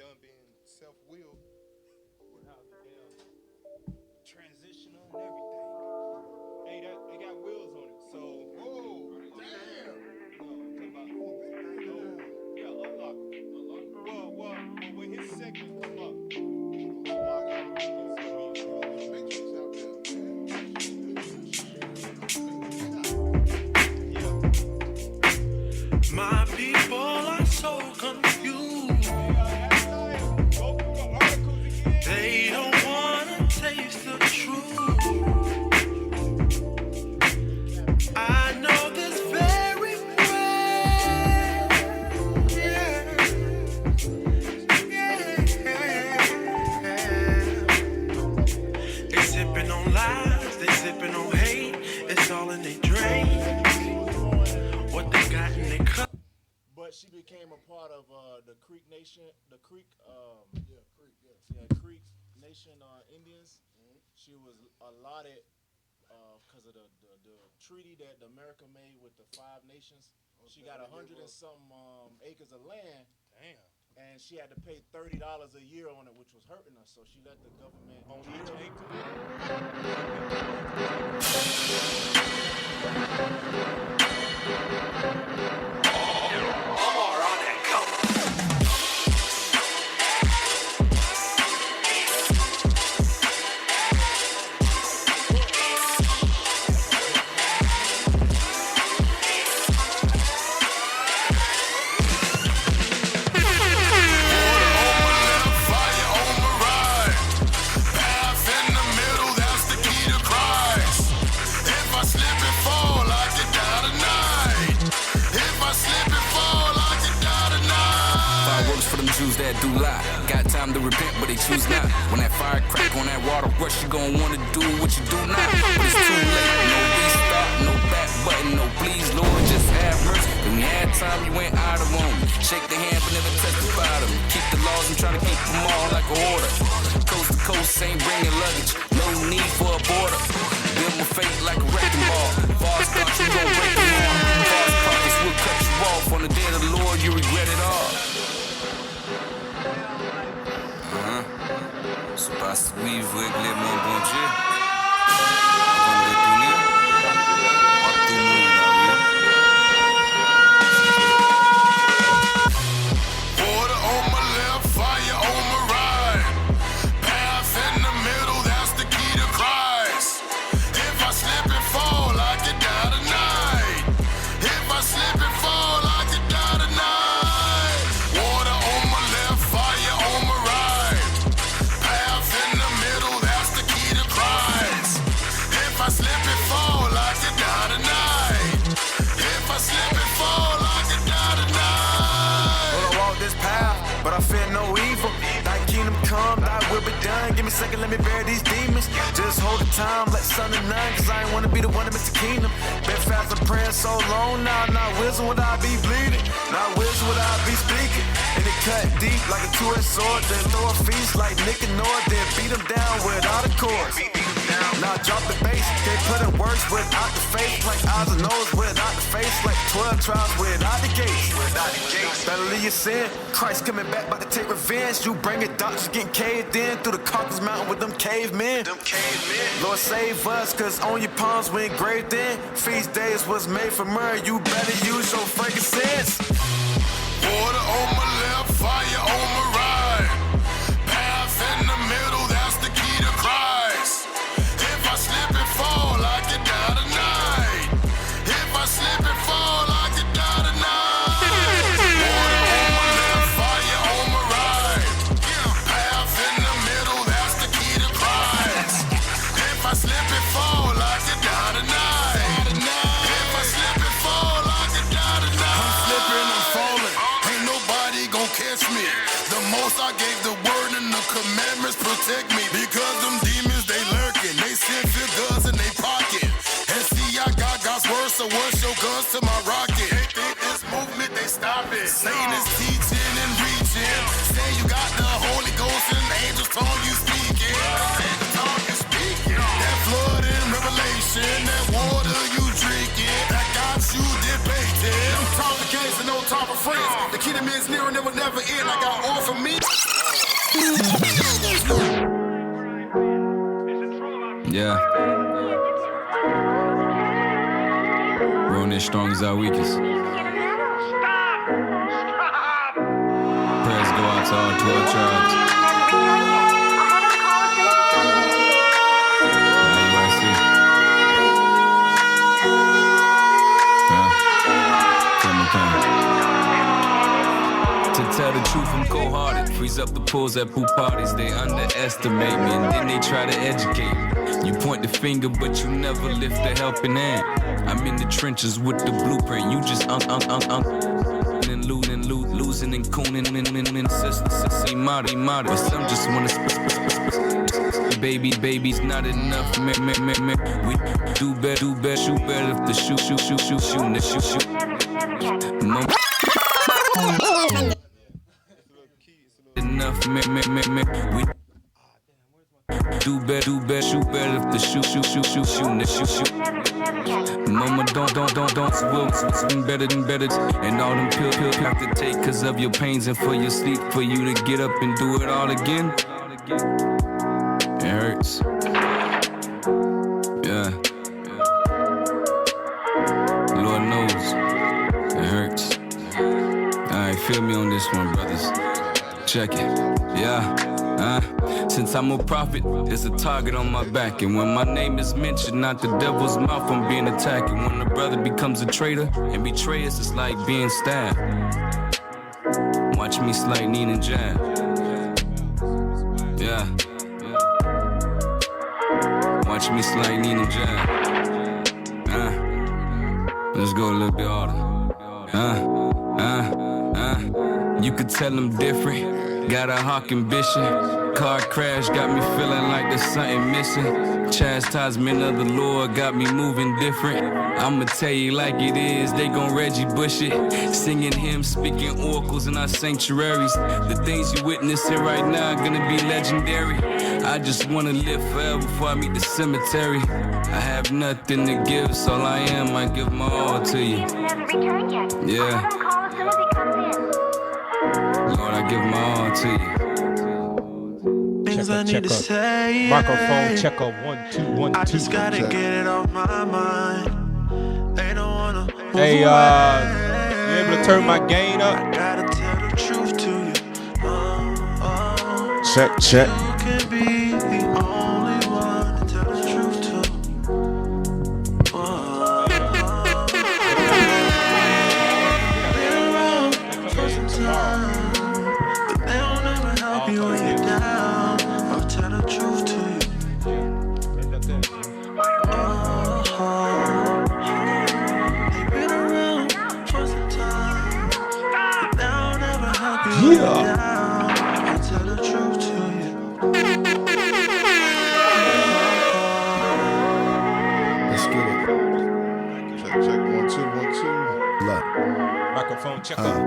done being self-willed with how the damn transitional and everything. Hey, they got wheels on it, so Whoa, damn. no, I'm talking about yeah, unlock it. Well, when his segment come up, unlock it. Matrix out there, man. My people are so confused. They don't wanna taste the truth. I know this very well. Yeah. They sipping on lies, they sipping on hate. It's all in their drain. What they got in their cup. But she became a part of the Creek Nation, the Creek, Creek Nation Indians. Mm-hmm. She was allotted because of the treaty that America made with the 5 nations. Okay, she got 100 and something acres of land. Damn. And she had to pay $30 a year on it, which was hurting her. So she let the government On each acre. Jews that do lie, got time to repent, but they choose not. When that fire crack on that water rush, you gon' wanna do what you do now. But it's too late, no restart, no back button, no please, Lord, just have mercy. When you had time, you went out of room. Shake the hand, but never testify them. Keep the laws and try to keep them all like a order. Coast to coast, ain't bringing luggage, no need for a border. Build my fate like a wrecking ball. False thoughts, you gon' break them all. False prophets will cut you off. On the day of the Lord, you regret it all. Se passe suivre règlement bon Dieu. Avant de retourner, on va tout le monde là, oui. Water on my left, fire on my right. Path in the middle, that's the key to Christ. If I slip and fall, I could die tonight. If I slip and fall, I could die tonight. Water on my left, fire on my right. If I slip and fall, I could die tonight. If I slip and fall, I could die tonight. Well, I walk this path, but I fear no evil. Thy kingdom come, thy will be done. Give me a second, let me bury these demons. Just hold the time, let sun and none, cause I ain't wanna be the one to miss the kingdom. Been fast and praying so long now, not wisdom would I be bleeding. Not wisdom would I be speaking. And it cut deep like a two-edged sword. Then throw a feast like Nick and Nord. Then beat them down without a chorus. Now drop the bass, can't put in words without the face. Like eyes and nose without the face. Like 12 trials without the gates. Better leave your sin. Christ coming back, about to take revenge. You bring it, doctors getting caved in through the Caucasus Mountain with them cavemen. Lord save us, cause on your palms we engraved in. Feast days was made for myrrh. You better use your frankincense. Water on my left, fire on my right. Path in the middle, that's the key to Christ. If I slip and fall, I could die tonight. If I slip and fall, I could die tonight. Water on my left, fire on my right. Path in the middle, that's the key to Christ. If I slip and fall, I could die tonight. If I slip and fall, I could die tonight. I'm slipping, I'm falling. Ain't nobody gon' catch me. The most I gave the word and the commandments protect me. Because them demons, they lurking. They send figures in they pocket. And see, I got God's word, so what's your guns to my rocket? They think this movement, they stop it. Satan is teaching and reaching. Say you got the Holy Ghost and angels tongue you speaking. The tongue you speaking. That flood in Revelation, that water you drinking, that got you debating. Them talking case and no talking. time for friends. The kid in me is near and it will never end. I got all for me. Yeah. We're on as strong as our weakest. Prayers go out to all 12 tribes. IUIC. Yeah. Family time. To tell the truth, I'm cold-hearted. Freeze up the pools at pool parties. They underestimate me and then they try to educate me. You point the finger, but you never lift a helping hand. I'm in the trenches with the blueprint. You just and losing and cooning and see moddy. But some just wanna baby's not enough. We do better, shoot better if the shoot. Enough, we do better, shoot better if the shoot. Mama, don't swim better than better. And all them pills have to take cause of your pains and for your sleep. For you to get up and do it all again, it hurts. Yeah. Lord knows, it hurts. Alright, feel me on this one, brothers. Check it, yeah. Since I'm a prophet, there's a target on my back. And when my name is mentioned, not the devil's mouth, I'm being attacked. And when a brother becomes a traitor and betray us, it's like being stabbed. Watch me slide, lean and jab. Yeah. Watch me slide, lean and jab. Let's go a little bit harder. You could tell I'm different. Got a hawk ambition. Car crash got me feeling like there's something missing. Chastisement of the Lord got me moving different. I'ma tell you like it is, they gon' Reggie Bush it. Singing hymns, speaking oracles in our sanctuaries. The things you witnessing right now are gonna be legendary. I just wanna live forever before I meet the cemetery. I have nothing to give, so all I am, I give my all to you. Yeah. Lord, I give my all to you. Things I need to say. Microphone check up 1 2 1 2. I just gotta get it off my mind. They don't wanna move Hey, away. you able to turn my gain up? I gotta tell the truth to you. Check. You can be the only one to tell the truth to. Been around for some time, but they'll never help you when you're down. I'll tell the truth to you. They've been around for some time, but they'll never help you when you're down. I'll tell the truth to you. Let's get it. Check 1 2 1 2. Look. Microphone check up.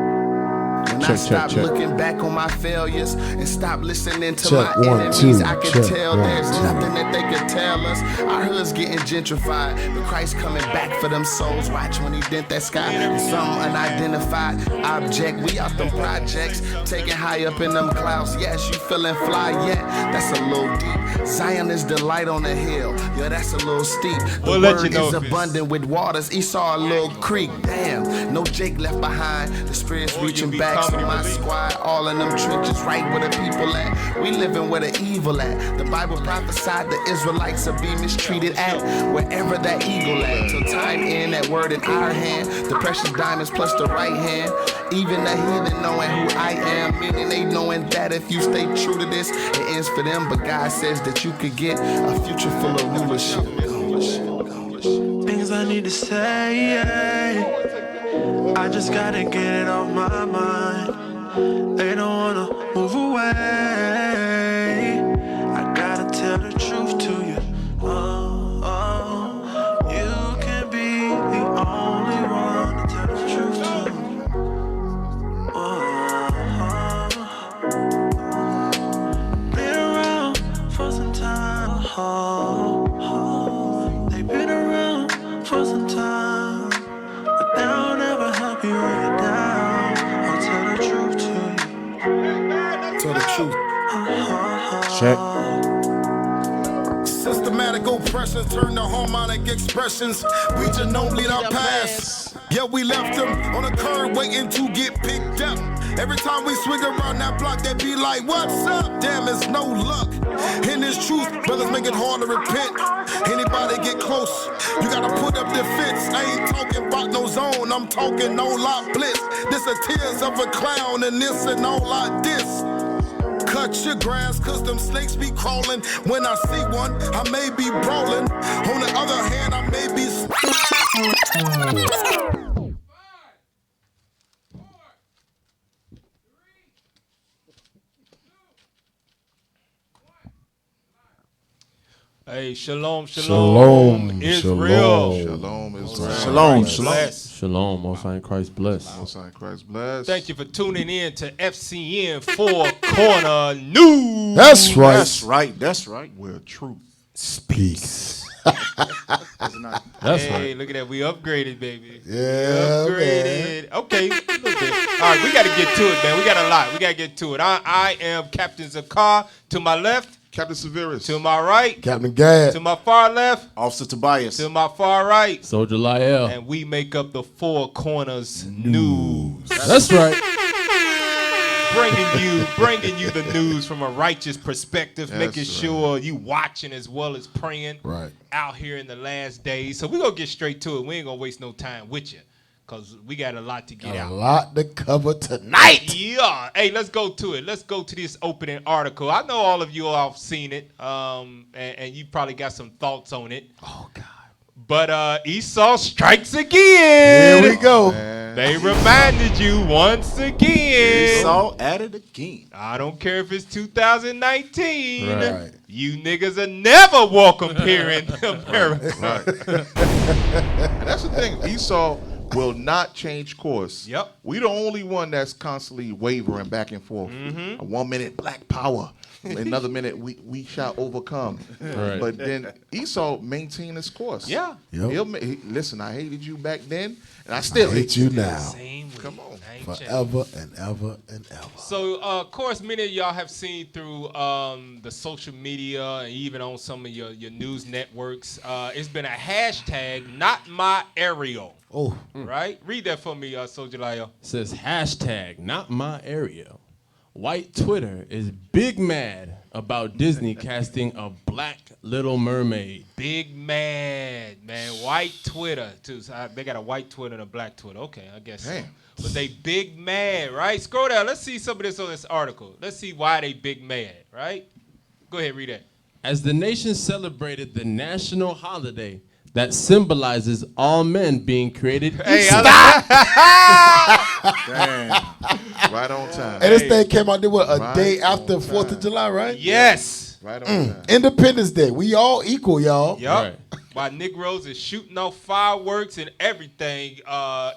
When I stop looking back on my failures and stop listening to Check, my 1 enemies, 2. I can Check, tell 1 there's 2. nothing that they can tell us. Our hood's getting gentrified, but Christ coming back for them souls. Watch when he dent that sky. Some unidentified object. We out them projects, taking high up in them clouds. Yes, you feeling fly yet? That's a little deep. Zion is the light on the hill. Yeah, that's a little steep. The We'll let word you know is if it's- abundant with waters. Esau a little creek. Damn, no Jake left behind. The spirit's Or you reaching be back, so comedy my relief. squad all in them trenches, right where the people at. We living where the evil at. The Bible prophesied the Israelites will be mistreated at wherever that eagle at. Till time in, that word in our hand, the precious diamonds plus the right hand. Even the heathen knowing who I am, meaning they knowing that if you stay true to this, it ends for them. But God says that you could get a future full of rulership. Things I need to say. I just gotta get it off my mind. They don't wanna move away. I gotta tell the truth to you. You can be the only one to tell the truth to. Been around for some time. They've been around for some time, but they'll never help you when you're down. Systematic oppressions turn to harmonic expressions. We genome lead our past. Yeah, we left them on a curb waiting to get picked up. Every time we swing around that block, they be like, what's up? Damn, it's no luck. In this truth, brothers make it hard to repent. Anybody get close, you gotta put up defense. I ain't talking about no zone, I'm talking no lot bliss. This a tears of a clown and this and all like this. Cut your grass, cause them snakes be crawling. When I see one, I may be brawling. On the other hand, I may be. Hey, shalom, Shalom, Israel. Shalom Israel. Shalom, Christ shalom. bless. Shalom, Most High Christ bless. Most High Christ bless. Thank you for tuning in to FCN Four Corner News. That's right. That's right, that's right. Where truth Speaks. That's Hey, right. look at that. We upgraded, baby. Yeah, Upgraded. Okay, a little bit. All right, we got to get to it, man. We got a lot. We got to get to it. I am Captain Zakar. To my left. Captain Severus. To my right. Captain Gad. To my far left. Officer Tobias. To my far right. Soldier Lyell. And we make up the Four Corners News. That's right. Bringing you the news from a righteous perspective, That's making right. sure you watching as well as praying Right. out here in the last days. So we're going to get straight to it. We ain't going to waste no time with you because we got a lot to get A out. lot to cover tonight. Yeah. Hey, let's go to it. Let's go to this opening article. I know all of you all have seen it, and you probably got some thoughts on it. Oh, God. But Esau strikes again. Here we go. They reminded you once again. Esau at it again. I don't care if it's 2019. Right. You niggas are never welcome here in America. And that's the thing. Esau will not change course. Yep. We the only one that's constantly wavering back and forth. Mm-hmm. 1 minute, black power. Another minute, we shall overcome. Right. But then Esau maintained his course. Yeah. Yep. Listen, I hated you back then, and I still hate you now. Same way. Come on. I ain't changed. Forever and ever and ever. So, of course, many of y'all have seen through the social media and even on some of your news networks, it's been a hashtag, not my Ariel. Oh. Right? Read that for me, Soldier Lyle. Says hashtag not my area. White Twitter is big mad about Disney casting a black Little Mermaid. Big mad, man. White Twitter, too. So they got a white Twitter and a black Twitter. Okay, I guess so. Damn. But they big mad, right? Scroll down. Let's see some of this on this article. Let's see why they big mad, right? Go ahead, read that. As the nation celebrated the national holiday that symbolizes all men being created equal. Right on time. And this thing came out there, what, a Right day on after 4th of July, right? Yes. Right on time. Independence Day. We all equal, y'all. Yup. Right. While Negroes is shooting off fireworks and everything,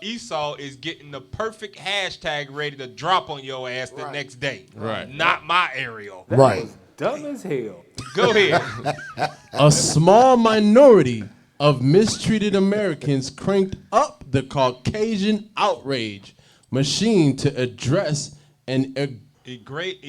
Esau is getting the perfect hashtag ready to drop on your ass the next day. Right. Not my Ariel. Right. Dumb as hell. Go ahead. A small minority of mistreated Americans cranked up the Caucasian outrage machine to address an Egregious.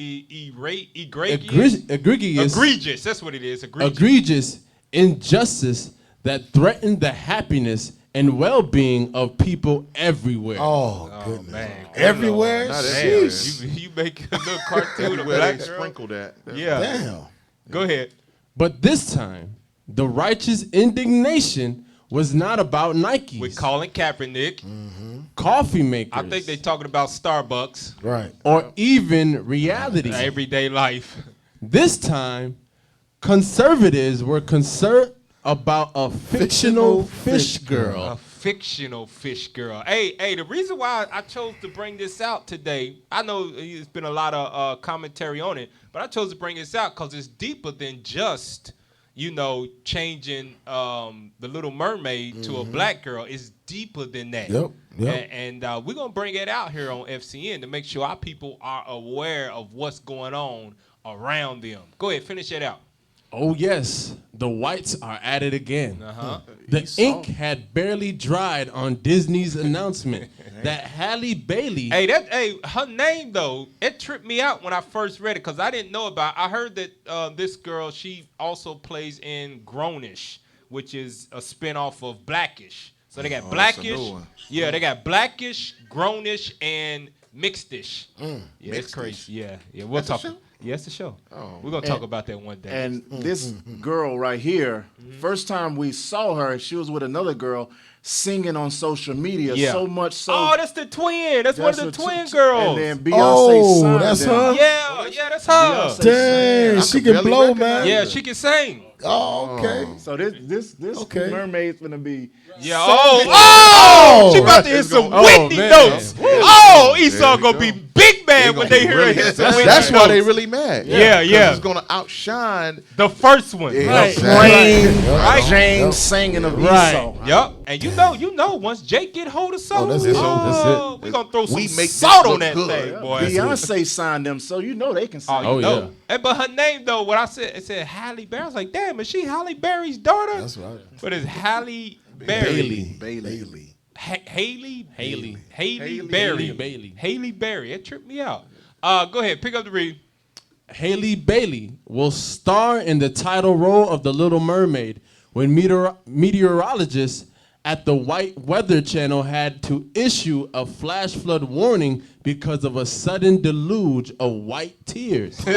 That's what it is. egregious injustice that threatened the happiness and well-being of people everywhere. Oh, goodness. Man. Everywhere? Not Man, everywhere. you make a little cartoon of Everywhere black they girl. sprinkle that. Yeah. Damn. Go ahead. But this time, the righteous indignation was not about Nikes, With Colin Kaepernick. coffee makers, I think they talking about Starbucks. Right. or even reality. Everyday life. This time, conservatives were concerned about a fictional fish A girl. fictional fish girl. Hey, the reason why I chose to bring this out today, I know it's been a lot of commentary on it, but I chose to bring this out because it's deeper than just, changing the Little Mermaid to a black girl. It's deeper than that. Yep. And we're going to bring it out here on FCN to make sure our people are aware of what's going on around them. Go ahead, finish it out. Oh, yes. The whites are at it again. Uh-huh. The ink had barely dried on Disney's announcement that Halle Bailey. Her name though, it tripped me out when I first read it because I didn't know about. I heard that this girl, she also plays in Grownish, which is a spinoff of Blackish. So they got Blackish, yeah, they got Blackish, Grownish, and Mixedish. Yeah, it's crazy. Yeah, we'll talk. Yeah, it's the show. Oh. We're gonna talk about that one day. And this girl right here, first time we saw her, she was with another girl singing on social media. So much so. Oh, that's the twin. That's one of the twin girls. And then Beyonce signed that's them. her? Yeah, that's her. Dang, she can blow, man. Yeah, she can sing. Oh, okay. So this mermaid's gonna be. Yeah. Oh! She about to hit some Whitney notes. Oh, Esau gonna be big mad when they hear it. That's why they really mad. Yeah. It's gonna outshine the first one. Right. James singing of Esau. Yup. And you know, once Jake get hold of something, that's it. we gonna throw some make salt on this that look thing, good. boy. Beyonce signed them, so you know they can sing. Oh, yeah. And but her name though, what I said, it said Halle Berry. I was like, damn, is she Halle Berry's daughter? That's right. But it's Halle Berry. Bailey. Haley Berry. Haley Berry. It tripped me out. Go ahead, pick up the read. Halle Bailey will star in the title role of The Little Mermaid when meteorologists at the White Weather Channel had to issue a flash flood warning because of a sudden deluge of white tears. Esau,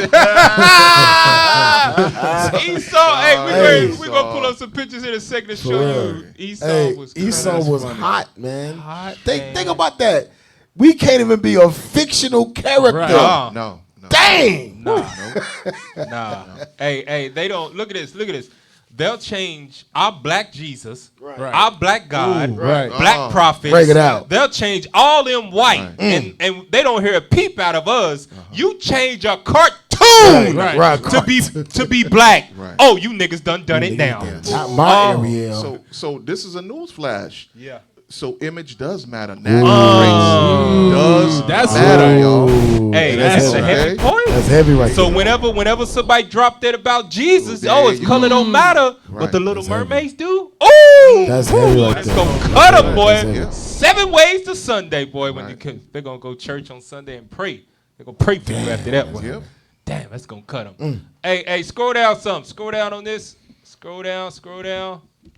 we're gonna pull up some pictures in a second to show you. Esau was hot, man. Think about that. We can't even be a fictional character. Right. No. Dang. Nah. Hey, they don't. Look at this. They'll change our black Jesus, our black God, black prophets. Break it out. They'll change all them white, and they don't hear a peep out of us. You change a cartoon to be black. Right. Oh, you niggas done it now. Not my area. So this is a news flash. Yeah. So image does matter. National race does matter, y'all. Hey, that's a heavy point. That's heavy right So there. whenever somebody drop that about Jesus, There his you color don't matter, Right. but the Little That's heavy. Mermaids do. Ooh, That's heavy right it's there. gonna cut them, boy. That's heavy. 7 ways to Sunday, boy. When Right. they're gonna go church on Sunday and pray. They're gonna pray for you after that one. Yep. Damn, that's gonna cut them. Hey, scroll down some. Scroll down on this. Scroll down.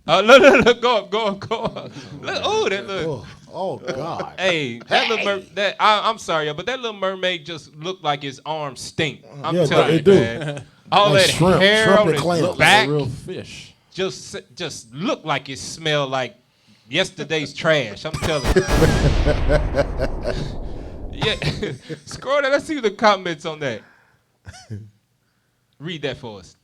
Look, go up. Look, that look. Oh God. Hey, I'm sorry, but that Little Mermaid just looked like his arms stink. I'm Yeah, telling they you, do. man. All Like that shrimp, hair shrimp on and his clam. Look like back a real fish. just looked like it smelled like yesterday's trash. I'm telling you. Yeah, scroll down. Let's see the comments on that. Read that for us.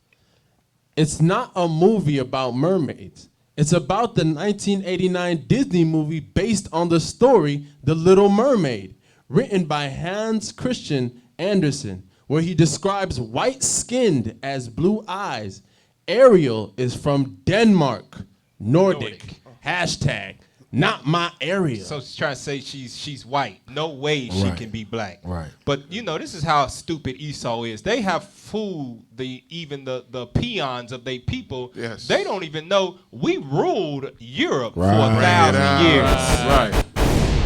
It's not a movie about mermaids. It's about the 1989 Disney movie based on the story The Little Mermaid, written by Hans Christian Andersen, where he describes white-skinned as blue eyes. Ariel is from Denmark, Nordic. Hashtag, not my area. So she's trying to say she's white. No way she Right. can be black. Right. But this is how stupid Esau is. They have fooled even the peons of their people. Yes. They don't even know we ruled Europe for Right. 1,000 years. Right.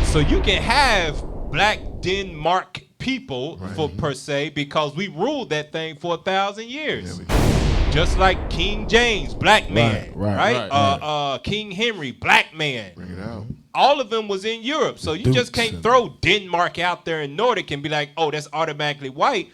So you can have black Denmark people per se because we ruled that thing for 1,000 years. Just like King James, black man, right? King Henry, black man. Bring it out. All of them was in Europe, so you just can't throw Denmark out there in Nordic and be like, oh, that's automatically white.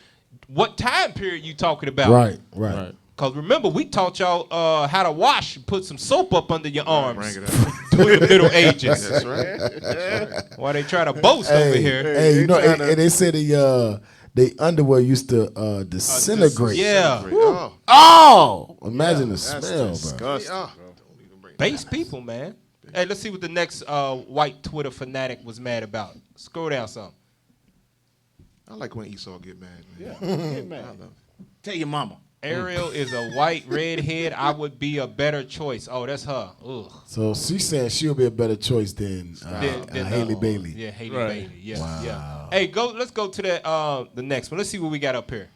What time period you talking about? Right. Because remember, we taught y'all how to wash and put some soap up under your arms Bring it out. during the Middle Ages. That's right. Why they try to boast over here? Hey, and they said the underwear used to disintegrate. Yeah. Oh. Imagine the smell, bro. Don't even bring Base people, man. Hey, let's see what the next white Twitter fanatic was mad about. Scroll down some. I like when Esau get mad, man. Yeah. Get mad. Tell your mama. Ariel is a white redhead. I would be a better choice. Oh, that's her. Ugh. So she's saying she'll be a better choice than Haley Bailey. Yeah, Haley Bailey. Yeah, yeah. Hey, let's go to the next one. Let's see what we got up here.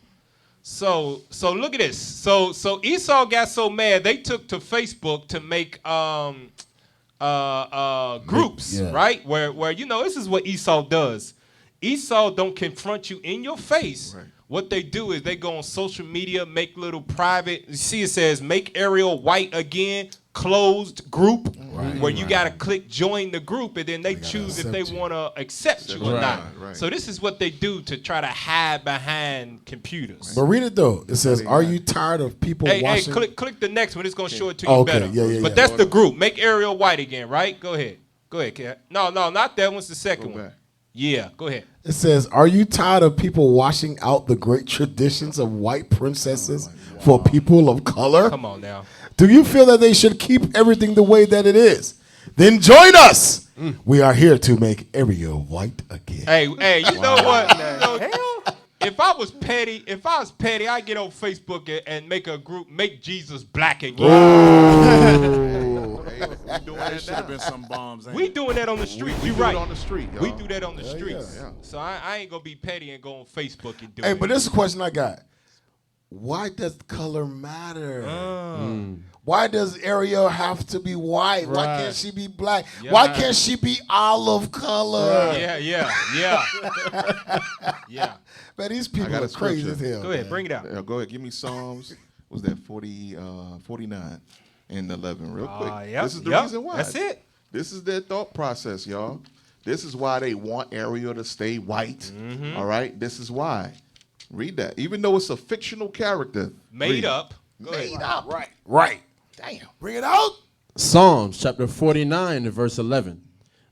So look at this. So Esau got so mad they took to Facebook to make groups, Yeah. right? Where this is what Esau does. Esau don't confront you in your face. Right. What they do is they go on social media, make little private. You see, it says make Ariel white again, closed group, where you gotta click join the group, and then they choose if they accept you. want to accept you or Right, not. right. So this is what they do to try to hide behind computers. But read it though. It says, "Are you tired of people Hey, watching?" click the next one. It's gonna show it to you Okay, better. yeah. But that's the group. Make Ariel white again, right? Go ahead, Kat. No, not that one's the second one. back. Yeah, go ahead. It says, "Are you tired of people washing out the great traditions of white princesses for people of color? Come on now. Do you feel that they should keep everything the way that it is? Then join us. We are here to make Ariel white again." Hey, you know what? If I was petty, I'd get on Facebook and make a group, make Jesus black again. We doing that Should have now. been some bombs. ain't We it? doing that on the street. We You do right. it on the street, y'all. We do that on the streets. yeah. So I ain't gonna be petty and go on Facebook and do Hey, it. but this is a question I got. Why does color matter? Why does Ariel have to be white? Why Right. can't she be black? Yeah. Why can't she be olive color? Yeah. Man, these people got are a crazy scripture. as hell. Go ahead, man. bring it out. Go ahead, give me Psalms. Was that 49 and 11? Real quick. Yep, This is the yep, reason why. that's it. This is their thought process, y'all. This is why they want Ariel to stay white. Mm-hmm. All right? This is why. Read that. Even though it's a fictional character. Made read it. up. Go ahead. Made up. Right. Damn. Bring it out. Psalms chapter 49 and verse 11.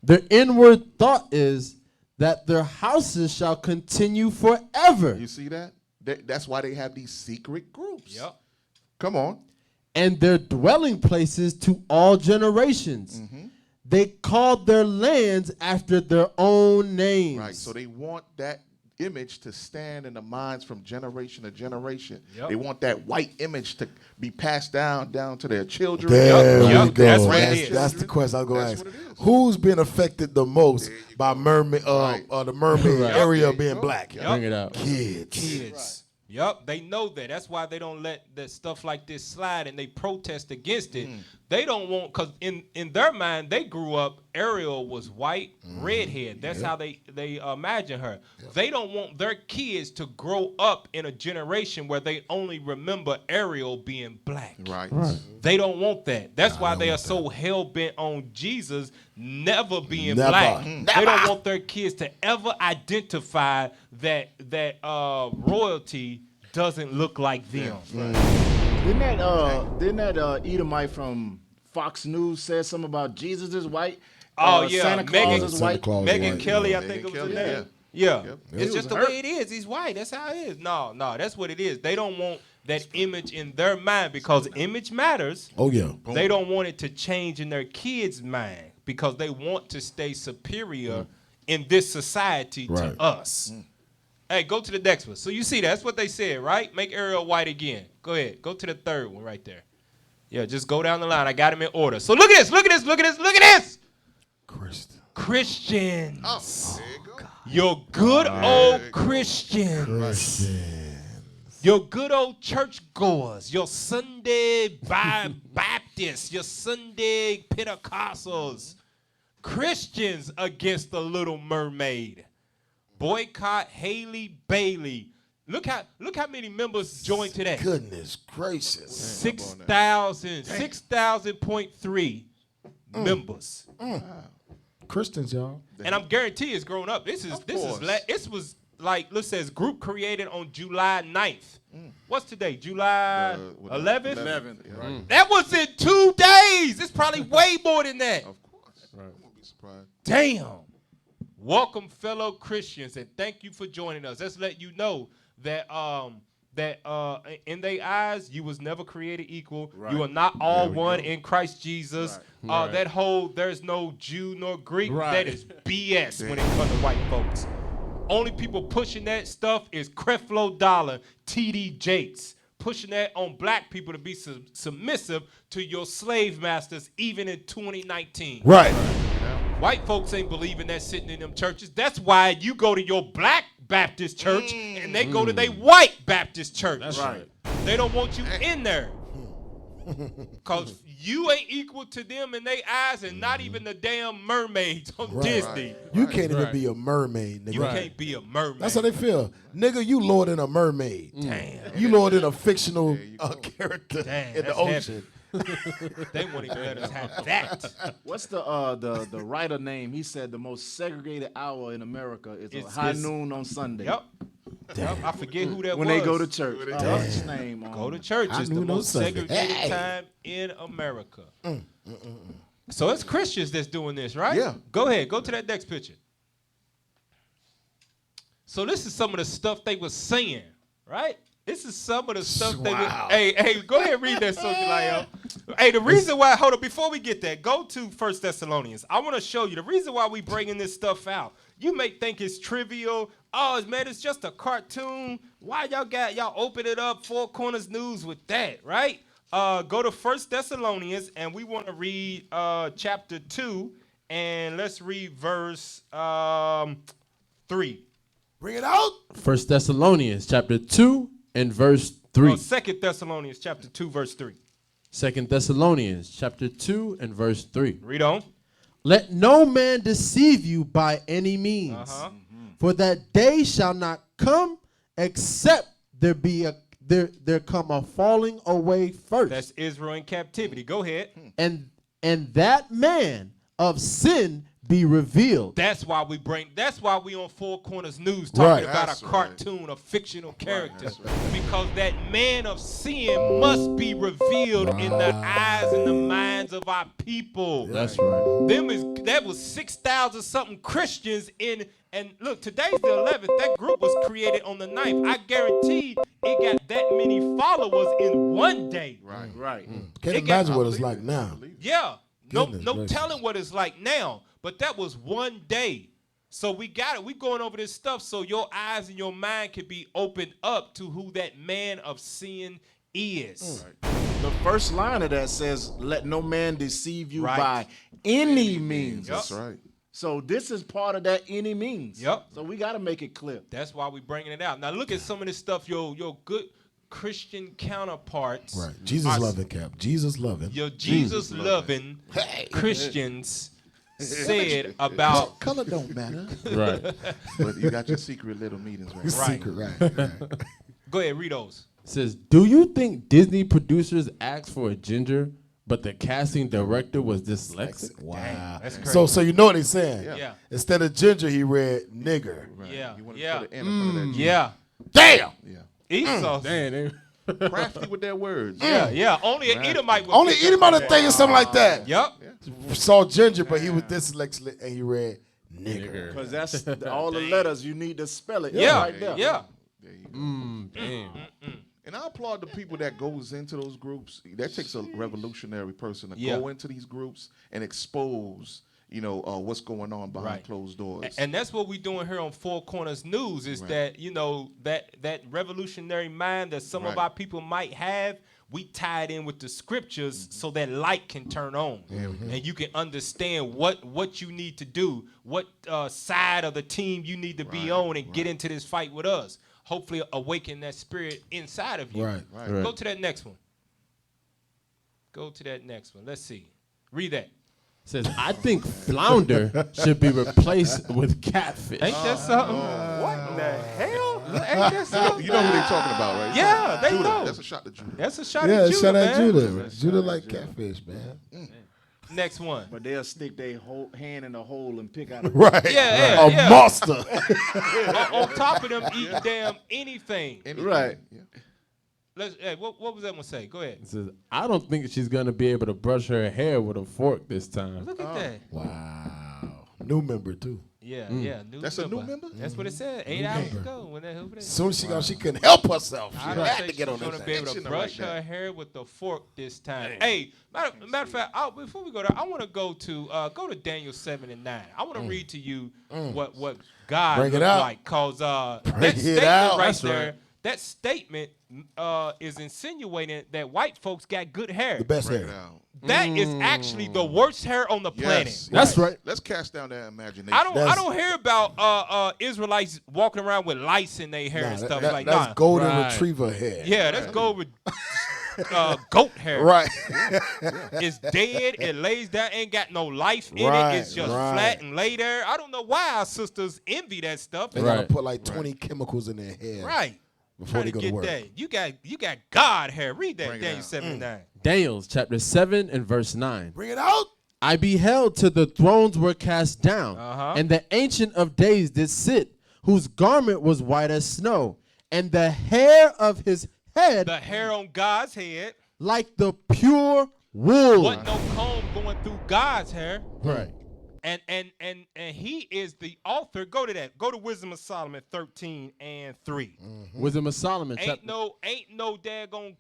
Their inward thought is that their houses shall continue forever, You see that? That's why they have these secret groups. Yep. Come on. and their dwelling places to all generations. They called their lands after their own names. Right. So they want that image to stand in the minds from generation to generation. Yep. They want that white image to be passed down to their children. There we Yup, go. that's what it That's, is. that's the question I was going to That's ask. what it is. Who's been affected the most by mermaid, Right. the mermaid Right. area There you being go. black? Yup. Bring it out. Kids. Yup, they know that. That's why they don't let that stuff like this slide, and they protest against it. They don't want, because in their mind, they grew up, Ariel was white, redhead. That's how they imagine her. They don't want their kids to grow up in a generation where they only remember Ariel being black. Right. They don't want that. That's why they are so hell-bent on Jesus never being Never. black. Never. They don't want their kids to ever identify that royalty doesn't look like them. Didn't that Edomite from Fox News said something about Jesus is white? Oh, yeah. Santa Claus Megan- is Santa white. Claus is Megan white, Kelly, yeah. I think it was her Kelly, name. Yeah. Yep. It's just the was her. way it is. He's white. That's how it is. No, that's what it is. They don't want that image in their mind because image matters. Oh, yeah. They don't want it to change in their kids' mind because they want to stay superior in this society Right. to us. Hey, go to the next one. So you see, that's what they said, right? Make Ariel white again. Go ahead. Go to the third one right there. Yeah, just go down the line. I got them in order. So look at this. Look at this. Look at this. Look at this. Christians. There you go. Your good old Christians. Your good old churchgoers. Your Sunday Baptists. Your Sunday Pentecostals. Christians against the Little Mermaid. Boycott Haley Bailey. Look how many members joined today. Goodness gracious. 6,000.3 members. Christians, y'all. And I'm guarantee it's grown up. This was like, let's say, group created on July 9th. What's today? July 11th? 11th. Right. That was in 2 days. It's probably way more than that. Of course. Right. I won't be surprised. Damn. Welcome, fellow Christians, and thank you for joining us. Let's let you know that in their eyes, you was never created equal. Right. You are not all one in Christ Jesus. Right. That whole there's no Jew nor Greek. Right. That is BS when it comes to white folks. Only people pushing that stuff is Creflo Dollar, T.D. Jakes, pushing that on black people to be submissive to your slave masters, even in 2019. Right. White folks ain't believing that sitting in them churches. That's why you go to your black Baptist church and they go to their white Baptist church. That's right. They don't want you in there. Because you ain't equal to them in their eyes and not even the damn mermaids on Disney. You can't even be a mermaid, nigga. You can't be a mermaid. That's how they feel. Nigga, you lower than a mermaid. Damn. You lower than a fictional character Damn, in the that's ocean. They won't even let us have that. What's the writer name? He said the most segregated hour in America is It's high noon on Sunday. Yep. I forget who that When was. they go to church. What's his name? Go to church I is the knew no most Sunday. segregated Hey. time in America. So it's Christians that's doing this, right? Yeah. Go ahead. Go to that next picture. So this is some of the stuff they were saying, right? This is some of the stuff they were. Hey, go ahead and read that, Sophie. Hey, the reason why, hold on, before we get that, go to 1 Thessalonians. I want to show you the reason why we bringing this stuff out. You may think it's trivial. Oh, man, it's just a cartoon. Why y'all open it up, Four Corners News with that, right? Go to 1 Thessalonians, and we want to read chapter 2, and let's read verse 3. Bring it out. 1 Thessalonians chapter 2 and verse 3. 2 Thessalonians chapter 2, verse 3. 2 Thessalonians chapter 2 and verse 3. Read on. Let no man deceive you by any means, for that day shall not come except there come a falling away first. That's Israel in captivity. Go ahead. and that man of sin be revealed. That's why we on Four Corners News talking Right. about That's a cartoon, a fictional character. Because that man of sin must be revealed in the eyes and the minds of our people. That's right. That was 6,000 something Christians in, and look, today's the 11th. That group was created on the 9th. I guarantee it got that many followers in one day. Right. Can't It got- imagine what it's like now. Yeah. Goodness No gracious. telling what it's like now. But that was one day. So we got it. We going over this stuff so your eyes and your mind can be opened up to who that man of sin is. The first line of that says, let no man deceive you Right. by any means. Yep. That's right. So this is part of that any means. Yep. So we got to make it clear. That's why we bringing it out. Now look at some of this stuff your good Christian counterparts. Right. Jesus are- loving, Cap. Jesus loving. Your Jesus loving Christians said about Color don't matter. Right. But you got your secret little meetings right now. Secret, right. go ahead, read those. It says, do you think Disney producers asked for a ginger, but the casting director was dyslexic? Wow. That's crazy. So you know what he's saying? Yeah. Instead of ginger, he read nigger. Right. Yeah, You want to yeah. put an N in front of that G. Yeah. Damn. Yeah. Esau. Damn, Crafty with their words. Yeah. Only an Edomite would Only pick up anybody on that. thinking something like that. Yep. Saw ginger, but he was dyslexic and he read nigger. Because that's all the letters. You need to spell it. Yeah. Right there. Yeah. There you go. damn. And I applaud the people that goes into those groups. That takes a revolutionary person to Yeah. go into these groups and expose, what's going on behind Right. closed doors. And that's what we're doing here on Four Corners News is that, that revolutionary mind that some of Right. our people might have, we tie it in with the scriptures so that light can turn on. And you can understand what you need to do, what side of the team you need to be on and get into this fight with us. Hopefully awaken that spirit inside of you. Right. Right. Go to that next one. Go to that next one. Let's see. Read that. Says, I think flounder should be replaced with catfish. Ain't that something? What the hell? Ain't that something? You know who they're talking about, right? Yeah, they Judah. know. That's a shot to Judah. That's a shot Yeah, at Judah, shout out man. Judah. Judah like catfish, man. Next one. But they'll stick their hand in a hole and pick out a Right. Yeah, A yeah. monster. on top of them eating damn anything. Right. Yeah. Hey, what was that one say? Go ahead. It says, I don't think she's going to be able to brush her hair with a fork this time. Look at that. Wow. New member, too. Yeah. New That's a new member? That's what it said 8 hours ago. When that As soon as she got, she couldn't help herself. She I don't had think to get on she's gonna this. be able to Action brush like her that. hair with the fork this time. Hey, matter of fact, before we go there, I want to go to Daniel 7 and 9. I want to read to you what God Bring it looks out. like, cause that Bring it statement out. right That's there, right. that statement is insinuating that white folks got good hair. The best Bring hair. it out. That is actually the worst hair on the planet. Yes, That's yes. right. Let's cast down that imagination. I don't hear about Israelites walking around with lice in their hair and stuff like that. That's golden Right. retriever hair. Yeah, let's go with goat hair. Right. It's dead. It lays down. Ain't got no life in Right, it. It's just right. flat and lay there. I don't know why our sisters envy that stuff. They gotta put like 20 chemicals in their hair. Right. Before Trying they go to get work. that. You got God hair. Read that, Bring it Daniel out. 79. Daniel chapter 7 and verse 9. Bring it out. I beheld till the thrones were cast down, and the Ancient of Days did sit, whose garment was white as snow, and the hair of his head The hair on God's head. like the pure wool. Wasn't no comb going through God's hair. Right. And he is the author. Go to that. Go to Wisdom of Solomon 13 and 3. Wisdom of Solomon. Ain't no daggone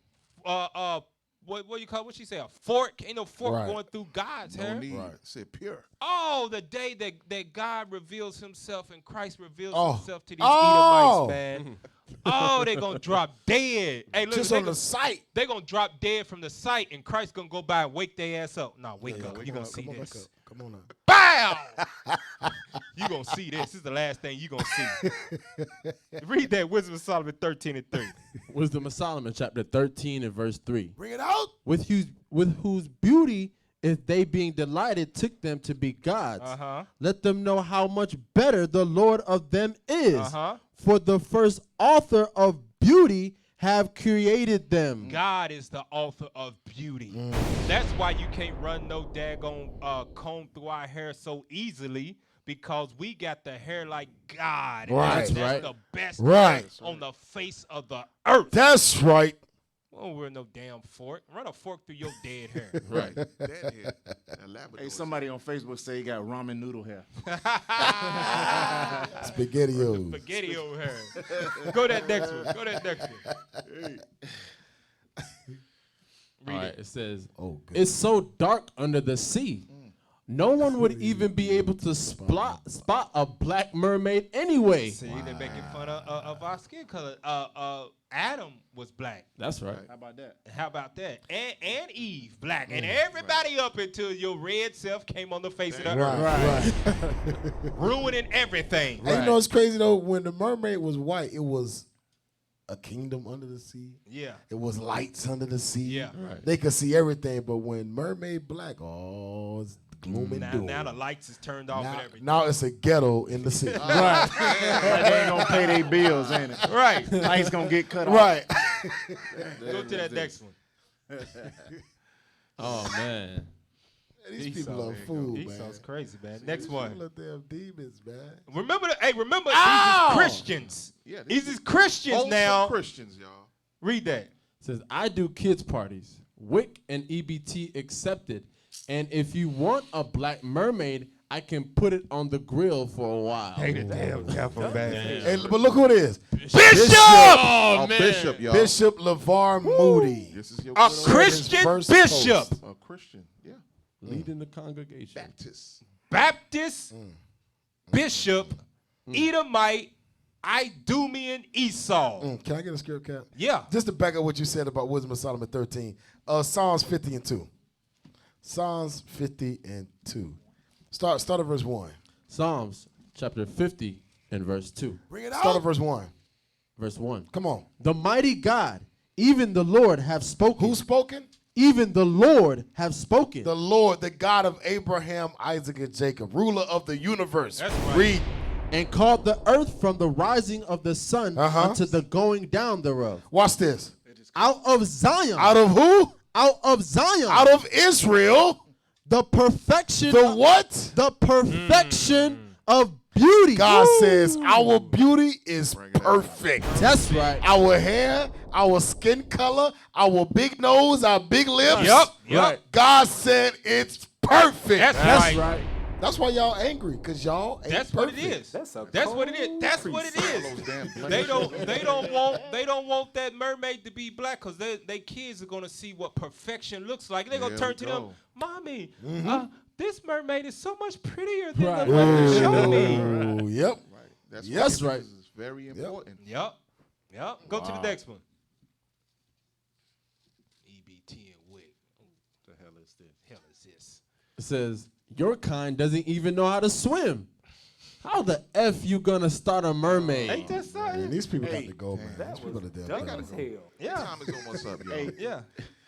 what you call it? What she say? A fork? Ain't no fork Right. going through God's No hair. need. Right. Say pure. Oh, the day that God reveals himself and Christ reveals Oh. himself to these Oh. Edomites, man. Oh, they gonna drop dead. Hey, look, Just on the site. they gonna drop dead from the sight, and Christ gonna go by and wake their ass up. No, wake Yeah, up. come You gonna on, see come on, this. wake up. Come on now. Bow! You gonna see this. This is the last thing you gonna see. Read that Wisdom of Solomon 13 and 3. Wisdom of Solomon chapter 13 and verse 3. Bring it out. With whose beauty, if they being delighted, took them to be gods. Let them know how much better the Lord of them is. For the first author of beauty have created them. God is the author of beauty. That's why you can't run no daggone comb through our hair so easily, because we got the hair like God. Right. That's Right. the best Right. hair on the face of the earth. That's right. Oh, we're no damn fork. Run a fork through your dead hair. Right. That head. That Labrador. Hey, somebody on Facebook say he got ramen noodle hair. SpaghettiOs. Spaghetti over here. Go that next one. Go that next one. All right, it says, Oh, good. it's so dark under the sea. No one would even be able to spot a black mermaid anyway. See, they're making fun of our skin color. Adam was black. That's right. How about that? How about that? And Eve, black. And everybody up until your red self came on the face of the earth. Right. Ruining everything. And you know what's crazy though? When the mermaid was white, it was a kingdom under the sea. Yeah. It was lights under the sea. Yeah. Right. They could see everything, but when mermaid black, oh, it's gloom and doom. Now the lights is turned off and everything. Now it's a ghetto in the sea. Right. They ain't gonna pay their bills, ain't it? Right. Lights gonna get cut off. Right. Go to that next one. Oh, man. These people are fools, man. Esau's crazy, man. Next These one. people are damn demons, man. Remember these is Christians. Yeah, These is Christians Old now. school Christians, y'all. Read that. It says, I do kids parties, WIC and EBT accepted. And if you want a black mermaid, I can put it on the grill for a while. Damn careful, man. Hey, but look who it is. Bishop! Oh, Bishop, y'all. Bishop LeVar Moody. This is your A good old Christian first bishop. post. A Christian, yeah. Leading the congregation. Baptist. Baptist, Bishop, Edomite, Idumean, Esau. Can I get a script cap? Yeah. Just to back up what you said about Wisdom of Solomon 13. Psalms 50 and 2. Psalms 50 and 2. Start at verse 1. Psalms chapter 50 and verse 2. Bring it out. Start at verse 1. Verse 1. Come on. The mighty God, even the Lord, have spoken. Who's spoken? Even the Lord have spoken. The Lord, the God of Abraham, Isaac, and Jacob, ruler of the universe. That's right. Read. And called the earth from the rising of the sun Uh-huh. unto the going down thereof. Watch this. Out of Zion. Out of who? Out of Zion. Out of Israel. the perfection. The what? The perfection of beauty. God Woo. says our beauty is Bring it out. perfect. That's right. Our hair, our skin color, our big nose, our big lips. Yep. Right. God said it's perfect. That's That's right. right. That's why y'all angry, because y'all ain't That's perfect. what it is. That's a That's what it is. That's what it Those is. damn They don't want that mermaid to be black, because they kids are gonna see what perfection looks like. They're gonna There turn we to them, go. Mommy, Mm-hmm. this mermaid is so much prettier than Right. the one you showed me. Ooh, yep. Right. That's Yes. why Right. this is very important. Yep. Go to the next one. EBT and WIC. What the hell is is this? Hell is this? It says, your kind doesn't even know how to swim. How the F you gonna start a mermaid? Ain't that something? Man, these people got to go, man. These people was are damn dumb gotta as go. hell. Yeah. Time is almost up, y'all. Hey, yeah.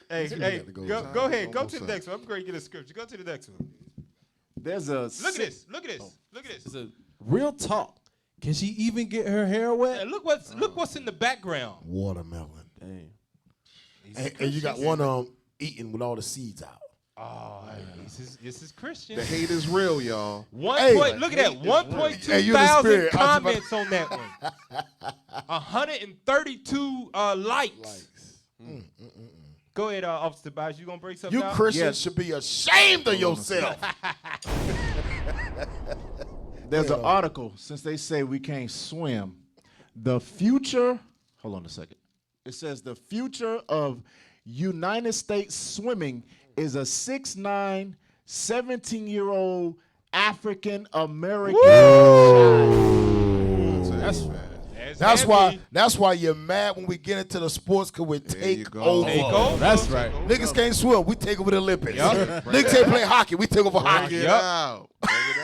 Hey, These hey, people got to go go. ahead. Go Almost to the up. next one. I'm going to get a scripture. Go to the next one. There's a Look at this. Look at this. Look at It this. says, real talk. Can she even get her hair wet? And look what's in the background. Watermelon. Dang. And you got one eating with all the seeds out. Oh, this is Christian. The hate is real, y'all. Look at that. 1.2 Hey, you in the thousand spirit. comments on that one. 132 likes. Go ahead, Officer Tobias. You gonna break something You out? Christians should be ashamed of yourself. There's an article, since they say we can't swim, the future, hold on a second. It says the future of United States swimming is a 6'9", 17-year-old African American child. That's why you're mad when we get into the sports because we you take go. over. Take over. That's right. Niggas can't swim. We take over the Olympics. Yup. Niggas can't play hockey. We take over hockey. Get out.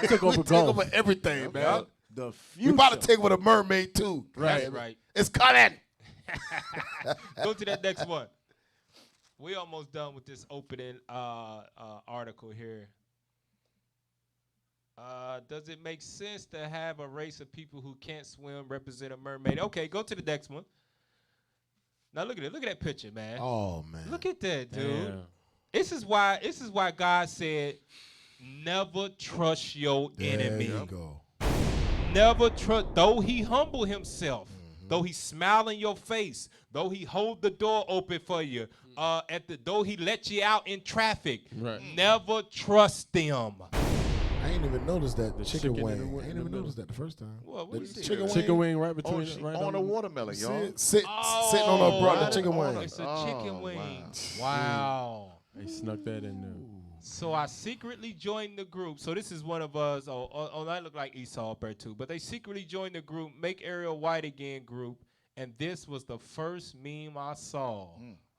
Took We over take golf. over everything, man. The We future. about to take over the mermaid too. That's right. It's coming. Go to that next one. We almost done with this opening article here. Does it make sense to have a race of people who can't swim represent a mermaid? Okay, go to the next one. Now look at it. Look at that picture, man. Oh man. Look at that, dude. Damn. This is why God said, never trust your enemy. There you go. Never trust, though he humble himself, though he smile in your face, though he hold the door open for you, though he let you out in traffic. Right. Never trust them. I ain't even noticed that chicken chicken wing. in the- I ain't in the even middle. noticed that the first time. What The you see? Chicken wing right Oh, between she right on a the- watermelon, y'all. Sitting on her brother chicken wing. It's a chicken wing. Wow. They snuck that in there. So I secretly joined the group. So this is one of us. Oh, I look like Esau up there too. But they secretly joined the group, Make Ariel White Again group. And this was the first meme I saw.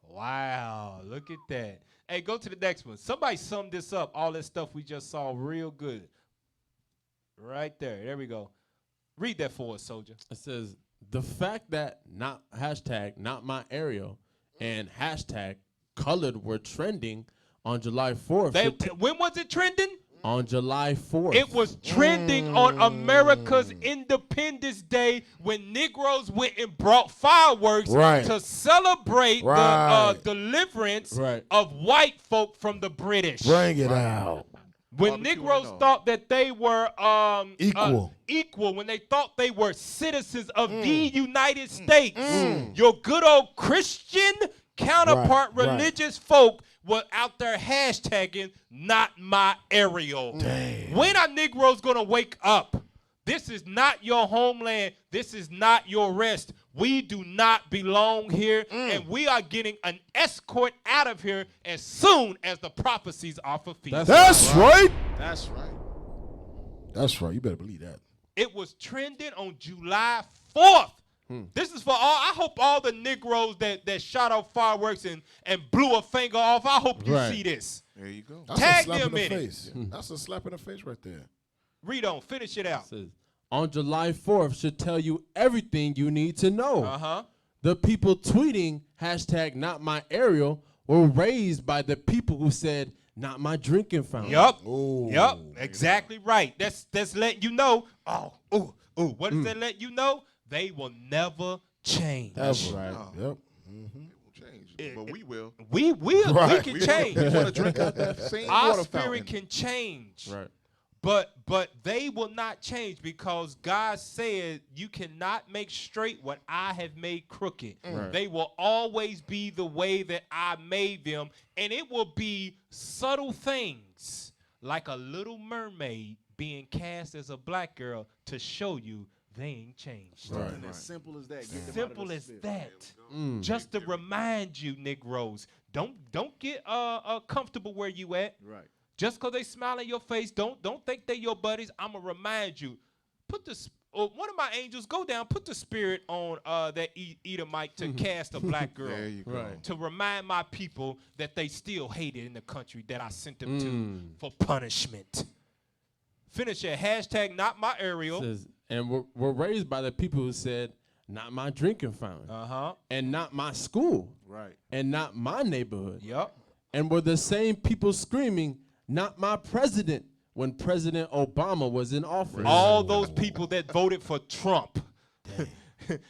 Wow, look at that. Hey, go to the next one. Somebody summed this up, all this stuff we just saw real good. Right there. There we go. Read that for us, soldier. It says, the fact that not my Ariel and hashtag colored were trending on July 4th. When was it trending? On July 4th. It was trending on America's Independence Day when Negroes went and brought fireworks Right. to celebrate Right. the deliverance Right. of white folk from the British. Bring it out. When Barbecuing Negroes and all. thought that they were Equal. when they thought they were citizens of the United States, your good old Christian counterpart Right, right. religious folk were out there hashtagging not my Ariel. When are Negroes gonna wake up? This is not your homeland. This is not your rest. We do not belong here, and we are getting an escort out of here as soon as the prophecies are fulfilled. That's right. That's right. That's right. You better believe that. It was trending on July 4th. This is for all. I hope all the Negroes that shot off fireworks and blew a finger off, I hope you Right. see this. There you go. That's Tag a slap them in the in it. face. That's a slap in the face right there. Read on. Finish it out. It says, on July 4th should tell you everything you need to know. Uh-huh. The people tweeting hashtag not my Ariel were raised by the people who said not my drinking fountain. Yup. Ooh. Yup. Exactly right. That's letting you know. What does that let you know? They will never change. That's right. Yep. Change, but we will. We will. Right. We can We change. want to drink out that same Our water spirit fountain. can change. Right. But they will not change because God said you cannot make straight what I have made crooked. Right. They will always be the way that I made them, and it will be subtle things like a little mermaid being cast as a black girl to show you they ain't changed. Right. And as simple as that. Get them out of Simple the as spirit. that. Just to remind you, Negroes, don't get comfortable where you at. Right. Just because they smile in your face, don't think they your buddies. I'ma remind you. one of my angels, go down, put the spirit on that Edomite to cast a black girl. There you go. Right. To remind my people that they still hated in the country that I sent them to for punishment. Finish at hashtag not my Ariel. Says, and we're raised by the people who said, not my drinking fountain. And not my school. Right. And not my neighborhood. Yep. And were the same people screaming, not my president, when President Obama was in office. All those people that voted for Trump.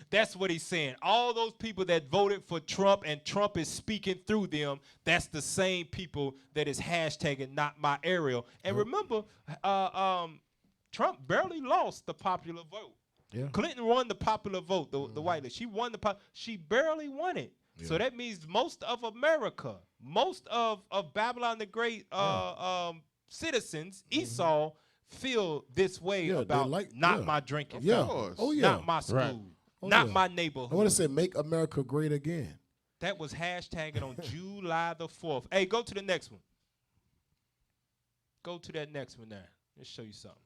That's what he's saying. All those people that voted for Trump and Trump is speaking through them, that's the same people that is hashtagging not my Ariel. And remember, Trump barely lost the popular vote. Yeah. Clinton won the popular vote, the white lady. She won she barely won it. Yeah. So that means most of America, most of Babylon the Great citizens, Esau, feel this way about my drinking fountain, not my school, not my neighborhood. I want to say make America great again. That was hashtagged on July the 4th. Hey, go to the next one. Go to that next one there. Let's show you something.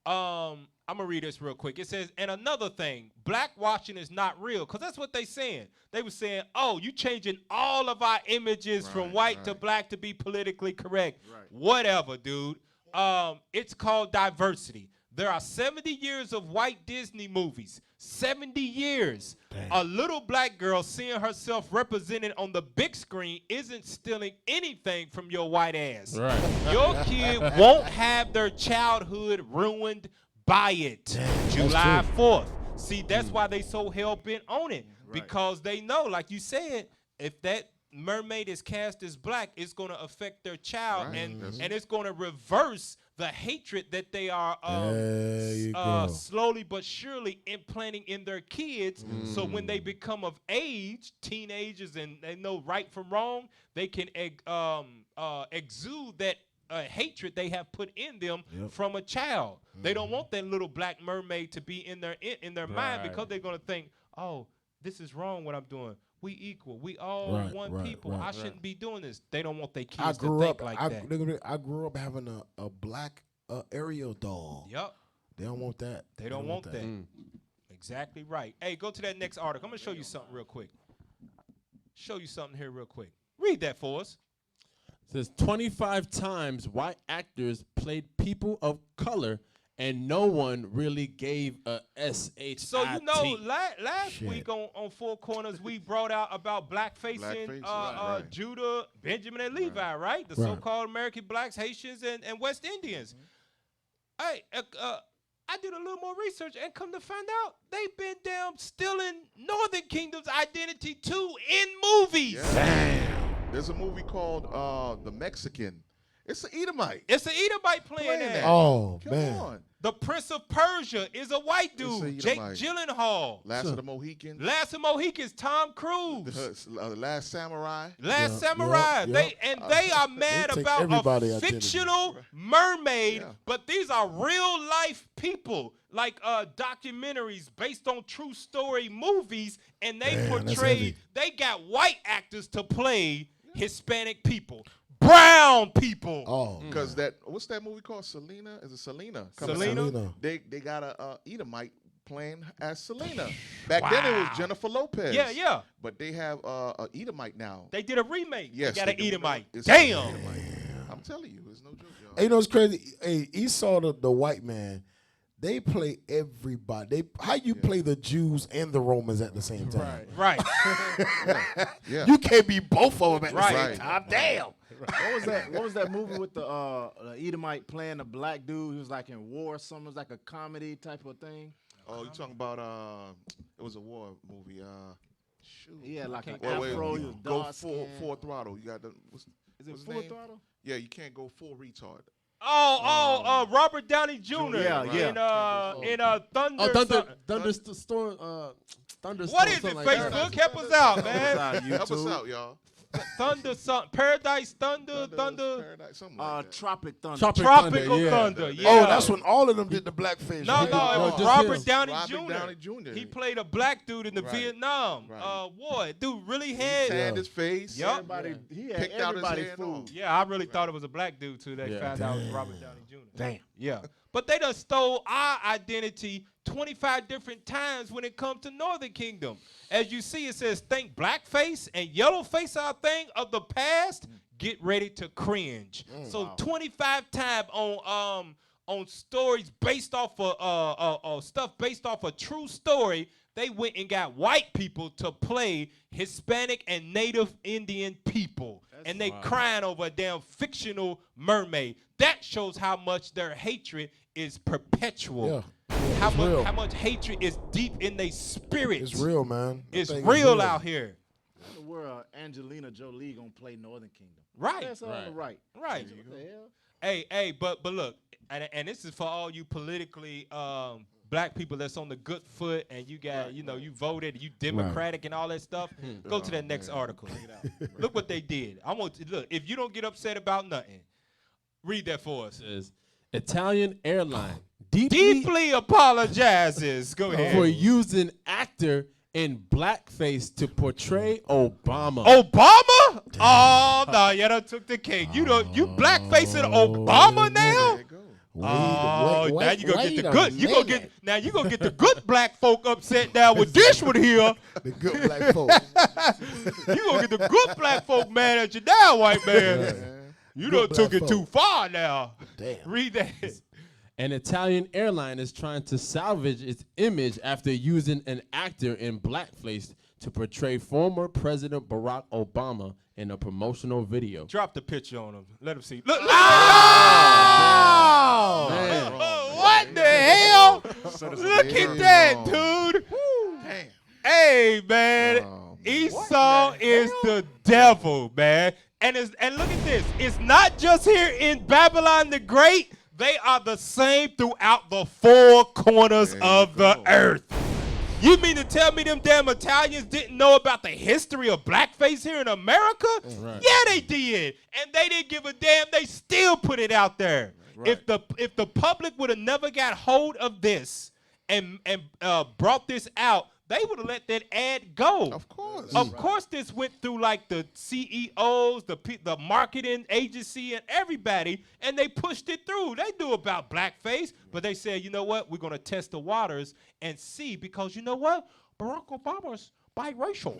I'm going to read this real quick. It says, and another thing, blackwashing is not real, because that's what they saying. They were saying, oh, you changing all of our images from white to black to be politically correct. Right. Whatever, dude. It's called diversity. There are 70 years of white Disney movies. 70 years. Dang. A little black girl seeing herself represented on the big screen isn't stealing anything from your white ass. Right. Your kid won't have their childhood ruined by it. Dang, July 4th. See, that's why they so hell-bent on it. Right. Because they know, like you said, if that mermaid is cast as black, it's going to affect their child, and it's going to reverse the hatred that they are slowly but surely implanting in their kids. So when they become of age, teenagers, and they know right from wrong, they can exude that hatred they have put in them from a child. They don't want that little black mermaid to be in their mind, because they're going to think, oh, this is wrong what I'm doing. We equal. We all one people. I shouldn't be doing this. They don't want their kids to think like that. I grew up having a black Ariel doll. Yep. They don't want that. They don't want that. Exactly right. Hey, go to that next article. I'm going to show you something real quick. Show you something here real quick. Read that for us. It says 25 times white actors played people of color, and no one really gave a SHIT. So, you know, last week on Four Corners, we brought out about blackfacing Judah, Benjamin, and Levi, right? The so-called American blacks, Haitians, and West Indians. Hey, I did a little more research and come to find out they've been down stealing Northern Kingdom's identity, too, in movies. Yeah. Damn. There's a movie called The Mexican. It's an Edomite. It's an Edomite playing that. Oh, Come man. on. The Prince of Persia is a white dude, Jake Gyllenhaal. Last of the Mohicans. Last of Mohicans, Tom Cruise. Last Samurai. Last Samurai. They are mad about a fictional mermaid, but these are real life people, like documentaries based on true story movies, and they got white actors to play Hispanic people. Brown people. Oh, because what's that movie called? Selena? Is it Selena? Selena. They got a Edomite playing as Selena. Back then it was Jennifer Lopez. Yeah. But they have a Edomite now. They did a remake. Yes, they got an Edomite. Damn. I'm telling you, it's no joke, y'all. Hey, you know what's crazy? Hey, Esau, the white man, they play everybody. How you play the Jews and the Romans at the same time? Right. Yeah. You can't be both of them at the same time. Damn. What was that movie with the Edomite playing a black dude? He was like in war or something. It was like a comedy type of thing. Oh, you talking about it was a war movie. Shoot. Yeah, like an afro. Go full throttle. You got is it Full Throttle? Yeah, you can't go full retard. Robert Downey Jr. In Thunderstorm. What is it, Facebook? Help us out, man. Help us out, y'all. Paradise Thunder, Paradise, something like that. Tropic Thunder. Tropical Thunder, yeah. Oh, that's when all of them did the blackface. No, it was Robert Downey Jr. He played a black dude in the Vietnam war. Dude really had... He tanned his face. Yep. He had picked out his hair food. Yeah, I really thought it was a black dude, too. They found out it was Robert Downey Jr. Damn. Yeah. But they done stole our identity 25 different times when it comes to Northern Kingdom. As you see, it says, think blackface and yellowface are a thing of the past. Get ready to cringe. So 25 times on stories based off of stuff based off a true story, they went and got white people to play Hispanic and Native Indian people. And they crying over a damn fictional mermaid. That shows how much their hatred is perpetual. How much hatred is deep in their spirit. It's real, man. It's real out here. In the world, Angelina Jolie gonna play Northern Kingdom. Right. That's on the right. Right. What the hell? Hey, but look, and this is for all you politically black people that's on the good foot, and you got, you voted, you Democratic and all that stuff. Go to that next article. Look what they did. Look, if you don't get upset about nothing, read that for us. Italian airline deeply apologizes. Go ahead. For using actor in blackface to portray Obama. Obama? Oh no, you done took the cake. You blackfacing Obama now? Now you gonna get the good. You gonna get the good black folk upset now with this one here. The good black folk. You gonna get the good black folk mad at you now, white man. You done took it too far now. Damn. Read that. An Italian airline is trying to salvage its image after using an actor in blackface to portray former President Barack Obama in a promotional video. Drop the picture on him. Let him see. Look. Oh! Man. What the hell? Look at that, dude. Damn. Hey, man. Oh, Esau is the devil, man. And look at this. It's not just here in Babylon the Great. They are the same throughout the four corners of the earth. You mean to tell me them damn Italians didn't know about the history of blackface here in America? Right. Yeah, they did. And they didn't give a damn. They still put it out there. Right. If the public would have never got hold of this and brought this out, they would have let that ad go. Of course. Of course, this went through like the CEOs, the marketing agency, and everybody, and they pushed it through. They knew about blackface, but they said, you know what? We're going to test the waters and see, because you know what? Barack Obama's biracial.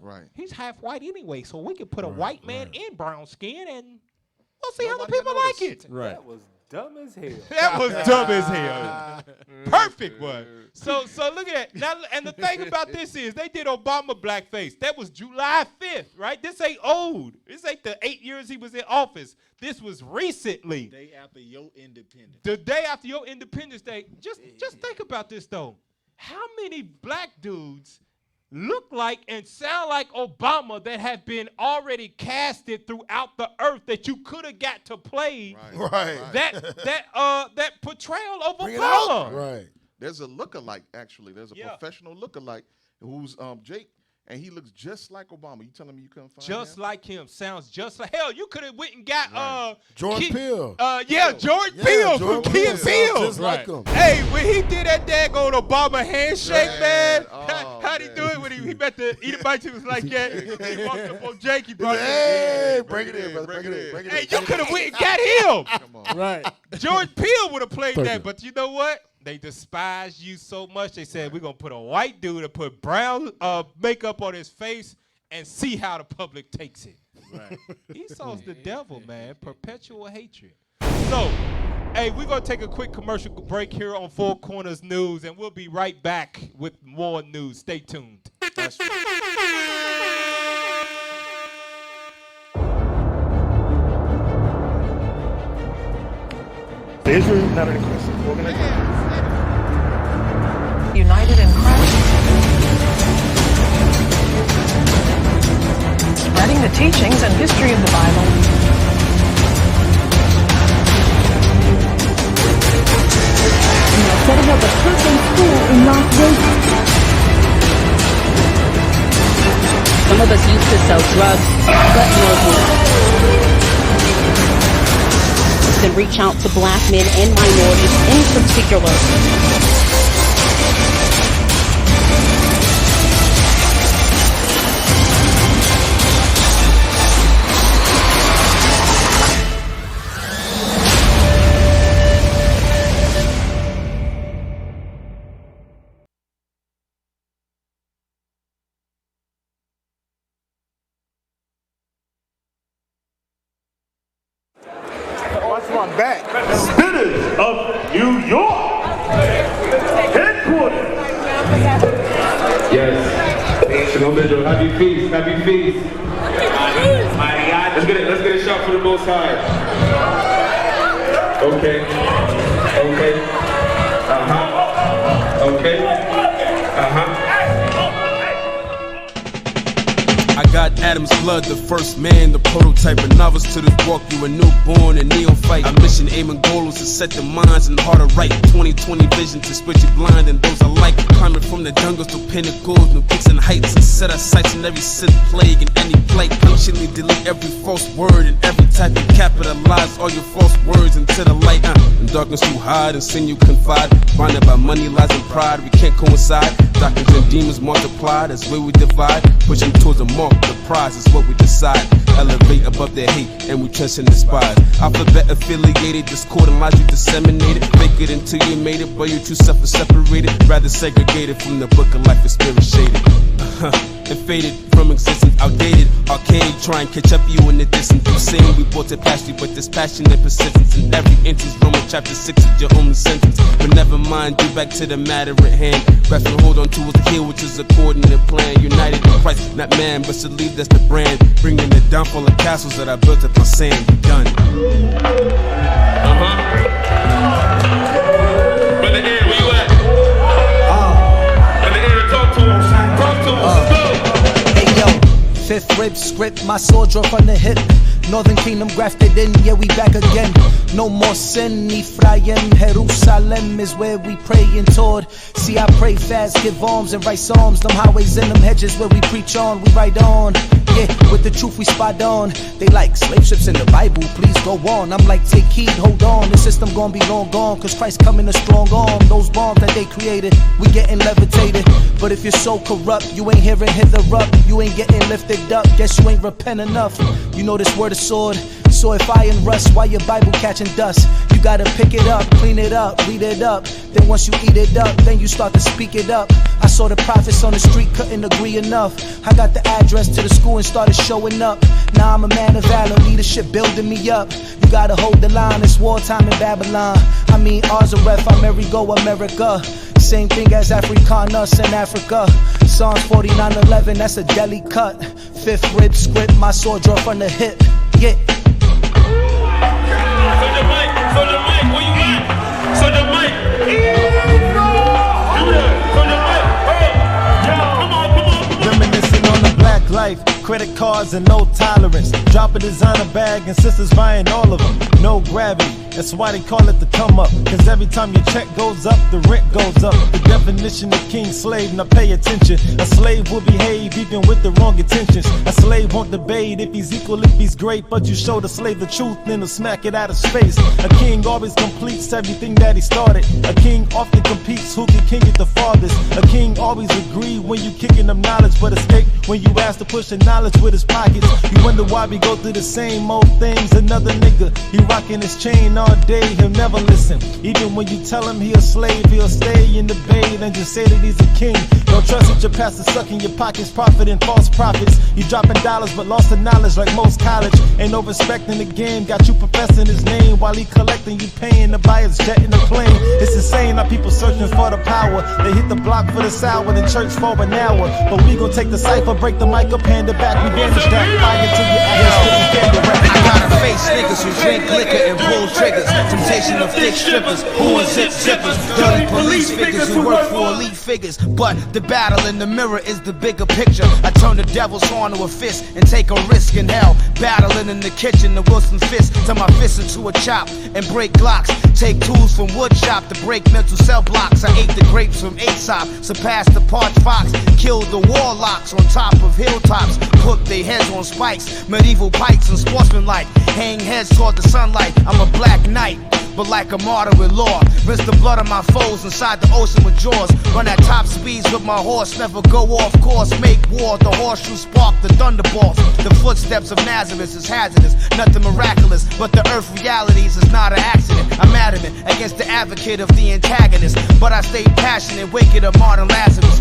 Right. He's half white anyway, so we can put a white man in brown skin, and we'll see how the people like it. Right. That was dumb as hell. That was dumb as hell. Perfect one. So look at that. Now, and the thing about this is they did Obama blackface. That was July 5th, right? This ain't old. This ain't the 8 years he was in office. This was recently. Day after your independence. The day after your Independence Day. Just think about this though. How many black dudes look like and sound like Obama that have been already casted throughout the earth that you could have got to play that portrayal of Obama? Right. There's a lookalike, actually. There's a professional lookalike who's Jake, and he looks just like Obama. You telling me you couldn't find Just him? like him. Sounds just like hell. You could have went and got George Peele. George Peele from Key and Peele. Just like him. Hey, when he did that daggone Obama handshake, man, Oh, how'd he do it when he met the eat a bite? He was like that. He walked up on Jake. He brought Hey, it. bring it in, brother. Bring it in. Bring it in. Hey, you could have went and got him. Come on. Right. George Peele would have played Perfect. that, but you know what? They despise you so much. They said, we're going to put a white dude and put brown makeup on his face and see how the public takes it. Right. Esau's the devil, man. Perpetual hatred. So, hey, we're going to take a quick commercial break here on Four Corners News, and we'll be right back with more news. Stay tuned. That's right. Israel is not an aggressive organization. United in Christ. Spreading the teachings and history of the Bible. We are setting up a Christian school in Las Vegas. Some of us used to sell drugs, but no more. To reach out to black men and minorities in particular. I'm back. Spinners of New York. Headquarters. Yes. Shalom Israel. Happy feast. Happy feast. Let's get a shot for the Most High. Okay. Okay. Okay. I got Adam's blood, the first man, the prototype, a novice to this walk, you a newborn, a neophyte. Our mission, aim and goal is to set the minds and heart of right. 20/20 vision to split you blind and those alike. Climbing from the jungles to pinnacles, new peaks and heights, and set our sights in every sin, plague, and any plight. Patiently delete every false word and every type and capitalize all your false words into the light. In darkness you hide, and sin you confide. Blinded by money, lies, and pride, we can't coincide. Doctrines and demons multiply, that's where we divide. Pushing towards the mark, the prize is what we decide. Elevate above their hate, and we trust and despise. Alphabet affiliated, discord and lies you disseminated. Fake it until you made it, but your true self is separated. Rather segregated from the book of life is spirit shaded. And faded from existence, outdated, arcade. Try and catch up you in the distance. You saying we brought it past you, but this passion and persistence in every inch is Romans chapter 6 is your only sentence. But never mind, do back to the matter at hand. Grasp and hold on to what's here, which is according to plan. United in Christ, not man, but believe that's the brand. Bringing the downfall of castles that I built up on sand. You done. Brother Aaron, where you at? Brother Aaron, talk to him. Talk to him. Let's go. Hey yo, fifth rib script, my sword draw from the hip. Northern Kingdom grafted in, yeah, we back again. No more sin, Ephraim, Jerusalem is where we praying toward. See, I pray fast, give alms and write psalms. Them highways and them hedges where we preach on, we ride on. Yeah, with the truth we spot on. They like slave ships in the Bible, please go on. I'm like, take heed, hold on. The system gon' be long gone, cause Christ coming a strong arm. Those bombs that they created, we getting levitated. But if you're so corrupt, you ain't hearing hither up. You ain't getting lifted up, guess you ain't repent enough. You know this word is sword. So if I in rust, why your Bible catching dust? You gotta pick it up, clean it up, read it up. Then once you eat it up, then you start to speak it up. I saw the prophets on the street, couldn't agree enough. I got the address to the school and started showing up. Now I'm a man of valor, leadership building me up. You gotta hold the line, it's wartime in Babylon. I mean, Azareth, Amerigo, America. Same thing as Africanus in Africa. Psalms 49:11, that's a deli cut. Fifth rib script, my sword draw from the hip. Yeah. Soldier Mike, where you at? Soldier Mike. Reminiscing on the black life, credit cards and no tolerance. Drop a designer bag and sisters buying all of them. No gravity, that's why they call it the come up. Cause every time your check goes up, the rent goes up. The definition of king slave, now pay attention. A slave will behave even with the wrong intentions. A slave won't debate if he's equal, if he's great. But you show the slave the truth, then he'll smack it out of space. A king always completes everything that he started. A king often competes who can king it the farthest. A king always agree when you kicking them knowledge, but escape when you ask to push the knowledge with his pockets. You wonder why we go through the same old things. Another nigga, he rocking his chain all day, he'll never listen. Even when you tell him he a slave, he'll stay in the bait and just say that he's a king. Don't trust that your pastor sucking your pockets, profiting false prophets. You dropping dollars but lost the knowledge like most college. Ain't no respect in the game, got you professing his name while he collecting you paying to buy his jet in the plane. It's insane how people searching for the power. They hit the block for the sour, then church for an hour. But we gon' take the cipher, break the mic up, hand it back, we vanish that fire till your ass couldn't stand the rap. I gotta face niggas who drink liquor and pull triggers. Temptation of thick strippers, who is zip zippers. Dirty police figures who work for elite figures. But the battle in the mirror is the bigger picture. I turn the devil's horn to a fist and take a risk in hell. Battling in the kitchen, the Wilson fist. Turn my fist into a chop and break glocks. Take tools from wood shop to break mental cell blocks. I ate the grapes from Aesop, surpassed the parched fox. Killed the warlocks on top of hilltops. Put their heads on spikes, medieval pikes and sportsmanlike. Hang heads toward the sunlight, I'm a black knight, but like a martyr with law. Rinse the blood of my foes inside the ocean with jaws. Run at top speeds with my horse, never go off course. Make war, the horseshoe spark, the thunderbolts. The footsteps of Nazareth is hazardous, nothing miraculous, but the earth realities is not an accident. I'm adamant against the advocate of the antagonist, but I stay passionate, wicked of Martin Lazarus.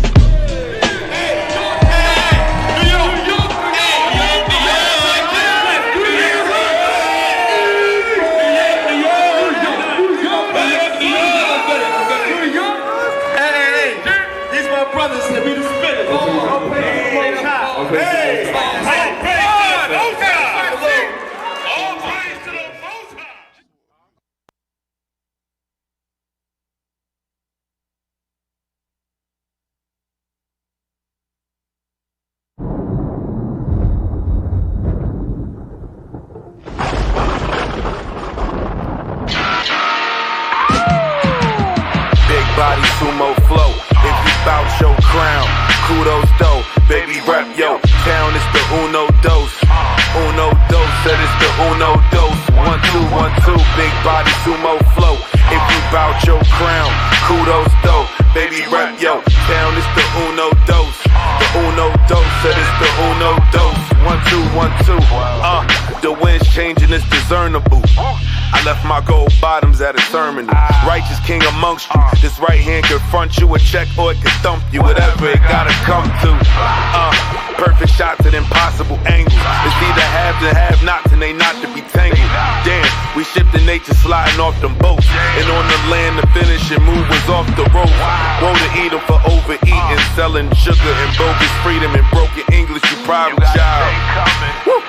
Hey, all praise to the Most High. All praise to the Most High. Big body sumo flow. If you bout your crown, kudos though. Baby rep yo, town is the uno dose. Uno dose, said it's the uno dose. 1 2 1 2, big body sumo flow. If you bout your crown, kudos though. Baby rep yo, town is the uno dose. The uno dose, said it's the uno dose. 1 2 1 2. The wind's changing, it's discernible. I left my gold bottoms at a terminal. Righteous king amongst you. This right hand can front you a check or it can thump you. Whatever it gotta come to. Perfect shots at impossible angles. It's either have to have nots and they not to be tangled. Damn, we shipped the nature sliding off them boats. And on the land the finishing move was off the rope. Woe to eat 'em for overeating. Selling sugar and bogus freedom and broken English, you problem child. Woo.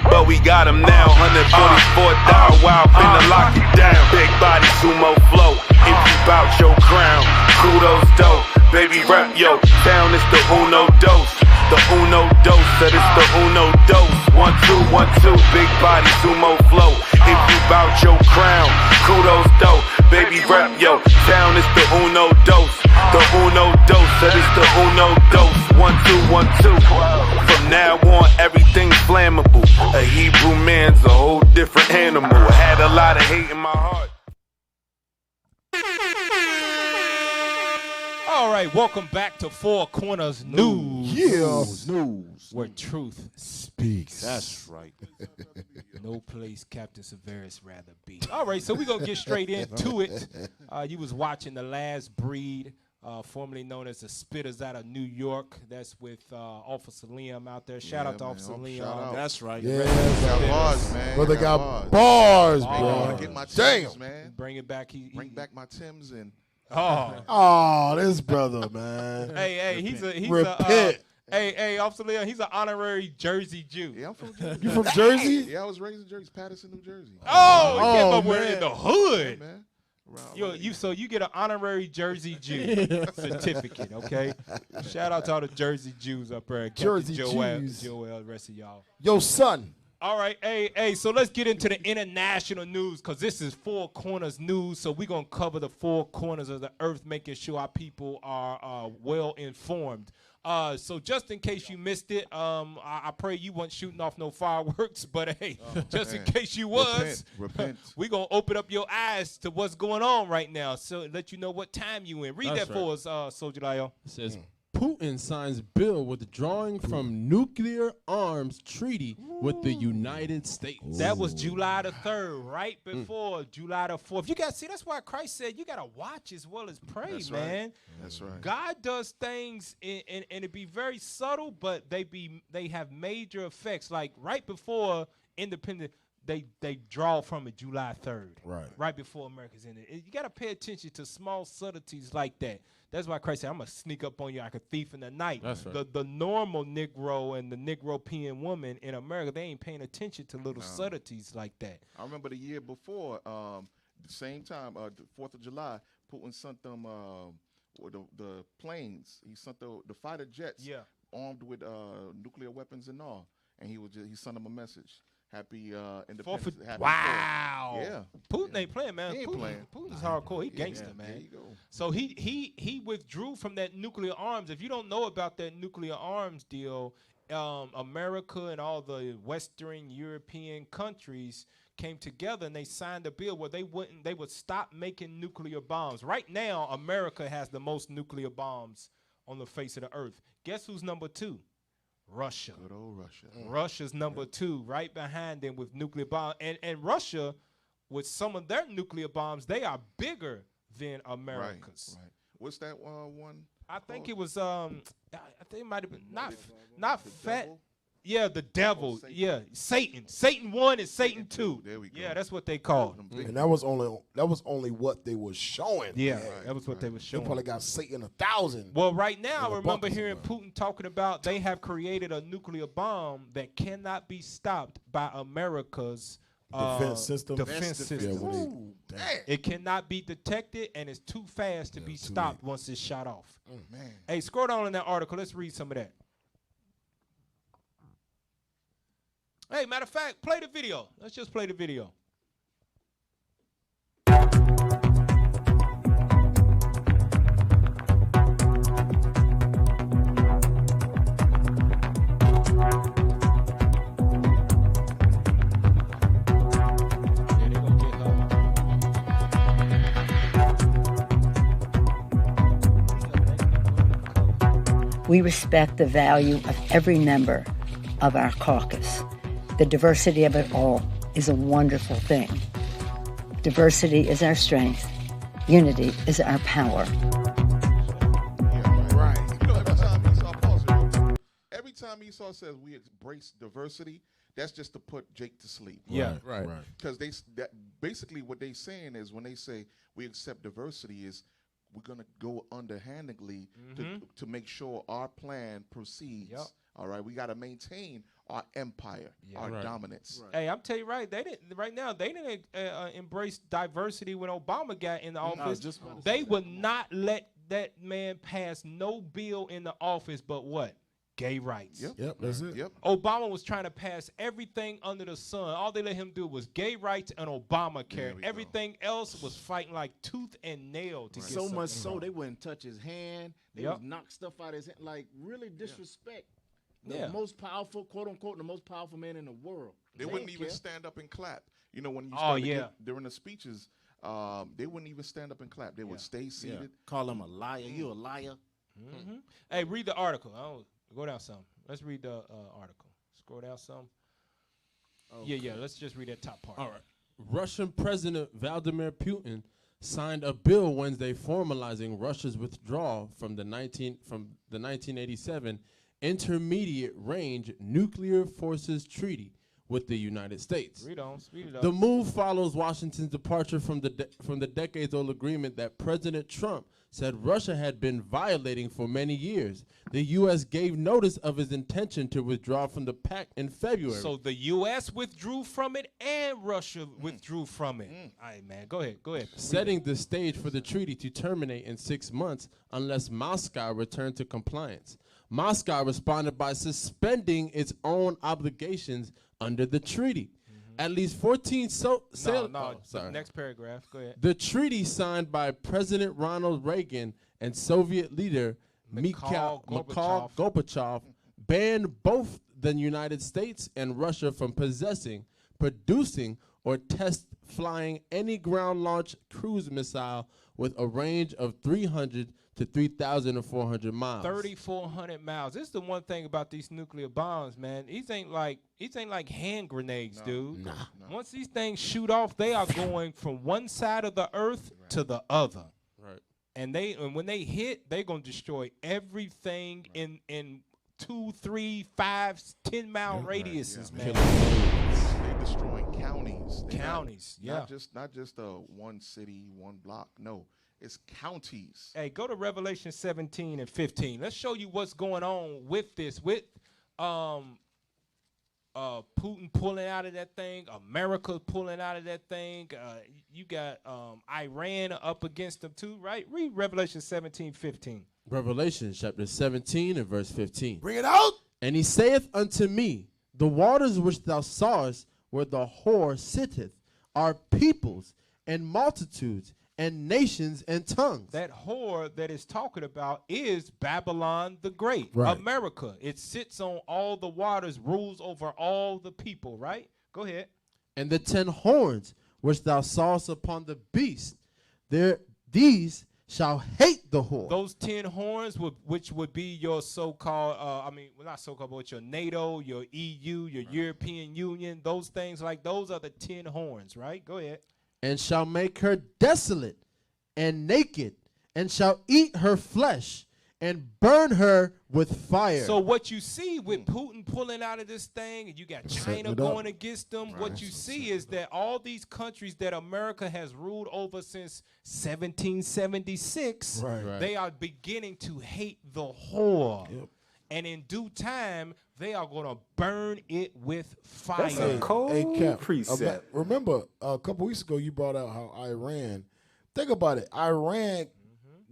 But we got him now, 144 dial, wow, finna lock it down. Big body sumo flow, if you bout your crown, kudos dope. Baby rep yo, town is the uno dose. The uno dose, said it's the uno dose. 1 2 1 2, big body sumo flow. If you bout your crown, kudos dope. Baby rep yo, town is the uno dose. The uno dose, said it's the uno dose. 1 2 1 2. From now on, everything's flammable. A Hebrew man's a whole different animal. I had a lot of hate in my heart. All right, welcome back to Four Corners News. Yeah. News. Where truth speaks. That's right. No place Captain Severus rather be. All right, so we're going to get straight into it. You was watching The Last Breed, formerly known as the Spitters out of New York. That's with Officer Liam out there. Shout out to Officer Liam. That's right. Yeah, got bars, man. Brother got bars, I bro. want to get my Timbs, man. Bring it back. Bring back my Timbs and. Oh, this brother, man. Hey, he's Repent. Hey, Officer Leon, he's an honorary Jersey Jew. Yeah, I'm from Jersey. You from Jersey? Yeah, I was raised in Jersey, Patterson, New Jersey. Oh, you came up with it in the hood. Yeah, man. So you get an honorary Jersey Jew certificate, okay? Shout out to all the Jersey Jews up there. Jersey Jews. Joel, the rest of y'all. Yo, son. All right, hey, so let's get into the international news because this is Four Corners News. So we're going to cover the four corners of the earth, making sure our people are well informed. So just in case you missed it, I pray you weren't shooting off no fireworks, but hey, just in case you was, repent. we're going to open up your eyes to what's going on right now. So let you know what time you in. Read That's that for us, Soldier Lyle. It says, Putin signs bill withdrawing from nuclear arms treaty with the United States. That was July the 3rd, right before July the 4th. You got to see, that's why Christ said you got to watch as well as pray, That's man. Right. That's right. God does things and it be very subtle, but they have major effects. Like right before independence, they draw from it July 3rd. Right before America's in it. You got to pay attention to small subtleties like that. That's why Christ said, I'm going to sneak up on you like a thief in the night. That's right. The normal Negro and the Negropean woman in America, they ain't paying attention to little subtleties like that. I remember the year before, the same time, the 4th of July, Putin sent them the planes. He sent the fighter jets armed with nuclear weapons and all. And he sent them a message. Happy independence. Wow. Yeah. Putin ain't playing, man. He ain't playing. Putin's hardcore. He gangster, man. There you go. So he withdrew from that nuclear arms. If you don't know about that nuclear arms deal, America and all the Western European countries came together and they signed a bill where they would stop making nuclear bombs. Right now, America has the most nuclear bombs on the face of the earth. Guess who's number 2? Russia. Good old Russia. Russia's number 2, right behind them with nuclear bombs. And Russia, with some of their nuclear bombs, they are bigger than America's. Right. What's that one? I think it was I think it might have been not fat. Yeah, the devil. Yeah, Satan. Satan 1 and Satan 2. There we go. Yeah, that's what they called. And that was only what they were showing. Yeah, that was what they were They showing. probably got Satan 1,000. Well, right now, I a remember bunker hearing Putin talking about they have created a nuclear bomb that cannot be stopped by America's Defense system. Defense system. Yeah, Ooh, it cannot be detected, and it's too fast to be stopped once it's shot off. Man. Hey, scroll down in that article. Let's read some of that. Hey, matter of fact, play the video. Let's just play the video. We respect the value of every member of our caucus. The diversity of it all is a wonderful thing. Diversity is our strength. Unity is our power. Every time Esau says we embrace diversity, that's just to put Jake to sleep. Yeah, right. Because basically what they're saying is when they say we accept diversity is we're going to go underhandedly to make sure our plan proceeds. Yep. All right, we got to maintain our empire, our dominance. Hey, I'm telling you right now they didn't embrace diversity when Obama got in the office. They would not let that man pass no bill in the office but what? Gay rights. Yep, that's it. Yep. Obama was trying to pass everything under the sun. All they let him do was gay rights and Obamacare. Everything else was fighting like tooth and nail to get so much something so they wouldn't touch his hand. They would knock stuff out of his hand. Like really disrespect the most powerful, quote unquote, the most powerful man in the world. They wouldn't even stand up and clap. You know, when you during the speeches, they wouldn't even stand up and clap. They would stay seated. Call him a liar. You a liar. Hey, read the article. Go down some. Let's read the article. Scroll down some. Okay. Yeah. Let's just read that top part. All right. Russian President Vladimir Putin signed a bill Wednesday formalizing Russia's withdrawal from the 1987 Intermediate Range Nuclear Forces Treaty with the United States. Read on. Speed it up. The move follows Washington's departure from the decades-old agreement that President Trump said Russia had been violating for many years. The U.S. gave notice of its intention to withdraw from the pact in February. So the U.S. withdrew from it and Russia withdrew from it. All right, man. Go ahead. Setting the stage for the treaty to terminate in 6 months unless Moscow returned to compliance. Moscow responded by suspending its own obligations under the treaty. At least 14 next paragraph. Go ahead. The treaty signed by President Ronald Reagan and Soviet leader Mikhail Gorbachev banned both the United States and Russia from possessing, producing, or test flying any ground-launched cruise missile with a range of 300 to 3,400 miles. 3,400 miles. This is the one thing about these nuclear bombs, man. These ain't like hand grenades, dude. Nah. Once these things shoot off, they are going from one side of the earth to the other. Right. And when they hit, they're gonna destroy everything in 2, 3, 5, 10-mile radiuses, man. They're destroying counties. Not just one city, one block. No. It's counties. Hey, go to Revelation 17 and 15. Let's show you what's going on with this. With Putin pulling out of that thing, America pulling out of that thing. You got Iran up against them too, right? Read Revelation 17, 15. Revelation chapter 17 and verse 15. Bring it out. And he saith unto me, the waters which thou sawest where the whore sitteth are peoples and multitudes and nations and tongues. That whore that is talking about is Babylon the Great, right. America. It sits on all the waters, rules over all the people, right? Go ahead. And the 10 horns which thou sawest upon the beast, these shall hate the whore. Those 10 horns, which would be your so-called, not so-called, but your NATO, your EU, your European Union, those things like those are the 10 horns, right? Go ahead. And shall make her desolate and naked, and shall eat her flesh, and burn her with fire. So what you see with Putin pulling out of this thing, and you got China it going up. against them, what you see is that all these countries that America has ruled over since 1776, they are beginning to hate the whore. And in due time, they are going to burn it with fire. That's a cold precept. Remember, a couple weeks ago, you brought out how Iran. Think about it. Iran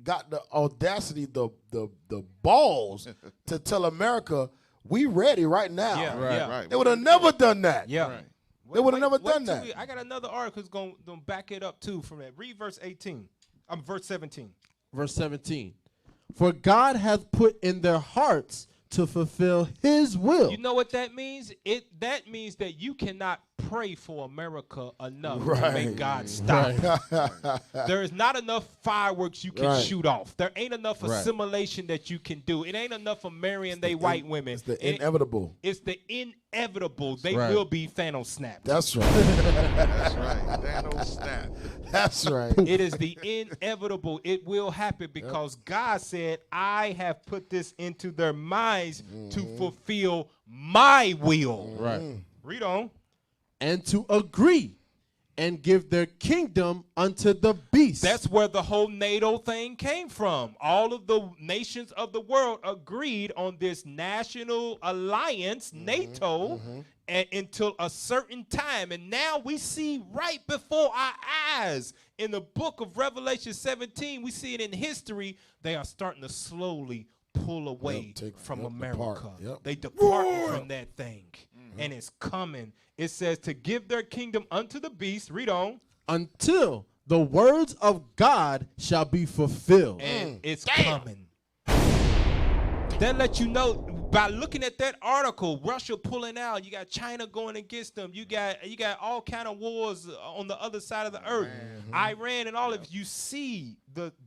got the audacity, the balls to tell America, we ready right now. Right. They would have never done that. Yeah. They would have never done that. I got another article that's going to back it up, too, from that. Read verse 18. Verse 17. Verse 17. For God hath put in their hearts to fulfill his will. You know what that means? That means that you cannot pray for America enough to make God stop. There is not enough fireworks you can shoot off. There ain't enough assimilation that you can do. It ain't enough of marrying they white women. It's the inevitable. It's the inevitable. They will be Thanos snapped. That's right. That's right. Thanos snap. That's right. It is the inevitable. It will happen because God said, I have put this into their minds to fulfill my will. Read on. And to agree and give their kingdom unto the beast. That's where the whole NATO thing came from. All of the nations of the world agreed on this national alliance, NATO, and until a certain time. And now we see right before our eyes in the book of Revelation 17, we see it in history, they are starting to slowly pull away from America. They departed from that thing. And it's coming. It says to give their kingdom unto the beast. Read on. Until the words of God shall be fulfilled. And it's coming. That let you know by looking at that article, Russia pulling out, you got China going against them, you got all kind of wars on the other side of the earth, Iran and all of you see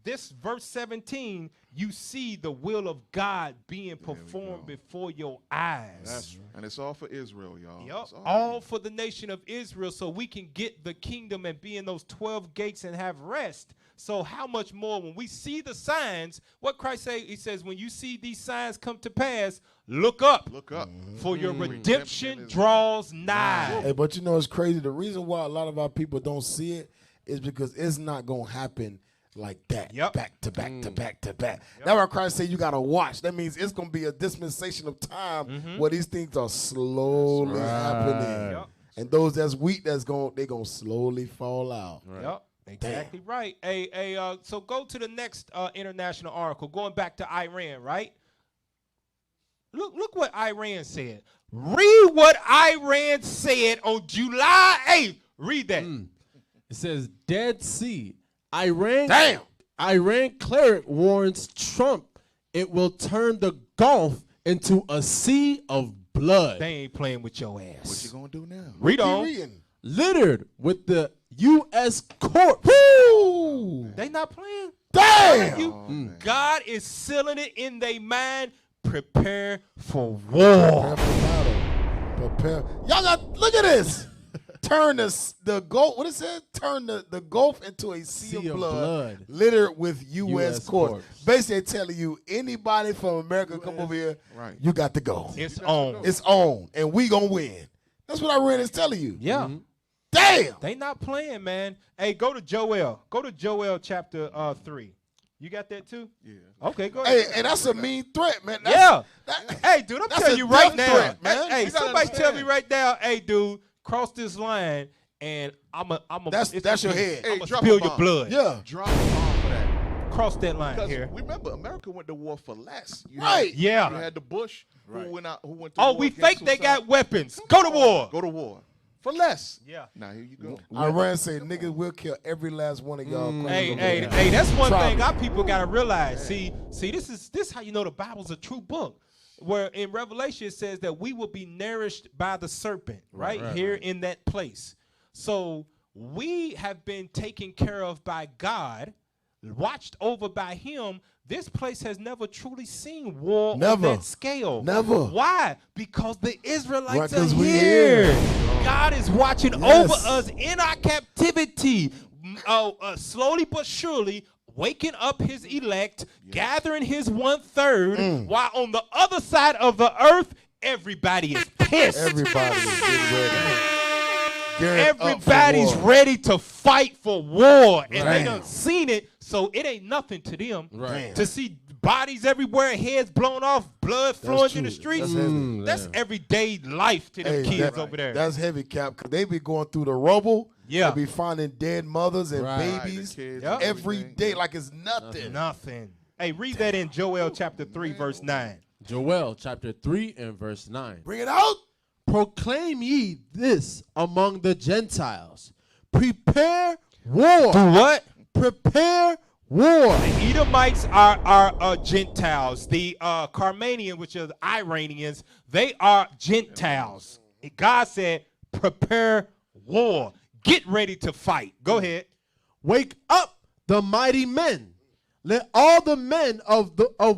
this verse 17, you see the will of God being performed before your eyes. And it's all for Israel, y'all. Yep. All for the nation of Israel so we can get the kingdom and be in those 12 gates and have rest. So how much more when we see the signs, what Christ say? He says, when you see these signs come to pass, look up. Look up. For your redemption draws nigh. Hey, but you know it's crazy. The reason why a lot of our people don't see it is because it's not going to happen like that. Back to back to back to back. That's why Christ said you got to watch. That means it's going to be a dispensation of time where these things are slowly happening. And those that's weak, they're going to slowly fall out. Yep. Exactly right. So go to the next international article, going back to Iran, right? Look what Iran said. Read what Iran said on July 8th. Read that. It says, Dead Sea. Iran cleric warns Trump it will turn the Gulf into a sea of blood. They ain't playing with your ass. What you going to do now? Read on. Littered with the U.S. corpse. Woo! They not playing. Damn. God is sealing it in their mind. Prepare for war. Prepare for battle. Prepare. Y'all got, look at this. Turn the Gulf, what it said? Turn the Gulf into a sea of blood littered with U.S. corpse. Basically telling you, anybody from America come over here, you got to go. It's on. It's on, and we going to win. That's what Iran is telling you. Yeah. Damn. They not playing, man. Hey, go to Joel. Go to Joel chapter 3. You got that too? Yeah. Okay, go ahead. Hey, and that's a mean threat, man. Hey, dude, I'm telling you right now. Threat, man. Hey, somebody tell me right now, hey, dude, cross this line, and I'm a. That's your head. Hey, I'm gonna spill your blood. Yeah. Drop a bomb for that. Cross that line here. Remember, America went to war for less. You Yeah. You had the Bush who went to war. Oh, we think they got weapons. Go to war. Go to war. For less. Yeah. Now, here you go. Iran say, niggas will kill every last one of y'all. Hey, that's one thing our people got to realize. See, this is how you know the Bible's a true book. Where in Revelation it says that we will be nourished by the serpent, right here in that place. So we have been taken care of by God, watched over by him. This place has never truly seen war on that scale. Never. Why? Because the Israelites are we here. God is watching over us in our captivity. Slowly but surely, waking up his elect, gathering his 1/3, while on the other side of the earth, everybody is pissed. Everybody is getting ready. Everybody's ready to fight for war, and they Damn. done seen it, so it ain't nothing to them Right. to see bodies everywhere, heads blown off, blood flowing in the true. streets. That's heavy. That's everyday life to them kids over there. That's heavy, Cap, because they be going through the rubble. Yeah. They be finding dead mothers and Right. babies The kids, Yep. every day like it's nothing. Nothing. Hey, read that in Joel chapter 3, verse 9. Joel chapter 3 and verse 9. Bring it out. Proclaim ye this among the Gentiles. Prepare war. Do what? Prepare war. The Edomites are Gentiles. The Carmanians, which are the Iranians, they are Gentiles. God said, prepare war. Get ready to fight. Go ahead. Wake up the mighty men. Let all the men of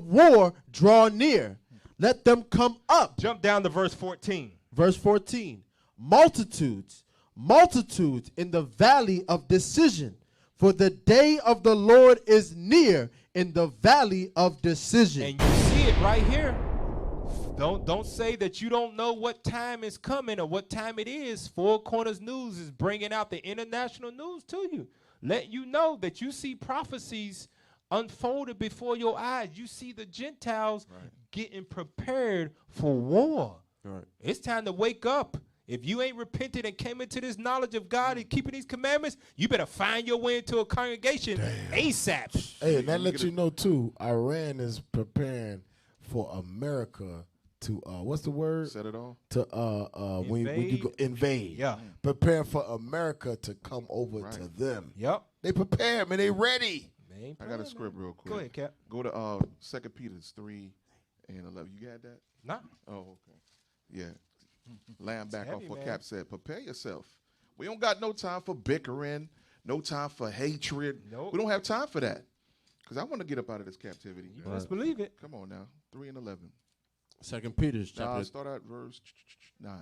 war draw near. Let them come up. Jump down to verse 14. Verse 14. Multitudes, multitudes in the valley of decision. For the day of the Lord is near in the valley of decision. And you see it right here. Don't say that you don't know what time is coming or what time it is. Four Corners News is bringing out the international news to you. Let you know that you see prophecies unfolded before your eyes. You see the Gentiles getting prepared for war. Right. It's time to wake up. If you ain't repented and came into this knowledge of God and keeping these commandments, you better find your way into a congregation ASAP. Hey, and that lets you know, too, Iran is preparing for America to, what's the word? Set it off. To, when you go invade. Yeah. Prepare for America to come over to them. Yep. They prepared, man. They ready. I got a script real quick. Go ahead, Cap. Go to 2 Peter 3 and 11. You got that? Nah. Oh, okay. Yeah. Lamb back off heavy, what man. Cap said. Prepare yourself. We don't got no time for bickering, no time for hatred. Nope. We don't have time for that. Because I want to get up out of this captivity. You best believe it. Come on now. 3 and 11. 2 Peter's chapter. Start at verse 9.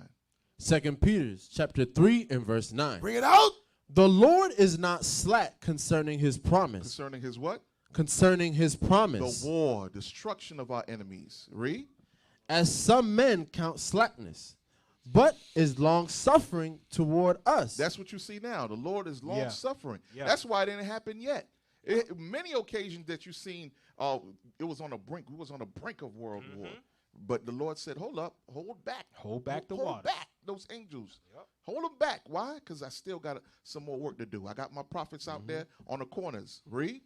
2 Peter's chapter 3 and verse 9. Bring it out. The Lord is not slack concerning his promise. Concerning his what? Concerning his promise. The war, destruction of our enemies. Read. As some men count slackness, but is long suffering toward us. That's what you see now. The Lord is long suffering. Yeah. That's why it didn't happen yet. Many occasions that you've seen, it was on the brink. We was on the brink of world war. But the Lord said, hold up, hold back. Hold back the hold water. back those angels. Hold them back. Why? Because I still got some more work to do. I got my prophets out there on the corners. Read.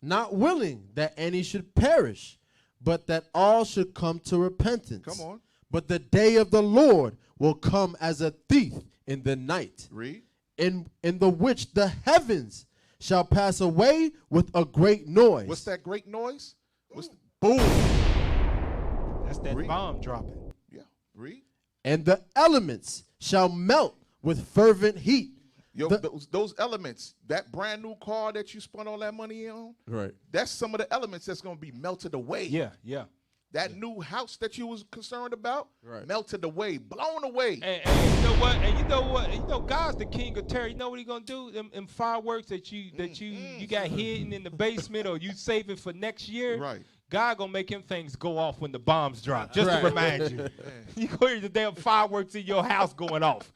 Not willing that any should perish, but that all should come to repentance. Come on. But the day of the Lord will come as a thief in the night. Read. In the which the heavens shall pass away with a great noise. What's that great noise? Boom. That's that Read. bomb dropping. Yeah. Read. And the elements shall melt with fervent heat. Yo, those elements, that brand new car that you spent all that money on, Right. that's some of the elements that's going to be melted away. Yeah, yeah. That new house that you was concerned about, Right. melted away, blown away. And you know what? And you know what? And you know God's the king of terror. You know what he gonna do? Them fireworks that you got hidden in the basement or you saving for next year. Right. God gonna make them things go off when the bombs drop. Just Right. to remind you. You go hear the damn fireworks in your house going off.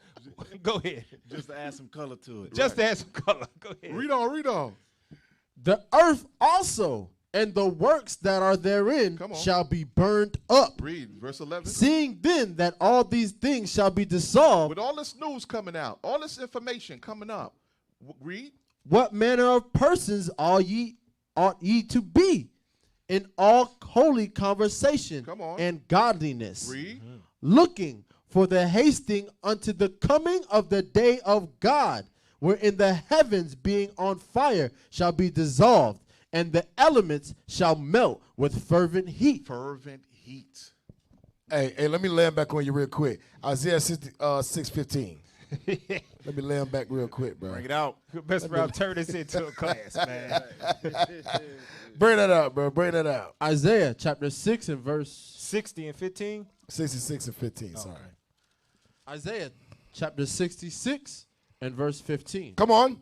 Go ahead. Just to add some color to it. Just to add some color. Go ahead. Read on. The earth also and the works that are therein Come on. shall be burned up. Read verse 11. Seeing then that all these things shall be dissolved, With all this news coming out, all this information coming up, read. what manner of persons ought ye to be in all holy conversation Come on. and godliness, Read. looking for the hasting unto the coming of the day of God, wherein the heavens being on fire shall be dissolved, and the elements shall melt with fervent heat. Fervent heat. Hey, let me lay 'em back on you real quick. Isaiah 6:15. Let me lay 'em back real quick, bro. Bring it out. Best route turn this into a class, man. Bring that out, bro. Bring that out. Isaiah chapter 6 and verse 60 and 15. 66 and 15, sorry. Isaiah chapter 66 and verse 15. Come on.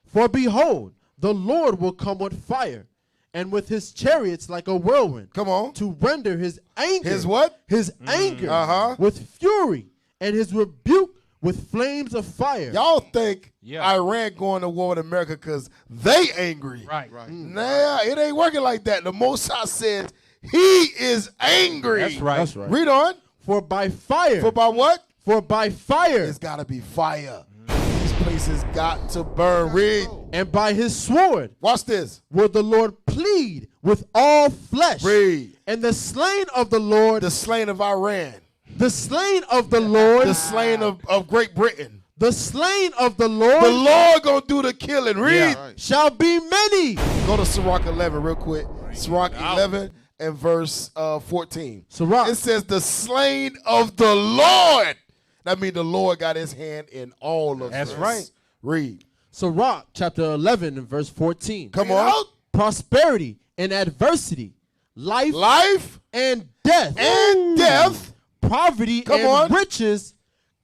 For behold, The Lord will come with fire, and with his chariots like a whirlwind. Come on. To render his anger. His what? His anger with fury, and his rebuke with flames of fire. Y'all think Iran going to war with America because they angry. Right. Nah, it ain't working like that. The Most High said he is angry. That's right. That's right. Read on. For by fire. For by what? For by fire. It's got to be fire. These places got to burn. Read. And by his sword. Watch this. Will the Lord plead with all flesh. Read. And the slain of the Lord. The slain of Iran. The slain of the Lord. The slain of Great Britain. The slain of the Lord. The Lord gonna do the killing. Read. Shall be many. Go to Sirach 11 real quick. Sirach 11 and verse 14. Sirach. It says the slain of the Lord. That means the Lord got his hand in all of this. That's right. Read. Sirach chapter 11 and verse 14. Come on. Prosperity and adversity. Life and death. And death. Poverty and riches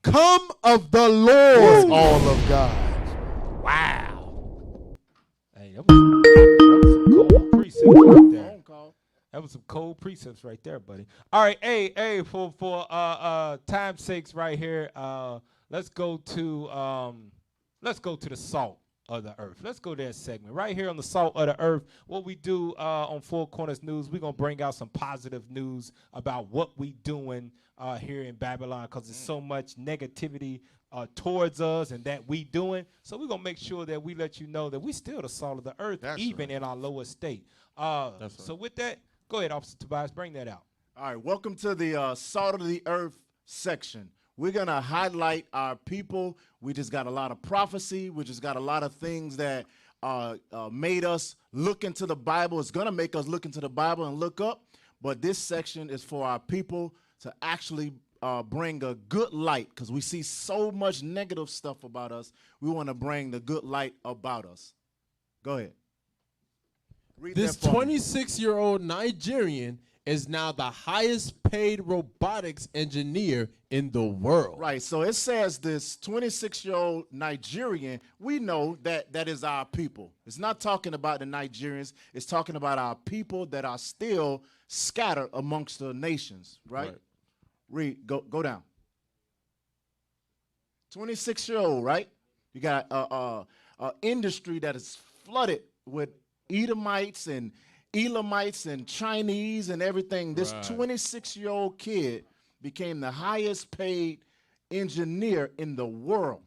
come of the Lord. It's all of God. Wow. Hey, that was some cold precepts right there. That was some cold precepts right there, buddy. All right, hey, for time's sakes right here, let's go to the salt of the earth. Let's go to that segment right here on the salt of the earth. What we do on Four Corners News, we're gonna bring out some positive news about what we doing here in Babylon, because there's so much negativity towards us and that we doing. So we're gonna make sure that we let you know that we still the salt of the earth, even in our lower state. So with that, go ahead, Officer Tobias, bring that out. All right, welcome to the Salt of the Earth section. We're going to highlight our people. We just got a lot of prophecy. We just got a lot of things that made us look into the Bible. It's going to make us look into the Bible and look up. But this section is for our people to actually bring a good light, because we see so much negative stuff about us. We want to bring the good light about us. Go ahead. Read This that for me. 26-year-old Nigerian is now the highest paid robotics engineer in the world. Right, so it says this 26-year-old Nigerian, we know that is our people. It's not talking about the Nigerians. It's talking about our people that are still scattered amongst the nations, right? Read, go down. 26-year-old, right? You got a industry that is flooded with Edomites and Elamites and Chinese and everything. This 26-year-old kid became the highest paid engineer in the world.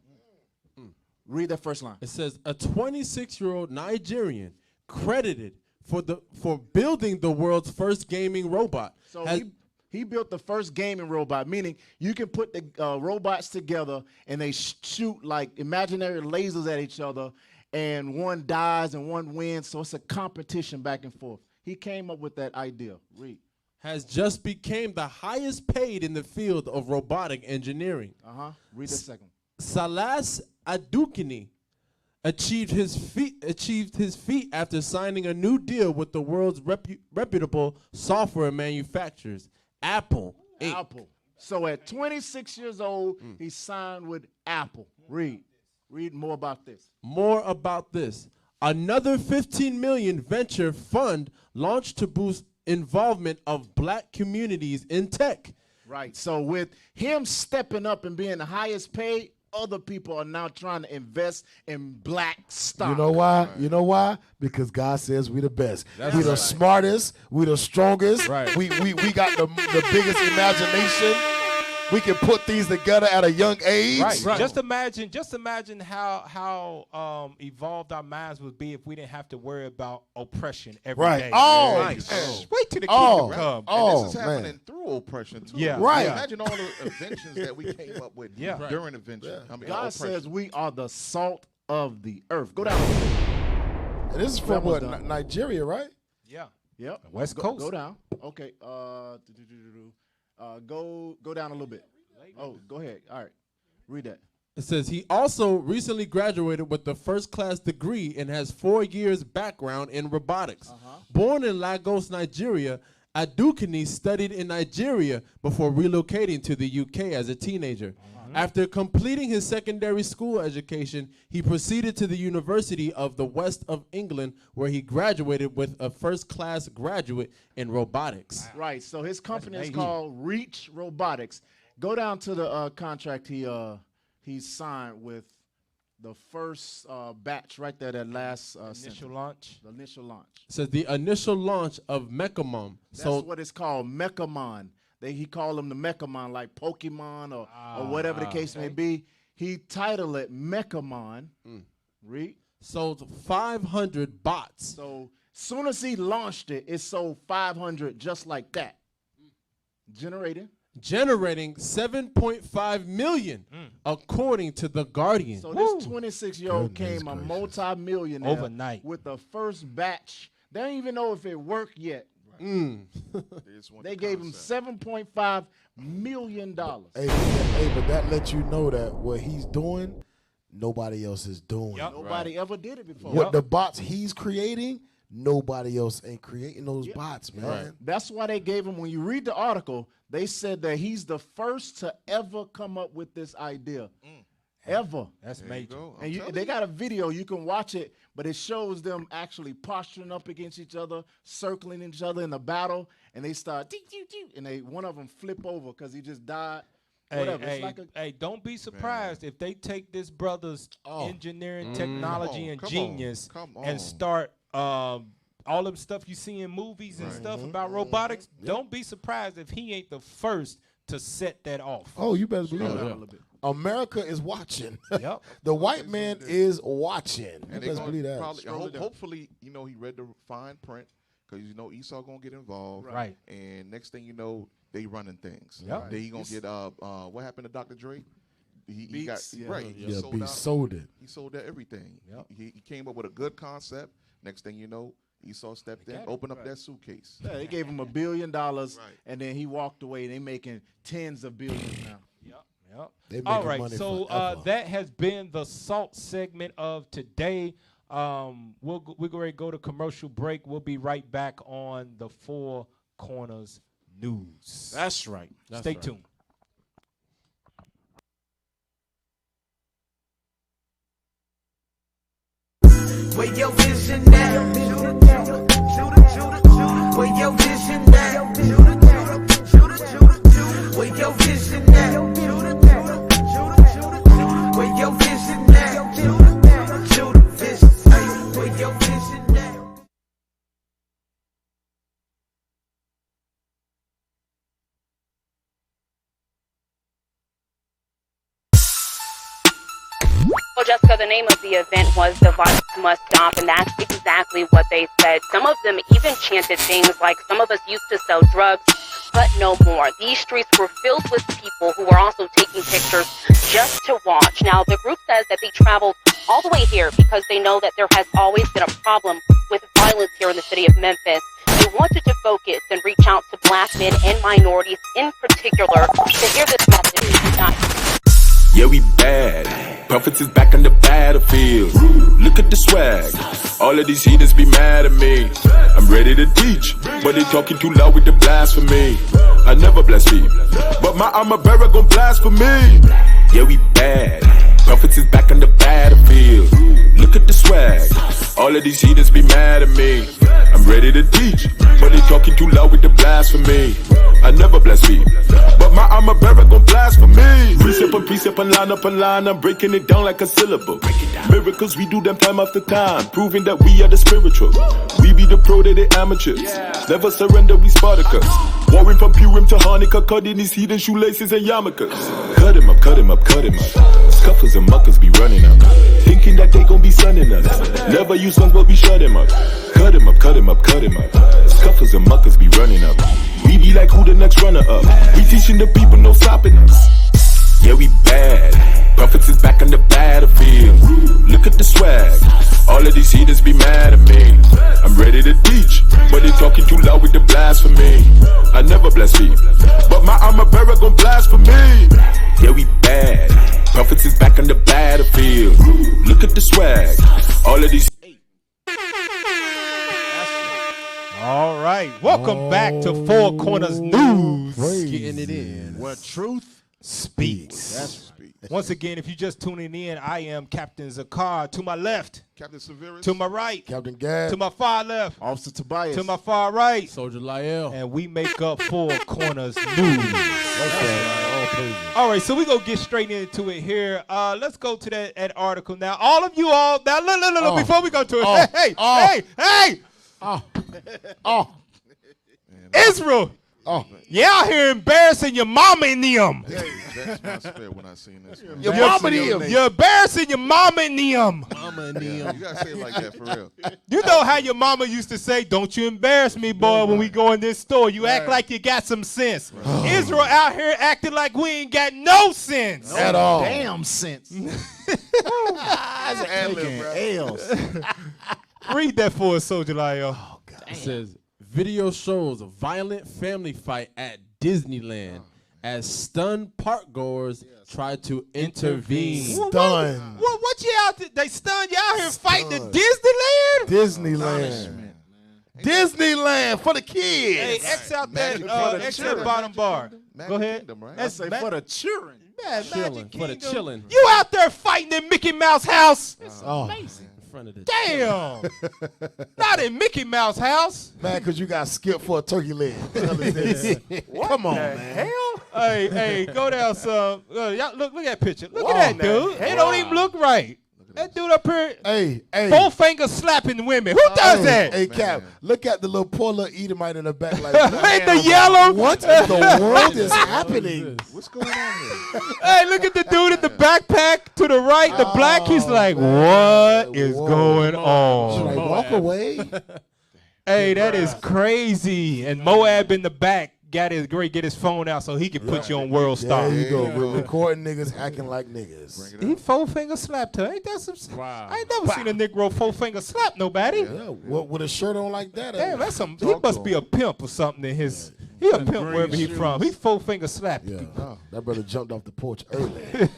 Read that first line. It says a 26-year-old Nigerian credited for building the world's first gaming robot. So he built the first gaming robot, meaning you can put the robots together and they shoot like imaginary lasers at each other, and one dies and one wins, so it's a competition back and forth. He came up with that idea. Read. Has just became the highest paid in the field of robotic engineering. Read the second. Salas Adukini achieved his feat after signing a new deal with the world's reputable software manufacturers, Apple Inc. Apple. So at 26 years old, he signed with Apple. Read more about this. More about this. Another $15 million venture fund launched to boost involvement of black communities in tech. Right. So with him stepping up and being the highest paid, other people are now trying to invest in black stock. You know why? You know why? Because God says we the best. We the smartest. We the strongest. Right. We got the biggest imagination. We can put these together at a young age. Right. Just imagine how evolved our minds would be if we didn't have to worry about oppression every day. Oh, wait till the kingdom come. And this is happening through oppression too. Yeah. Right. Imagine all the inventions that we came up with during invention. I mean, God oppression. says we are the salt of the earth. Go down. And this is from what? Nigeria, right? Yeah. Yep. West Coast. Go down. Okay. Go down a little bit. Oh, go ahead. All right. Read that. It says he also recently graduated with the first-class degree and has 4 years background in robotics. Born in Lagos, Nigeria, Adukini studied in Nigeria before relocating to the UK as a teenager. After completing his secondary school education, he proceeded to the University of the West of England, where he graduated with a first-class graduate in robotics. Right. So his company is called Reach Robotics. Go down to the contract he signed with the first batch right there, that last initial launch. The initial launch. So the initial launch of Mechamon. That's what it's called, Mechamon. He call them the Mechamon, like Pokemon or whatever the case may be. He titled it Mechamon. Read. Sold 500 bots. So soon as he launched it, it sold 500 just like that. Generating 7.5 million, according to The Guardian. So this 26-year-old came a multi-millionaire overnight with the first batch. They don't even know if it worked yet. They gave him $7.5 million. Hey, but that lets you know that what he's doing, nobody else is doing. Nobody ever did it before. What the bots he's creating, nobody else ain't creating those bots, man. Right. That's why they gave him, when you read the article, they said that he's the first to ever come up with this idea. Ever. That's major. And they got a video, you can watch it, but it shows them actually posturing up against each other, circling each other in a battle, and they start, and one of them flip over because he just died. Hey, don't be surprised if they take this brother's engineering, technology, and genius and start all them stuff you see in movies and stuff about robotics. Don't be surprised if he ain't the first to set that off. Oh, you better believe it. America is watching. The white man is watching. And you best believe that. Hopefully, he read the fine print, because Esau gonna get involved. Right. And next thing you know, they running things. Yep. Then he gonna get what happened to Dr. Dre? He sold it. He sold everything. Yep. He came up with a good concept. Next thing you know, Esau stepped in, opened up that suitcase. Yeah, they gave him $1 billion, and then he walked away. They making tens of billions now. Yep. All right, so that has been the SALT segment of today. We're going to go to commercial break. We'll be right back on the Four Corners News. That's right. Stay tuned. Where your vision at? Where your vision at? Where your vision at? Where your vision at? Shoot a vision. Where your vision at? Well, Jessica, the name of the event was The Violence Must Stop, and that's exactly what they said. Some of them even chanted things like, some of us used to sell drugs, but no more. These streets were filled with people who were also taking pictures just to watch. Now, the group says that they traveled all the way here because they know that there has always been a problem with violence here in the city of Memphis. They wanted to focus and reach out to black men and minorities in particular to hear this message tonight. Yeah, we bad. Prophets is back on the battlefield. Look at the swag. All of these heathens be mad at me. I'm ready to teach, but they talking too loud with the blasphemy. I never blaspheme, but my armor bearer gon' blaspheme. Yeah, we bad. Prophets is back on the battlefield. Look at the swag. All of these heathens be mad at me. I'm ready to teach, but they talking too loud with the blasphemy. I never blaspheme, but my armor bearer gon' blaspheme. Precept and line up a line, I'm breaking it down like a syllable. Miracles, we do them time after time, proving that we are the spiritual. We be the pro, they the amateurs. Never surrender, we Spartacus. Warring from Purim to Hanukkah, cutting these heathen shoelaces and yarmulkes. Cut him up, cut him up, cut him up. Scuffers and muckers be running up, thinking that they gon' be sunning us. Never use guns, but we shut him up. Cut him up, cut him up, cut him up. Scuffers and muckers be running up. We be like, who the next runner up? We teaching the people, no stopping us. Yeah, we bad. Prophets is back on the battlefield. Look at the swag. All of these heathens be mad at me. I'm ready to teach, but they talking too loud with the blasphemy. I never blaspheme, but my armor bearer gon' blaspheme. Yeah, we bad. Prophets is back on the battlefield. Look at the swag. All of these. All right, welcome back to Four Corners News. Getting it in. Where truth speaks. That's Once again, if you're just tuning in, I am Captain Zakar. To my left. Captain Severus. To my right. Captain Gad. To my far left. Officer Tobias. To my far right. Soldier Lyell. And we make up Four Corners News. All right, so we're going to get straight into it here. Let's go to that article now. All of you all, now look, before we go to it. Hey. Israel. You out here embarrassing your mama and them. That's my spirit when I seen this. Your mama and them. You're embarrassing your mama and them. Mama and them. You gotta say it like that for real. You know how your mama used to say, "Don't you embarrass me, boy, when we go in this store. You act like you got some sense." Israel out here acting like we ain't got no sense. At all. Damn sense. That's an ad-lib, bro. Ales. Read that for us, Soldier Lyle. Oh, God. It says, video shows a violent family fight at Disneyland as stunned park goers try to intervene. Stunned. What you out there? They stunned you out here fighting at Disneyland? Disneyland. Disneyland for the kids. Hey, X out that bottom bar. Go ahead. Kingdom, right? I say for the children. Man, Chilling, for the chilling. You out there fighting in Mickey Mouse house? Amazing. In front of the Damn. Not in Mickey Mouse house. Man, because you got skipped for a turkey leg. Come on, man. Hey, go down some. Y'all look at that picture. Look at that dude. It don't even look right. That dude up here, Hey. 4 finger slapping women. Who does that? Hey, Cap, look at the little poor little Edomite in the back. Like, With the yellow. what in the world is happening? What's going on here? Hey, look at the dude in the backpack to the right, the black. He's like, what is going on? Should I walk away? Hey, that is crazy. And Moab in the back get his phone out so he can put you on World Star. There you go. We're recording niggas acting like niggas. He 4 finger slapped her. Ain't that some? Wow. I ain't never seen a Negro 4 finger slap nobody. Yeah, with a shirt on like that. Damn, that's some. He must be a pimp or something in his. He a pimp wherever he from. He 4 finger slapped. Yeah, that brother jumped off the porch early.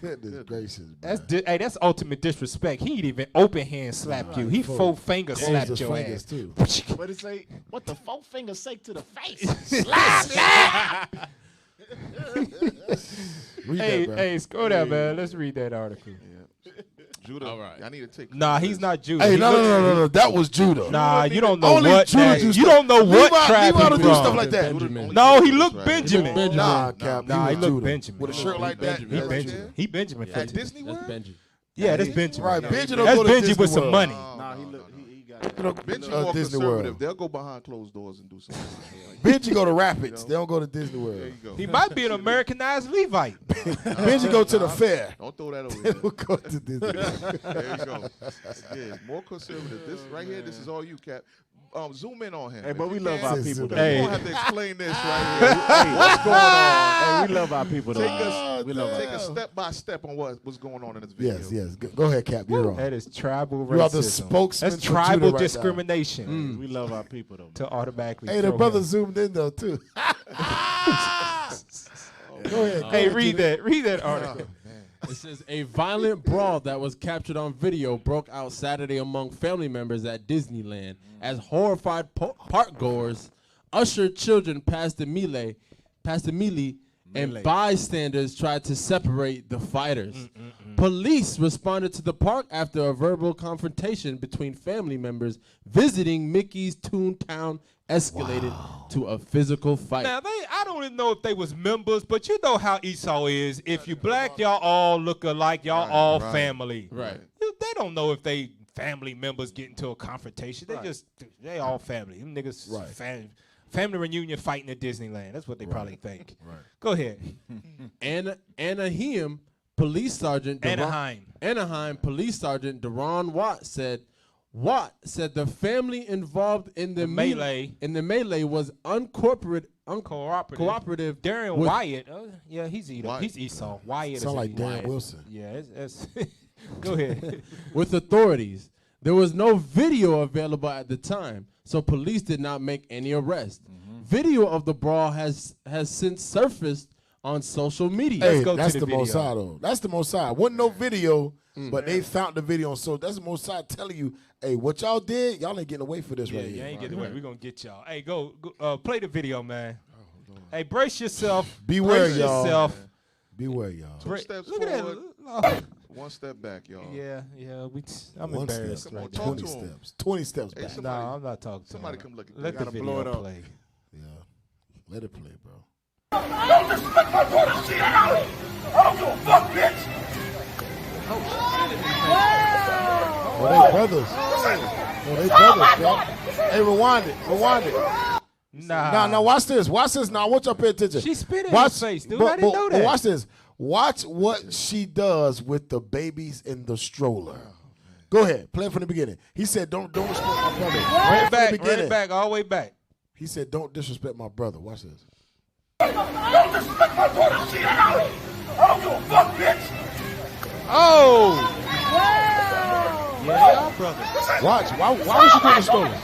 Goodness gracious, That's ultimate disrespect. He ain't even open hand slapped you. He 4 finger slapped your ass. Too. What it say? What the 4 fingers say to the face? Slap. Read that, bro. Hey, scroll down, man. Let's read that article. Judah, all right. I need to take. Nah, he's not Judah. Hey, no. That was Judah. Nah, you don't know Only what. Judah do You stuff. don't know what tribe Levi he don't do from. stuff like that. No, he looked Benjamin. Nah, Cap. Nah, he was looked Judah. Benjamin. With a shirt like that. He Benjamin. He Benjamin. At Disney That's World? Benji. Yeah, that's Benjamin. Right, Benji don't That's go to Benji Disney with some World. money. Nah, he got Benji more Disney conservative. World. They'll go behind closed doors and do something. Benji go to Rapids. They don't go to Disney There World. you go. He might be an Americanized Levite. Benji go to the fair. Don't throw that over They there. don't go to Disney World. There you go. Yeah, more conservative. This right here, this is all you, Cap. Zoom in on him. Hey, but If we you love can. our people. You Hey. don't have to explain this right here. Hey, what's going on? Hey, we love our people. Take Though. us, We love take our us step by step on what's going on in this video. Yes. Go ahead, Cap. You're on. That is tribal You are the racism. spokesman That's for Judah tribal right now. discrimination. We love our people though. To automatically. Hey, the throw brother him. zoomed in though too. Go ahead. Hey, read that article. It says a violent brawl that was captured on video broke out Saturday among family members at Disneyland as horrified park goers ushered children past the melee, and bystanders tried to separate the fighters. Police responded to the park after a verbal confrontation between family members visiting Mickey's Toontown escalated to a physical fight. Now, I don't even know if they was members, but you know how Esau is. If you black, y'all all look alike. Y'all all family. Right. They don't know if they family members get into a confrontation. They all family. Them niggas family reunion fighting at Disneyland. That's what they probably think. Right. Go ahead. Anaheim Police Sergeant Police Sergeant Deron Watt said the family involved in the melee was uncooperative. Darren Wyatt, he's Edom. He's Esau. Wyatt Sound is like Darren Wyatt. Wilson. Yeah, it's go ahead. With authorities. There was no video available at the time, so police did not make any arrests. Video of the brawl has since surfaced on social media. Hey, that's the Most High, though. That's the Most High. Wasn't no video, but they found the video on social. That's the Most High telling you, hey, what y'all did, y'all ain't getting away for this right here. Yeah, ain't getting away. We're going to get y'all. Hey, go play the video, man. Hey, brace yourself. Beware, brace y'all. Yourself. Beware, y'all. 2 steps Look forward, at that. 1 step back, y'all. Yeah. I'm One embarrassed. step. Right Come now. on, 20 talk to him. steps. 20 steps back. No, I'm not talking to Somebody him. come look at Let that. the You video gotta blow it up. play. Yeah. Let it play, bro. Don't disrespect my brother, shit. I don't give a fuck, bitch. Oh, they brothers. Oh, they brothers, bro. Hey, rewind it. Nah, watch this. Now, I want y'all to pay attention. She spit in his face, dude. I didn't know that. But watch this. Watch what she does with the babies in the stroller. Go ahead. Play it from the beginning. He said, don't disrespect my brother. Run it back, all the way back. He said, don't disrespect my brother. Watch this. Don't disrespect my brother, shit. I don't give a fuck, bitch. Oh! Yeah, y'all brothers. Watch. Why was she doing the stroller?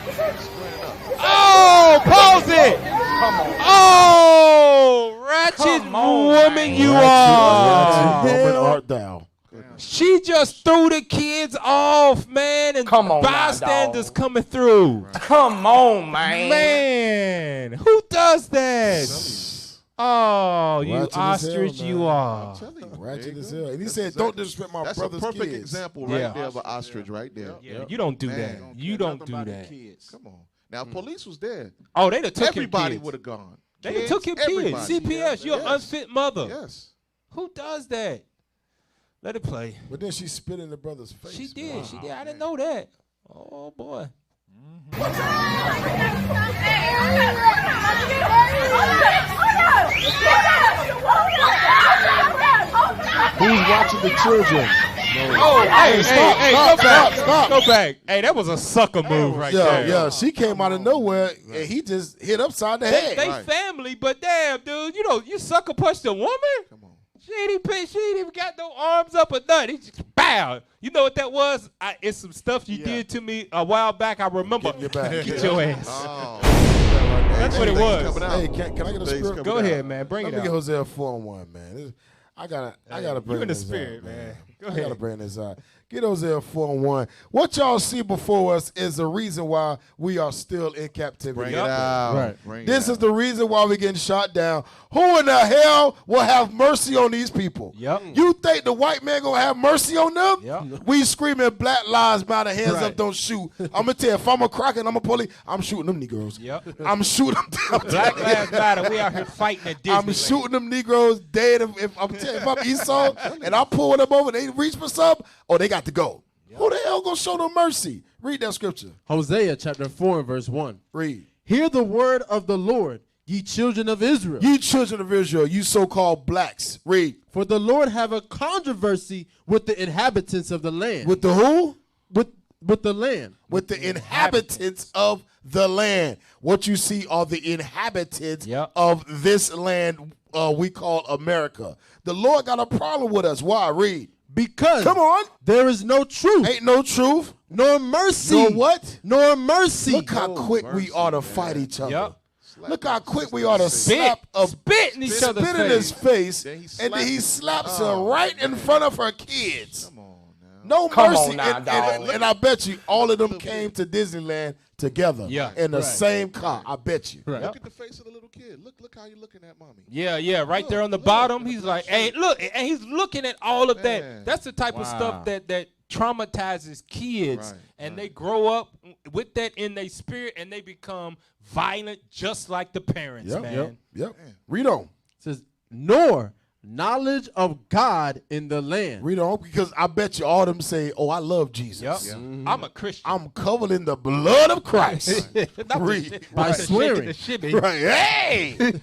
Oh, pause it! Come on. Oh, ratchet woman you are. Woman art thou. She just threw the kids off, man, and bystanders coming through. Come on, man. Man, who does that? Oh, you Ratchet as ostrich hell, you man. are. I'm telling you. Ratchet as hell. And he said, don't disrespect my That's brother's a perfect kids. example right there of an ostrich right there. Yeah, you don't do Man, that. You don't do that. Come on. Now, police was there. Oh, they'd have took Everybody your kids. would have gone. They done took your kids. everybody. CPS, you're an Yes. unfit mother. Yes. Who does that? Let it play. But then she spit in the brother's face. She did. Wow. She did. I didn't know that. Oh, boy. Who's watching the children? Oh, hey, stop. Go back. Hey, that was a sucker move right there. Yeah, she came out of nowhere and he just hit upside the head. They family, but damn, dude, you sucker punched a woman? Come on. She ain't even got no arms up or nothing. He just bowed. You know what that was? It's some stuff you did to me a while back. I remember. Get your ass. Oh. That's what it was. Hey, can I get a script? Go ahead, man. Bring Let it me out. get Hosea 4-1, man. I gotta bring you in the this spirit, out, man. Go I ahead. gotta bring this out. Get Hosea 4-1. What y'all see before us is the reason why we are still in captivity. Bring it out. Right. Bring This it is the reason why we're getting shot down. Who in the hell will have mercy on these people? Yep. You think the white man gonna have mercy on them? Yep. We screaming Black Lives Matter, hands Right. up, don't shoot. I'm gonna tell you, if I'm a cracker and I'm a police, I'm shooting them Negroes. Yep. I'm shooting them down. Black Lives Matter. We out here fighting at Disney. I'm shooting them Negroes dead. If I'm Esau and I pull them over, they reach for something, they got to go. Who the hell gonna show them mercy? Read that scripture. Hosea chapter 4 and verse 1. Read. Hear the word of the Lord, ye children of Israel. Ye children of Israel, you so-called blacks. Read. For the Lord have a controversy with the inhabitants of the land. With the who? With the land. With the inhabitants of the land. What you see are the inhabitants of this land we call America. The Lord got a problem with us. Why? Read. Because come on, there is no truth. Ain't no truth. Nor mercy. Nor what? Nor mercy. Look how quick we are to fight each other. Yep. Look how quick we are to spit in each other's spit in his face, and then he slaps her right in front of her kids. Come on now. No Come mercy. on now, dog. And I bet you all of them came to Disneyland together in the same car. I bet you. Look at the face of the little kid. Look how you looking at mommy. Yeah, right there on the bottom. He's like, hey, look, and he's looking at all of that. That's the type of stuff that traumatizes kids, and they grow up with that in their spirit, and they become violent just like the parents, man. Yep. Read on. It says, nor knowledge of God in the land. Read on, because I bet you all of them say, oh, I love Jesus. Yep. I'm a Christian. I'm covered in the blood of Christ. Read. By swearing. Right. Hey!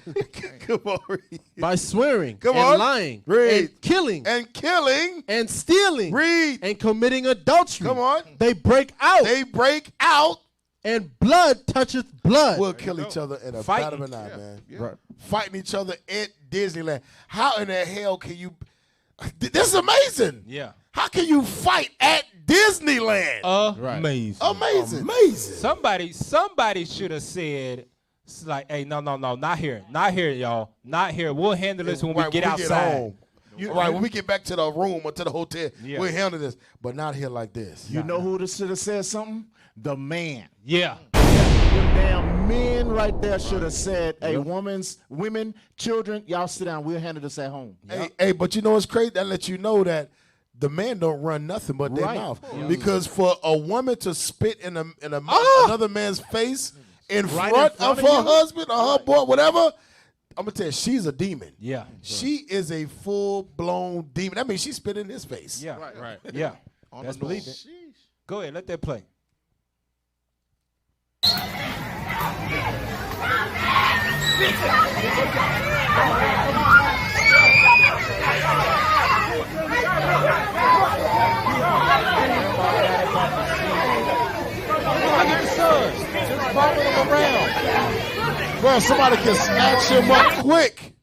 Come on, read. By swearing. Come and on. lying. Read. And killing. And killing. And stealing. Read. And committing adultery. Come on. They break out. They break out. And blood toucheth blood. We'll kill each other in a pat of an eye, man. Right. Fighting each other at Disneyland. How in the hell can you? This is amazing. Yeah. How can you fight at Disneyland? Amazing. Amazing. Somebody should have said It's like, hey, no, not here, y'all, not here. We'll handle this when we get outside. Home. When we get back to the room or to the hotel, we'll handle this, but not here like this. You know who should have said something? The man. Yeah. Them damn men right there should have said, hey, women, children, y'all sit down. We'll handle this at home. Hey, but you know what's crazy? That lets you know that the man don't run nothing but their mouth. Because for a woman to spit in another man's face in front of her husband or her boy, whatever, I'm going to tell you, she's a demon. Yeah. She is a full-blown demon. That means she spit in his face. Yeah. Right. Yeah. That's believe it. Go ahead. Let that play. Bro, somebody can snatch him up quick.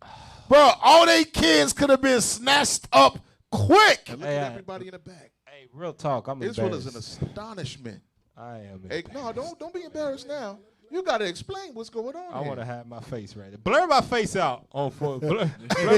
Bro, all they kids could have been snatched up quick. And look at everybody in the back. Hey, real talk. I'm Israel embarrassed. is an astonishment. I am. Hey, no, don't be embarrassed now. You got to explain what's going on. I want to have my face right there. Blur my face out on blur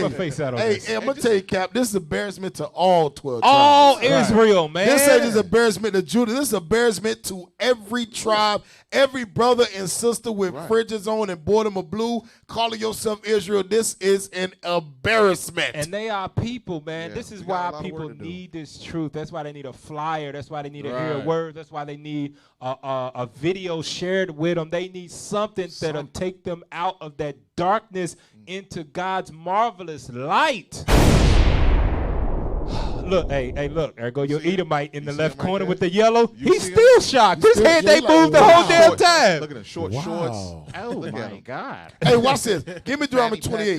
my face out on this. Hey, I'm going to tell you, Cap, this is embarrassment to all 12 all tribes. Israel, man. This ain't just embarrassment to Judah. This is embarrassment to every tribe, every brother and sister with fridges on and boredom of blue, calling yourself Israel. This is an embarrassment. And they are people, man. Yeah, this is we got a why lot of people work to do. need this truth. That's why they need a flyer. That's why they need to hear a word. That's why they need a video shared with them. They need something that'll take them out of that darkness into God's marvelous light. Look, hey, look. There go your Edomite in the left corner with the yellow. He's still shocked. His head, they moved the whole damn time. Look at the short shorts. Oh, my God. Hey, watch this. Give me Deuteronomy 28.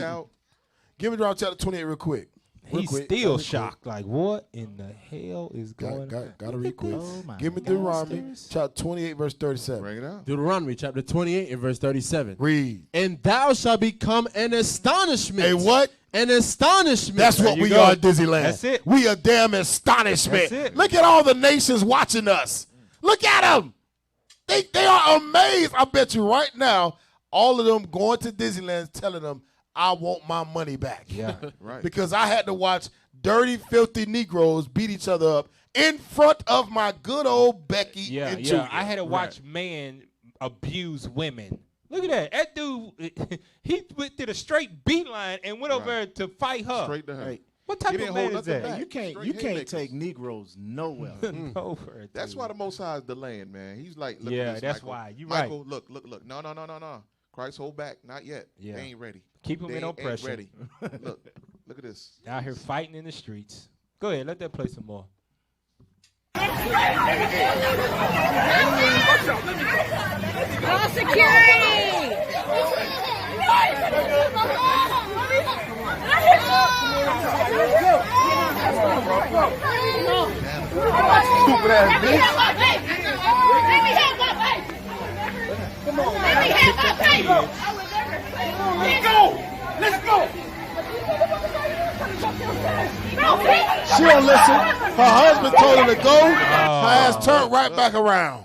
Give me Deuteronomy chapter 28 real quick. He's still shocked. Like, what in the hell is going on? Got to read quick. Oh Give me Deuteronomy chapter 28, verse 37. Bring it out. Deuteronomy chapter 28 and verse 37. Read. And thou shalt become an astonishment. Hey, what? An astonishment. That's what we are at Disneyland. That's it. We are damn astonishment. That's it. Look at all the nations watching us. Look at them. They are amazed. I bet you right now, all of them going to Disneyland telling them, I want my money back. Yeah, right. Because I had to watch dirty, filthy Negroes beat each other up in front of my good old Becky and Julia. I had to watch men abuse women. Look at that. That dude, he went to the straight beeline and went over there to fight her. Straight to her. Hey, What type He of didn't man hold is nothing that? back. you can't Straight haymakers. take Negroes nowhere. Nowhere, That's dude. why the Most High is delaying, man. He's like, look Yeah, at this, that's Michael. why. You Michael, look. No. Christ, hold back. Not yet. Yeah. They ain't ready. Keep 'em They in ain't oppression. ready. Look at this. Out here fighting in the streets. Go ahead, let that play some more. Oh, security! Stupid ass bitch. Let's go! She don't listen. Her husband told her to go. Her ass turned right back around.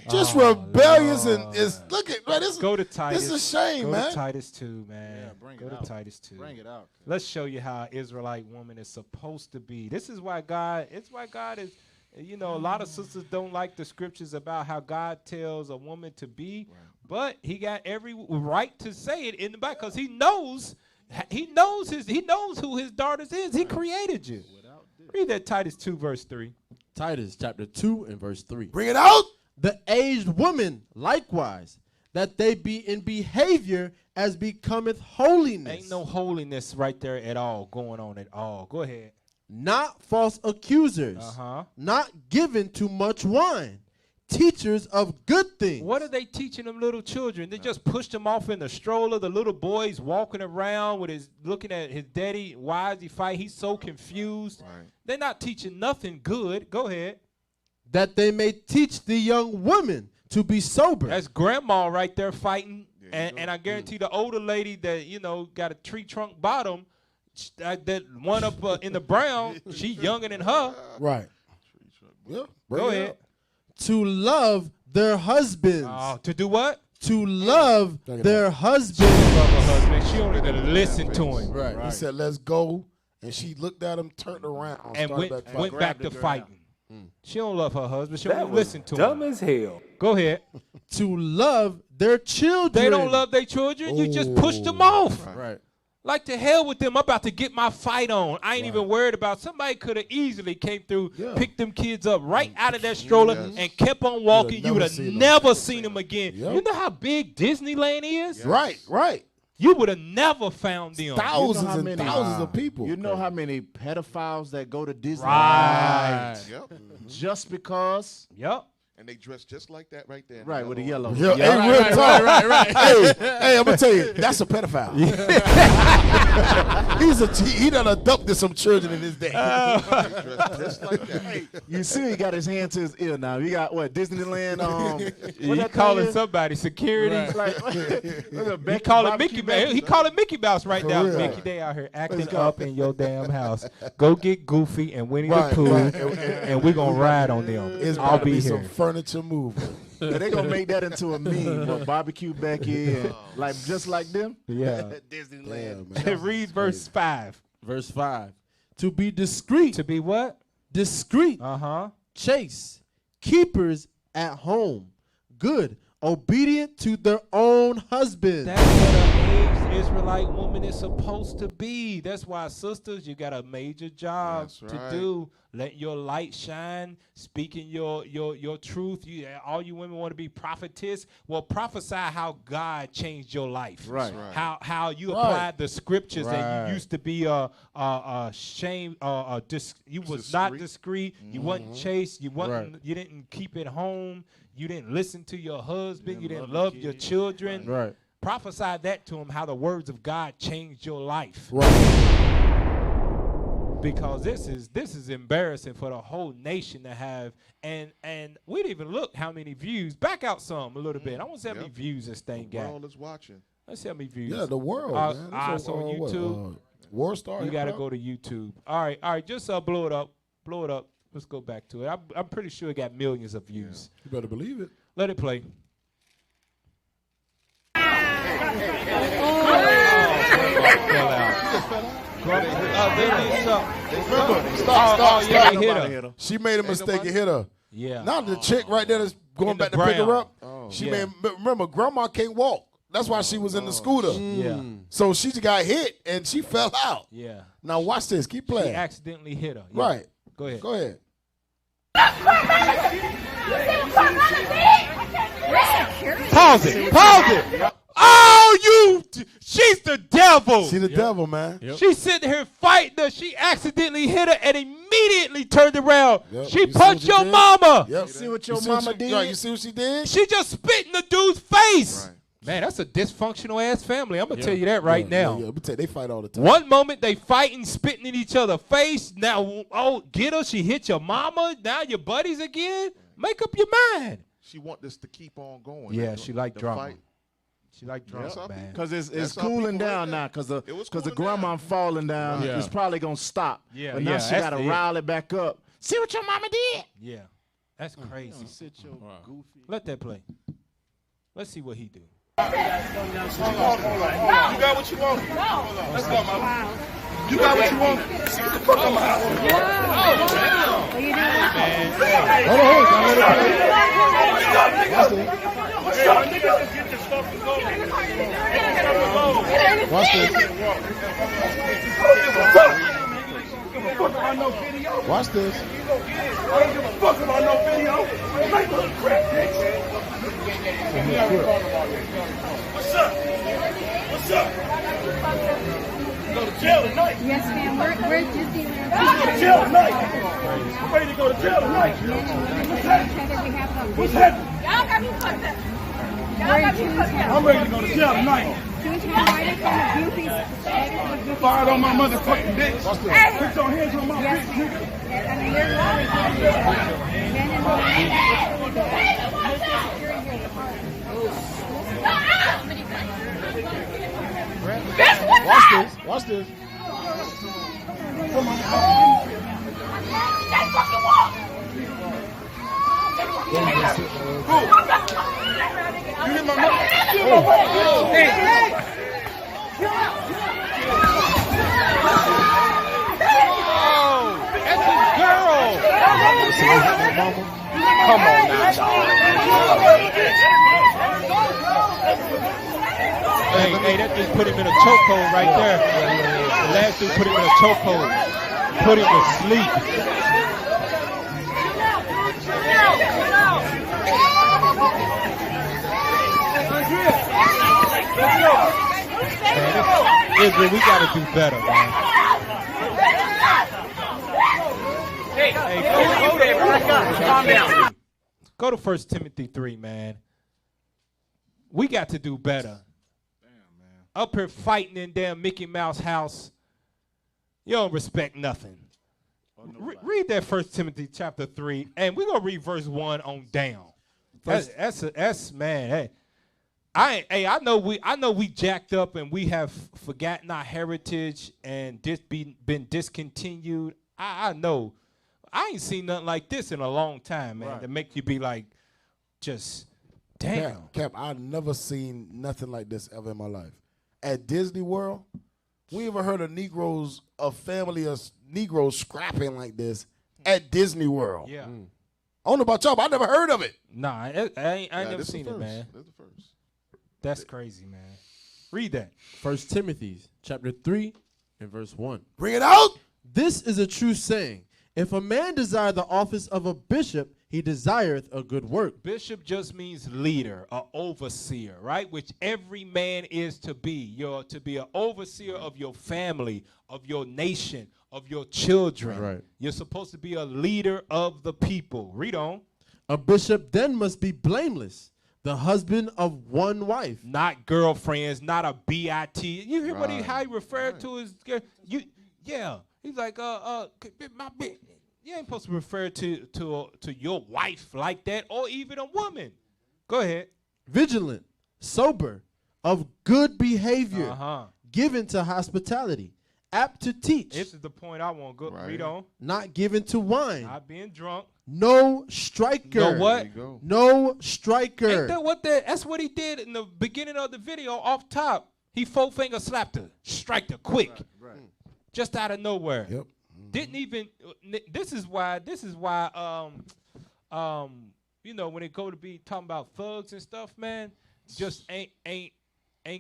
Just rebellious and is look at man. This Go to Titus. This is a shame, Go man. to Titus 2, man. Yeah, bring Go it to out. Titus 2. Bring it out. Let's show you how an Israelite woman is supposed to be. This is why God. It's why God is. You know, a lot of sisters don't like the scriptures about how God tells a woman to be, but He got every right to say it in the Bible because He knows who His daughters is. He created you. Read that Titus 2 verse 3. Titus chapter 2 and verse 3. Bring it out. The aged woman likewise, that they be in behavior as becometh holiness. Ain't no holiness right there at all going on at all. Go ahead. Not false accusers. Not given to much wine. Teachers of good things. What are they teaching them little children? They just pushed them off in the stroller. The little boy's walking around with his looking at his daddy. Why is he fight? He's so confused. Right. They're not teaching nothing good. Go ahead. That they may teach the young women to be sober. That's grandma right there fighting. And I guarantee the older lady that, you know, got a tree trunk bottom, that one up in the brown, she younger than her. Right. Yeah. Go ahead. To love their husbands. Oh, to do what? to love their husband. Love her husband. She don't even listen to him. Right. He said, "Let's go," and she looked at him, turned around, and went back to fighting. She don't love her husband. She That don't was listen to dumb him. as hell. Go ahead. To love their children. They don't love their children. You just pushed them off. Right. Like to hell with them. I'm about to get my fight on. I ain't even worried about. Somebody could have easily came through, picked them kids up right out of that stroller and kept on walking. You would have never seen them again. Yep. You know how big Disneyland is? Right. You would have never found them. Thousands and thousands of people. You know how many pedophiles that go to Disney? Right. Yep. Just because. Yep. And they dress just like that right there. Right, with the yellow. Yeah, hey, real talk. Hey, I'm gonna tell you, that's a pedophile. He done adopted some children in his day. They dress just like that. Hey, you see, he got his hand to his ear now. You got what? Disneyland. He calling somebody security. Right. He calling Mickey Mouse. He calling Mickey Mouse right now. Mickey, they out here acting up in your damn house. Go get Goofy and Winnie the Pooh, and we're gonna ride on them. I'll be here. Some furniture movement. They're gonna make that into a meme. What, Barbecue Becky and like just like them. Yeah. Disneyland. Yeah, read verse 5. Verse 5. To be discreet. To be what? Discreet. Chaste. Keepers at home. Good. Obedient to their own husbands. That's what an aged Israelite woman is supposed to be. That's why, sisters, you got a major job to do. Let your light shine, speaking your truth. All you women want to be prophetess. Well, prophesy how God changed your life. Right. How you applied the scriptures, and you used to be you was not discreet. You wasn't chaste. You wasn't. You didn't keep it home. You didn't listen to your husband. You didn't love your children. Right. Prophesy that to him, how the words of God changed your life. Right. Because this is embarrassing for the whole nation to have, and we didn't even look how many views. Back out some a little bit. I want to see how many views this thing got. The world is watching. Let's see how many views. Yeah, the world, man. So on YouTube. War Star. You got to go to YouTube. All right. Just blow it up. Let's go back to it. I'm pretty sure it got millions of views. You better believe it. Let it play. Stop. She made a mistake and hit her. Yeah. Now the chick right there that's going back to pick her up. Remember, grandma can't walk. That's why she was in the scooter. Yeah. So she got hit and she fell out. Yeah. Now watch this. Keep playing. She accidentally hit her. Yeah. Right. Go ahead. Go ahead. Pause it. Oh, she's the devil. She's the devil, man. Yep. She's sitting here fighting her. She accidentally hit her and immediately turned around. Yep. She punched your mama. Yep. You see what your mama did? Right, you see what she did? She just spit in the dude's face. Right. Man, that's a dysfunctional ass family. I'm gonna tell you that right now. Yeah. They fight all the time. One moment they fighting, spitting in each other's face. Now, get her. She hit your mama. Now your buddies again. Make up your mind. She want this to keep on going. Yeah, she like drama. Fight. She like drama, man. Because it's cooling down now. Because the grandma falling down. Right. It's probably gonna stop. Yeah, But now she gotta rile it back up. See what your mama did? Yeah, that's crazy. Sit your goofy. Let that play. Let's see what he do. Hold on. You got what you want? No. Let's go, mama. You got what you want? See what the fuck on my house. What are you doing? Watch this. Watch this. I don't give a fuck about no video. Make a crap, bitch. What's up? What's up? You go to jail tonight. Yes, ma'am. We're Disneyland. You go to jail tonight. I'm ready to go to jail tonight. What's happening? Y'all got me fucked up. I'm ready to go to jail tonight. Fired on my motherfucking bitch. Put your hands on my bitch, nigga. Watch this. You hit my mouth. Hey. That's his girl. Come on now, dog. Hey, that dude put him in a chokehold right there. The last dude put him in a chokehold. Put him to sleep. Man, Israel, we got to do better, man. Calm down. Go to 1 Timothy 3, man. We got to do better. Up here fighting in damn Mickey Mouse house. You don't respect nothing. Read that 1 Timothy chapter 3, and we're gonna read verse 1 on down. That's man. Hey, I know we jacked up and we have forgotten our heritage and been discontinued. I know. I ain't seen nothing like this in a long time, man. Right. To make you be like, just damn. Cap, I've never seen nothing like this ever in my life. At Disney World, we ever heard of Negroes, a family of Negroes scrapping like this at Disney World. Yeah. I don't know about y'all, but I never heard of it. Nah, I ain't never seen it, man. That's the first. That's crazy, man. Read that. 1 Timothy chapter 3 and verse 1. Bring it out. This is a true saying. If a man desire the office of a bishop, he desireth a good work. Bishop just means leader, an overseer, right? Which every man is to be. You're to be an overseer of your family, of your nation, of your children. Right. You're supposed to be a leader of the people. Read on. A bishop then must be blameless, the husband of one wife. Not girlfriends, not a BIT. You hear what how he referred to his girl? Yeah. He's like, my bitch. You ain't supposed to refer to your wife like that, or even a woman. Go ahead. Vigilant, sober, of good behavior, given to hospitality, apt to teach. This is the point I want. Go read on. Not given to wine. Not being drunk. No striker. No what? No striker. Ain't that what that's what he did in the beginning of the video off top. He four-finger slapped her, striked her quick. Right. Just out of nowhere. Yep. Didn't even. This is why. You know, when they go to be talking about thugs and stuff, man, just ain't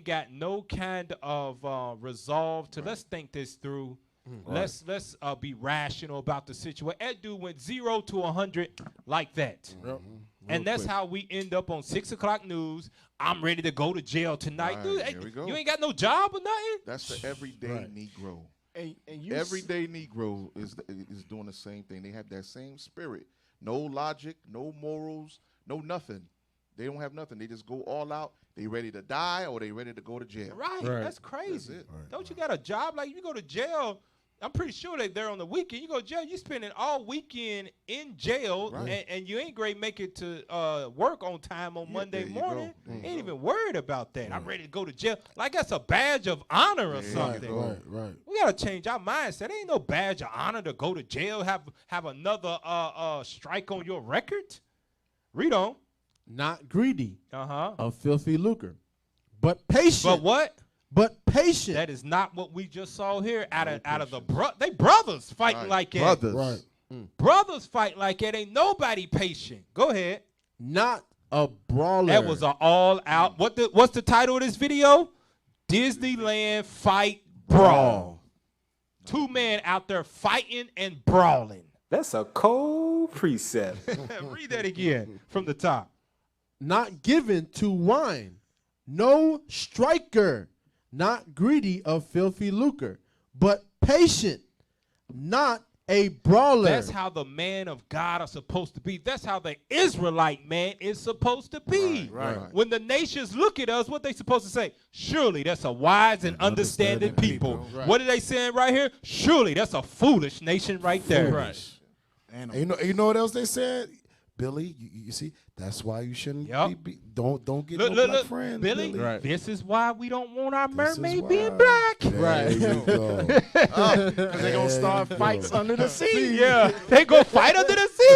got no kind of resolve to let's think this through. Let's be rational about the situation. That dude went 0 to 100 like that. And that's how we end up on 6 o'clock news. I'm ready to go to jail tonight. Right, dude, you ain't got no job or nothing? That's the everyday Negro. And everyday Negro is doing the same thing. They have that same spirit. No logic, no morals, no nothing. They don't have nothing. They just go all out. They ready to die or they ready to go to jail. Right. That's crazy. That's don't you got a job? Like, you go to jail, I'm pretty sure they're there on the weekend. You go to jail, you spending all weekend in jail, and you ain't great make it to work on time on Monday morning. Ain't even worried about that. I'm ready to go to jail. Like that's a badge of honor or something. Right. We got to change our mindset. Ain't no badge of honor to go to jail, have another strike on your record. Read on. Not greedy of filthy lucre, but patient. But what? But patient. That is not what we just saw here. Out of the they brothers fighting like that. Brothers. Brothers fight like that. Ain't nobody patient. Go ahead. Not a brawler. That was an all out. What's the title of this video? Disneyland Fight Brawl. 2 men out there fighting and brawling. That's a cold precept. Read that again from the top. Not given to wine. No striker. Not greedy of filthy lucre, but patient, not a brawler. That's how the man of God are supposed to be. That's how the Israelite man is supposed to be. Right. When the nations look at us, what they supposed to say? Surely that's a wise and understanding people. Right. What are they saying right here? Surely that's a foolish nation right there. Right. And you know what else they said? Billy, you see, that's why you shouldn't don't get no black friends. Billy, Right. This is why we don't want our mermaid being black. Right. Because they're going to start fights under the sea. Yeah. They go fight under the sea.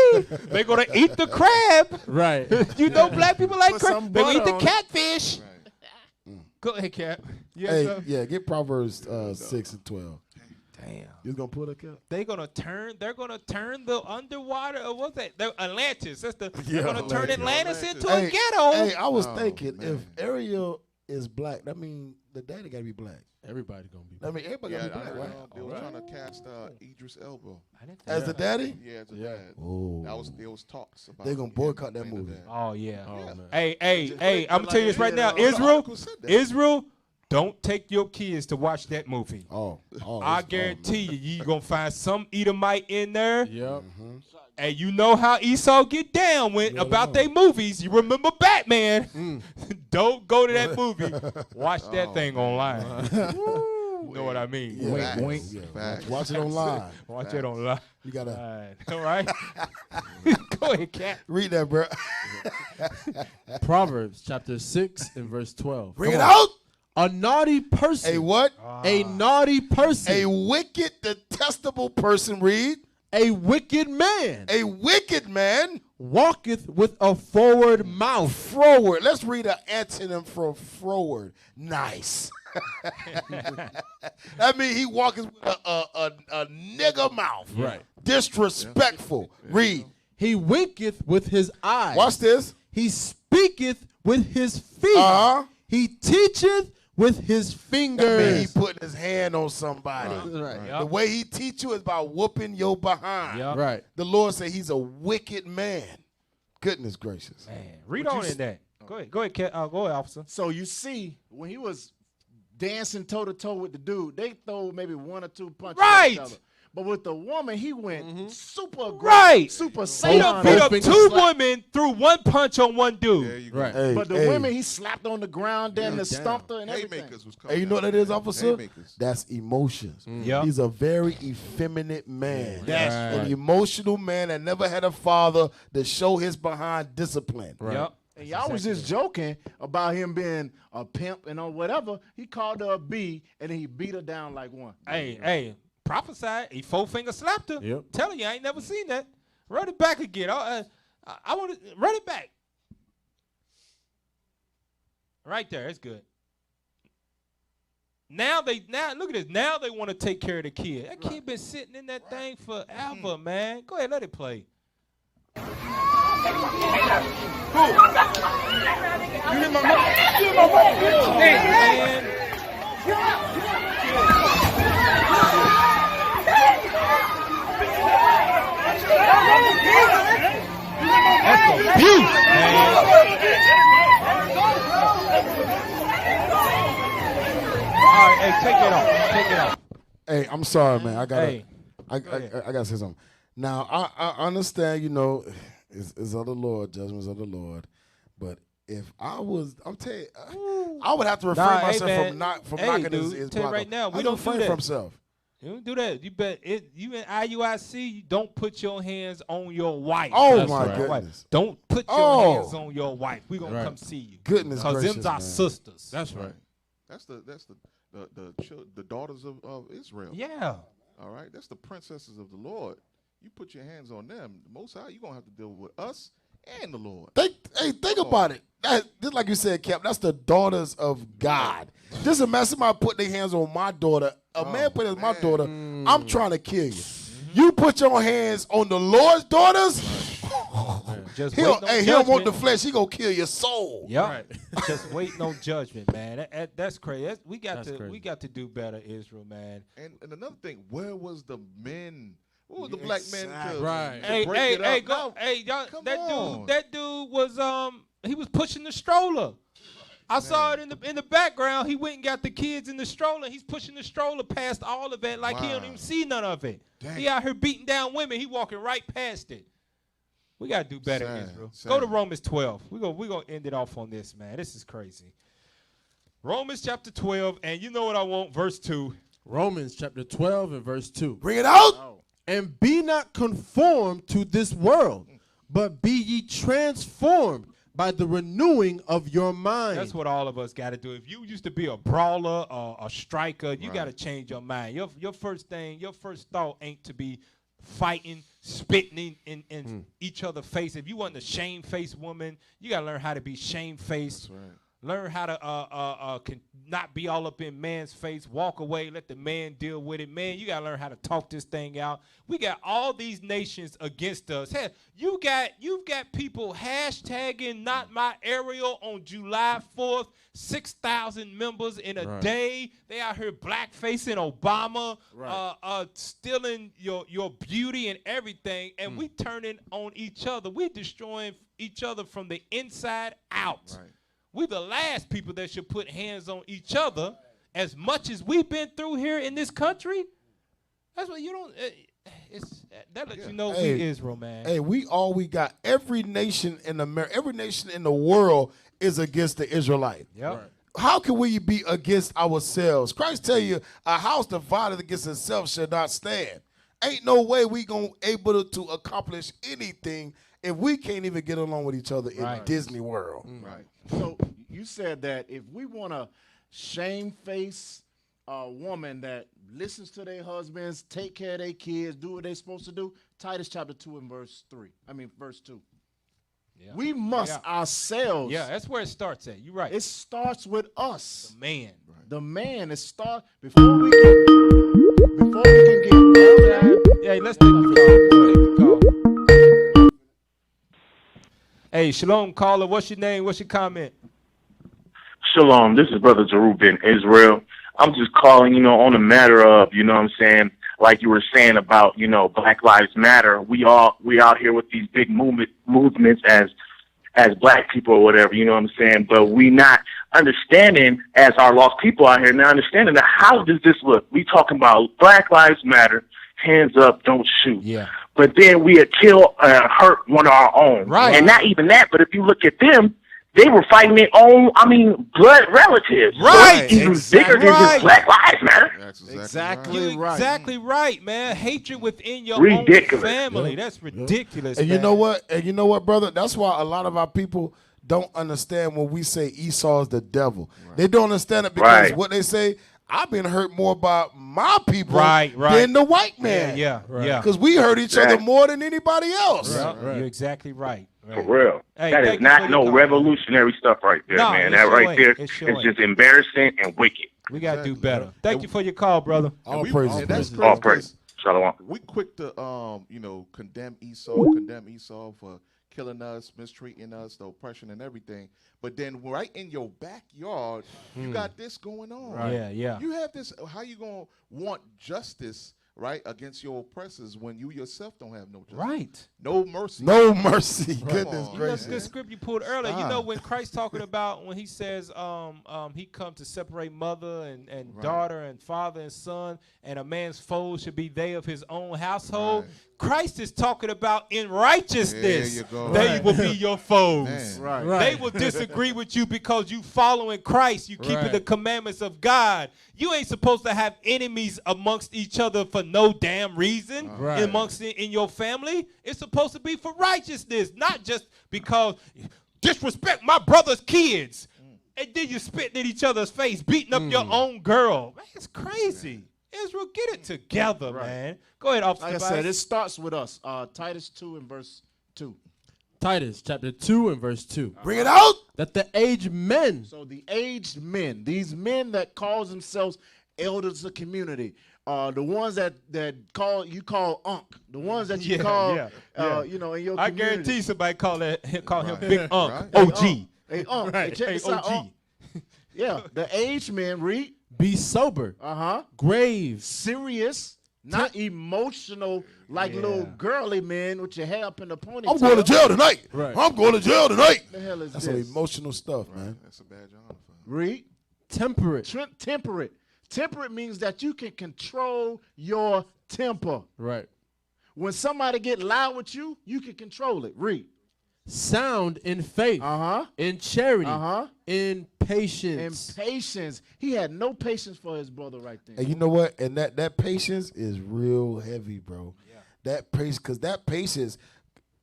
They're gonna eat the crab. Right. You know, black people like Put crab. some They eat butter the on it. catfish. Go ahead, Cap. Hey, yeah, get Proverbs 6 and 12. Damn. You gonna pull that, Cap? They're gonna turn the underwater. What's that? Atlantis. That's the. Yeah, They're gonna turn Atlantis into a Hey, ghetto. Hey, I was thinking if Ariel is black, that means the daddy gotta be black. Everybody gonna be. I mean, everybody gotta be black, right? They were trying to cast Idris Elba As the daddy? Yeah, as the dad. Oh. There was talks about. They gonna boycott that movie. Oh yeah. Yeah. Hey, I'm gonna tell you this right now, Israel, don't take your kids to watch that movie. I guarantee you gonna find some Edomite in there. Yep. And you know how Esau get down about they movies. You remember Batman. Don't go to that movie. Watch that thing online. You know what I mean? Yeah. Wink, wink. Yeah. Watch it online. Watch it online. You gotta. All right. Go ahead, Cat. Read that, bro. Proverbs chapter 6 and verse 12. Bring it out. A naughty person. A what? A naughty person. A wicked, detestable person. Read. A wicked man. A wicked man walketh with a forward mouth. Forward. Let's read an antonym for forward. Nice. That means he walketh with a nigger mouth. Right. Disrespectful. Read. He winketh with his eyes. Watch this. He speaketh with his feet. He teacheth with his fingers. That means he putting his hand on somebody. Right. Yep. The way he teach you is by whooping your behind. Yep. Right. The Lord said he's a wicked man. Goodness gracious. Man, read on in that. Go ahead, Cat. Go ahead, officer. So you see, when he was dancing toe to toe with the dude, they throw maybe one or two punches at each other. But with the woman, he went super aggressive, Right. super He Satan. done beat up two women through one punch on one dude. There you go. Right. Hey, But the women, he slapped on the ground, damn near stumped her and everything. Haymakers was coming. Hey, you know what that is, officer? Haymakers. That's emotions. Yep. He's a very effeminate man. That's An right. emotional man that never had a father to show his behind discipline. Right. Yep. And y'all was just joking about him being a pimp and on whatever. He called her a B, and then he beat her down like one. Hey, prophesied. He four-finger slapped her. Yep. Telling you, I ain't never seen that. Run it back again. I want to run it back. Right there. It's good. Now look at this. Now they want to take care of the kid. That kid been sitting in that thing forever, man. Go ahead, let it play. You hit my mom. You hit my mom. Man. That's abuse, man. All right, hey, take it off. Take it off. Hey, I'm sorry, man. I gotta, Hey, I gotta say something. Now, I understand, you know, it's of the Lord, judgments of the Lord. But if I was, I'm telling you, I would have to refrain myself from knocking his tell you block right off. now, we I don't refrain do that. from himself. You don't do that. You bet it. You in IUIC, you don't put your hands on your wife. Oh, That's my right. goodness. Don't put your hands on your wife. We gonna Right. come see you. Goodness Because gracious, them's our man. sisters. That's right. That's the daughters of Israel. Yeah. All right. That's the princesses of the Lord. You put your hands on them, the Most High, you're gonna have to deal with us and the Lord. Think about it. Just like you said, Cap, that's the daughters of God. Just imagine somebody put their hands on my daughter. A man put his my daughter. I'm trying to kill you. You put your hands on the Lord's daughters. Just he don't want the flesh. He gonna kill your soul. Yep. Right. Just wait no judgment, man. That's crazy. We got crazy. to do better, Israel, man. And another thing, where was the men? What was the black men to, Right. to break it up? Y'all, Come that on. dude was he was pushing the stroller. I saw it in the background. He went and got the kids in the stroller. He's pushing the stroller past all of it like he don't even see none of it. Dang. He out here beating down women. He walking right past it. We gotta do better, Sad, Israel. sad. Go to Romans 12. We're gonna end it off on this, man. This is crazy. Romans chapter 12, and you know what I want, verse 2. Romans chapter 12 and verse 2. Bring it out. And be not conformed to this world, but be ye transformed by the renewing of your mind. That's what all of us got to do. If you used to be a brawler or a striker, you got to change your mind. Your first thought ain't to be fighting, spitting in each other's face. If you want a shamefaced woman, you got to learn how to be shamefaced. That's right. Learn how to not be all up in man's face. Walk away. Let the man deal with it. Man, you got to learn how to talk this thing out. We got all these nations against us. Hey, you've got people hashtagging not my Ariel on July 4th. 6,000 members in a day. They out here blackfacing Obama, stealing your beauty and everything. And we turning on each other. We destroying each other from the inside out. Right. We're the last people that should put hands on each other. As much as we've been through here in this country, that's what you don't. That lets you know we Israel, man. Hey, we got. Every nation in America, every nation in the world is against the Israelite. Yep. Right. How can we be against ourselves? Christ tell you, a house divided against itself shall not stand. Ain't no way we gonna able to accomplish anything if we can't even get along with each other in Disney World. Right. So you said that if we want to shame-face a woman that listens to their husbands, take care of their kids, do what they're supposed to do, Titus chapter 2 and verse 2. Yeah. We must ourselves. Yeah, that's where it starts at. You're right. It starts with us. The man. Right. The man. It starts before we can get. Yeah, let's take the call. Hey, shalom, caller. What's your name? What's your comment? Shalom. This is Brother Jerub in Israel. I'm just calling, on the matter of, what I'm saying, like you were saying about, Black Lives Matter. We out here with these big movements as black people or whatever, you know what I'm saying? But we not understanding as our lost people out here, not understanding that how does this look? We talking about Black Lives Matter, hands up, don't shoot. Yeah. But then we kill, hurt one of our own. Right. And not even that, but if you look at them, they were fighting their own, blood relatives. Right. So even bigger than just Black Lives Matter. That's exactly right. Exactly right, man. Hatred within your ridiculous. own family. That's ridiculous. And you know what, brother? That's why a lot of our people don't understand when we say Esau's the devil. Right. They don't understand it because what they say, I've been hurt more by my people than the white man. Yeah. Because we hurt each other more than anybody else. Right. You're exactly right. For real. Hey, that is not no revolutionary stuff right there, man. That right there is just embarrassing and wicked. We got to do better. Thank you for your call, brother. All praise. That's all praise. Shalom. We quick to, condemn Esau for killing us, mistreating us, the oppression and everything. But then right in your backyard, you got this going on. Right. Yeah. You have this. How you going to want justice, right, against your oppressors when you yourself don't have no justice? Right. No mercy. No mercy. Goodness That's gracious. the script you pulled earlier. When Christ talking about when he says he come to separate mother and daughter and father and son, and a man's foes should be they of his own household. Christ is talking about in righteousness they will be your foes. Right. They will disagree with you because you following Christ. You keeping the commandments of God. You ain't supposed to have enemies amongst each other for no damn reason in your family. It's supposed to be for righteousness, not just because disrespect my brother's kids. And then you spitting in each other's face, beating up your own girl. Man, it's crazy. Israel, get it together, man. Go ahead, Officer. Like I said, it starts with us. Titus 2 and verse 2. Titus chapter 2 and verse 2. Bring it out. That the aged men. So the aged men, these men that call themselves elders of community, the ones that you call Unc, the ones that you call, in your community. I guarantee somebody call him Big Unc, OG. Hey, Unc. Hey, check this out, Unc. Yeah, the aged men, read. Be sober. Grave. Serious. Not emotional like little girly men with your hair up in the ponytail. I'm going to jail tonight. Right. I'm going to jail tonight. The hell is That's this? some emotional stuff, man. That's a badge of honor for him. Read. Temperate. Temperate. Temperate means that you can control your temper. Right. When somebody get loud with you, you can control it. Read. Sound in faith. In charity. In patience. In patience. He had no patience for his brother right there. And you know what? And that patience is real heavy, bro. Yeah. That patience, because that patience,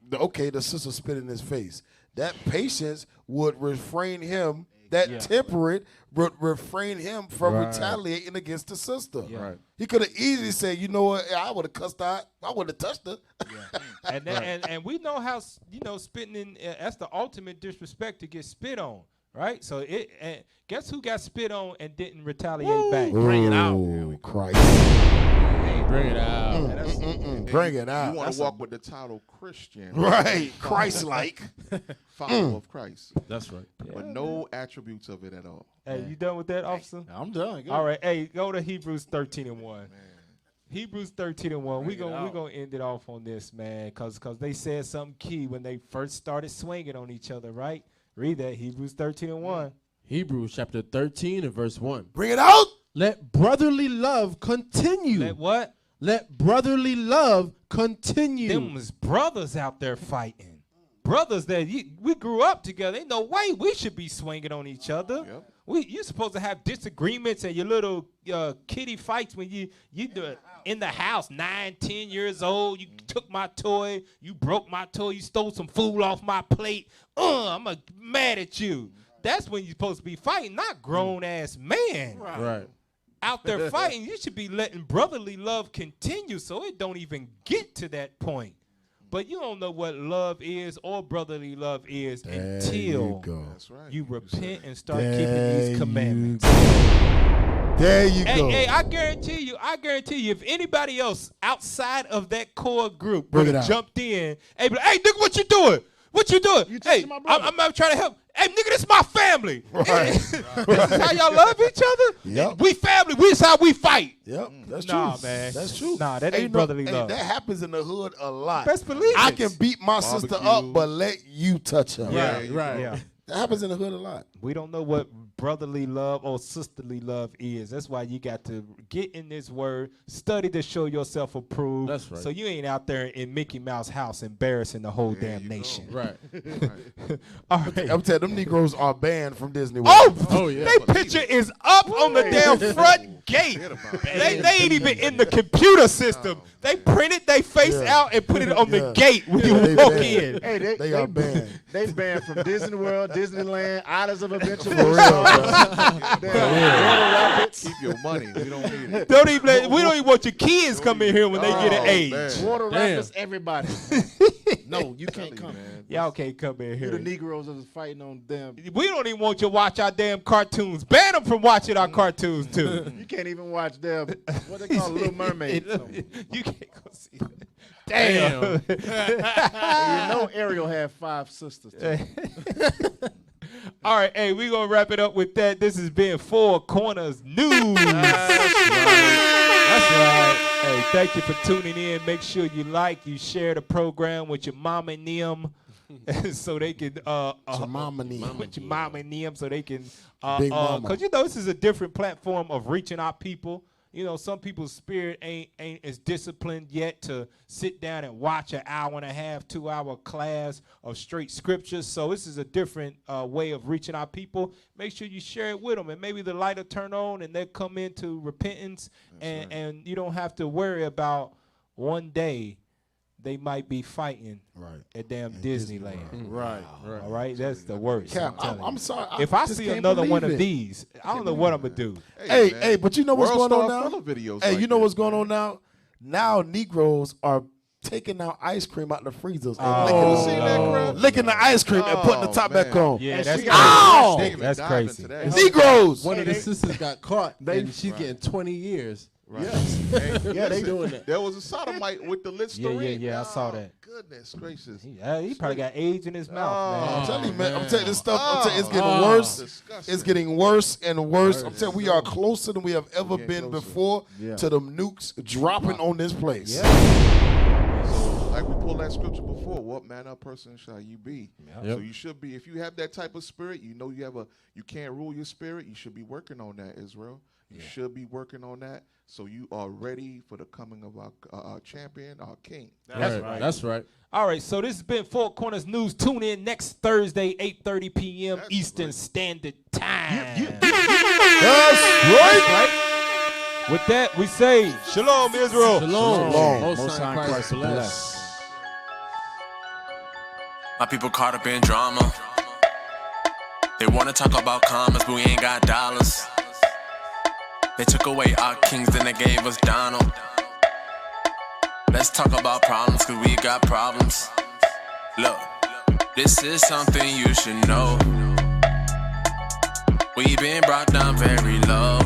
the sister spit in his face. That patience would refrain him that temperate refrain him from retaliating against the sister. Right. He could have easily said, you know what, I would have cussed out. I would have touched her. And we know how, spitting in, that's the ultimate disrespect to get spit on. Right, so guess who got spit on and didn't retaliate back? Bring it out, Christ! Bring it out. Bring it out. You want to walk with the title Christian, right? Christ-like, follower of Christ. That's right. But no attributes of it at all. Hey, you done with that, officer? I'm done. Go. All right, hey, go to Hebrews 13:1. Hebrews 13:1. We gonna end it off on this, man, cause they said something key when they first started swinging on each other, right? Read that, Hebrews 13:1. Hebrews chapter 13 and verse 1. Bring it out. Let brotherly love continue. Let what? Let brotherly love continue. Them was brothers out there fighting. Brothers that we grew up together. Ain't no way we should be swinging on each other. Yep. You're supposed to have disagreements and your little kitty fights when you do it in the house, 9, 10 years old. You took my toy. You broke my toy. You stole some food off my plate. I'm mad at you. That's when you're supposed to be fighting, not grown-ass man. Right. Out there fighting, you should be letting brotherly love continue so it don't even get to that point. But you don't know what love is or brotherly love is until you repent and start keeping these commandments. There you go. Hey, I guarantee you, if anybody else outside of that core group Bring would it have out. jumped in, hey, nigga, what you doing? What you doing? Hey, I'm not trying to help. Hey, nigga, this is my family. Right. This is how y'all love each other? Yep. We family. This is how we fight. Yep, that's true. Nah, man. That's true. Nah, that ain't brotherly love. That happens in the hood a lot. Best believe I it. can beat my sister up, but let you touch her. Right. Yeah. That happens in the hood a lot. We don't know what brotherly love or sisterly love is. That's why you got to get in this word, study to show yourself approved. That's right. So you ain't out there in Mickey Mouse house embarrassing the whole damn nation. Right. All right. I'm telling you, them Negroes are banned from Disney World. Oh, yeah. They picture is up on the damn front gate. They ain't even in the computer system. They printed their face out and put it on the gate when you walk in. Hey, They are banned. They banned from Disney World, Disneyland, Islands of Adventure. Keep your money. We don't need it. We don't even want your kids come in here when they get an age. Man. Water Rapids, everybody. No, you can't come. Y'all can't come in You here. the Negroes that was fighting on them. We don't even want you to watch our damn cartoons. Ban them from watching our cartoons too. You can't even watch them. What they call Little Mermaid. You can't go see that. Damn. And you know Ariel had 5 sisters. Too. All right, hey, we're going to wrap it up with that. This has been Four Corners News. That's right. Hey, thank you for tuning in. Make sure you share the program with your mama and them so they can, with your mama and them so they can, Big mama. because, this is a different platform of reaching out people. Some people's spirit ain't as disciplined yet to sit down and watch an hour and a half, 2-hour class of straight scriptures. So this is a different way of reaching out people. Make sure you share it with them, and maybe the light will turn on and they'll come into repentance, and you don't have to worry about one day they might be fighting at damn Disneyland. Right. All right, that's the worst. Cap, telling I'm you. sorry. If I just see can't another one believe of it. these, I don't know what I'm gonna do. Hey, but you know what's World going on Star now? full of videos Hey, like you know this, what's going on now? Now Negroes are taking out ice cream out the freezers and licking the ice cream and putting the top back on. Yeah, that's Ow! That's crazy. Negroes. One of the sisters got caught, and she's getting 20 years. Right. Yeah, they doing that. There was a sodomite with the Listerine. Yeah, I saw that. Goodness gracious. He probably got AIDS in his mouth, man. I'm telling you, man. I'm telling you, this stuff. I'm telling you, it's getting worse. Disgusting. It's getting worse and worse. I'm telling you, we are closer than we have ever been before to the nukes dropping on this place. So, like we pulled that scripture before, what manner of person shall you be? So you should be. If you have that type of spirit, you can't rule your spirit. You should be working on that, Israel. You should be working on that, so you are ready for the coming of our champion, our king. That's right. That's right. All right, so this has been Four Corners News. Tune in next Thursday, 8:30 p.m. Eastern Standard Time. That's right. With that, we say Shalom, Israel. Shalom. Most High Christ bless. My people caught up in drama. They wanna talk about commas, but we ain't got dollars. They took away our kings, then they gave us Donald. Let's talk about problems, cause we got problems. Look, this is something you should know. We've been brought down very low.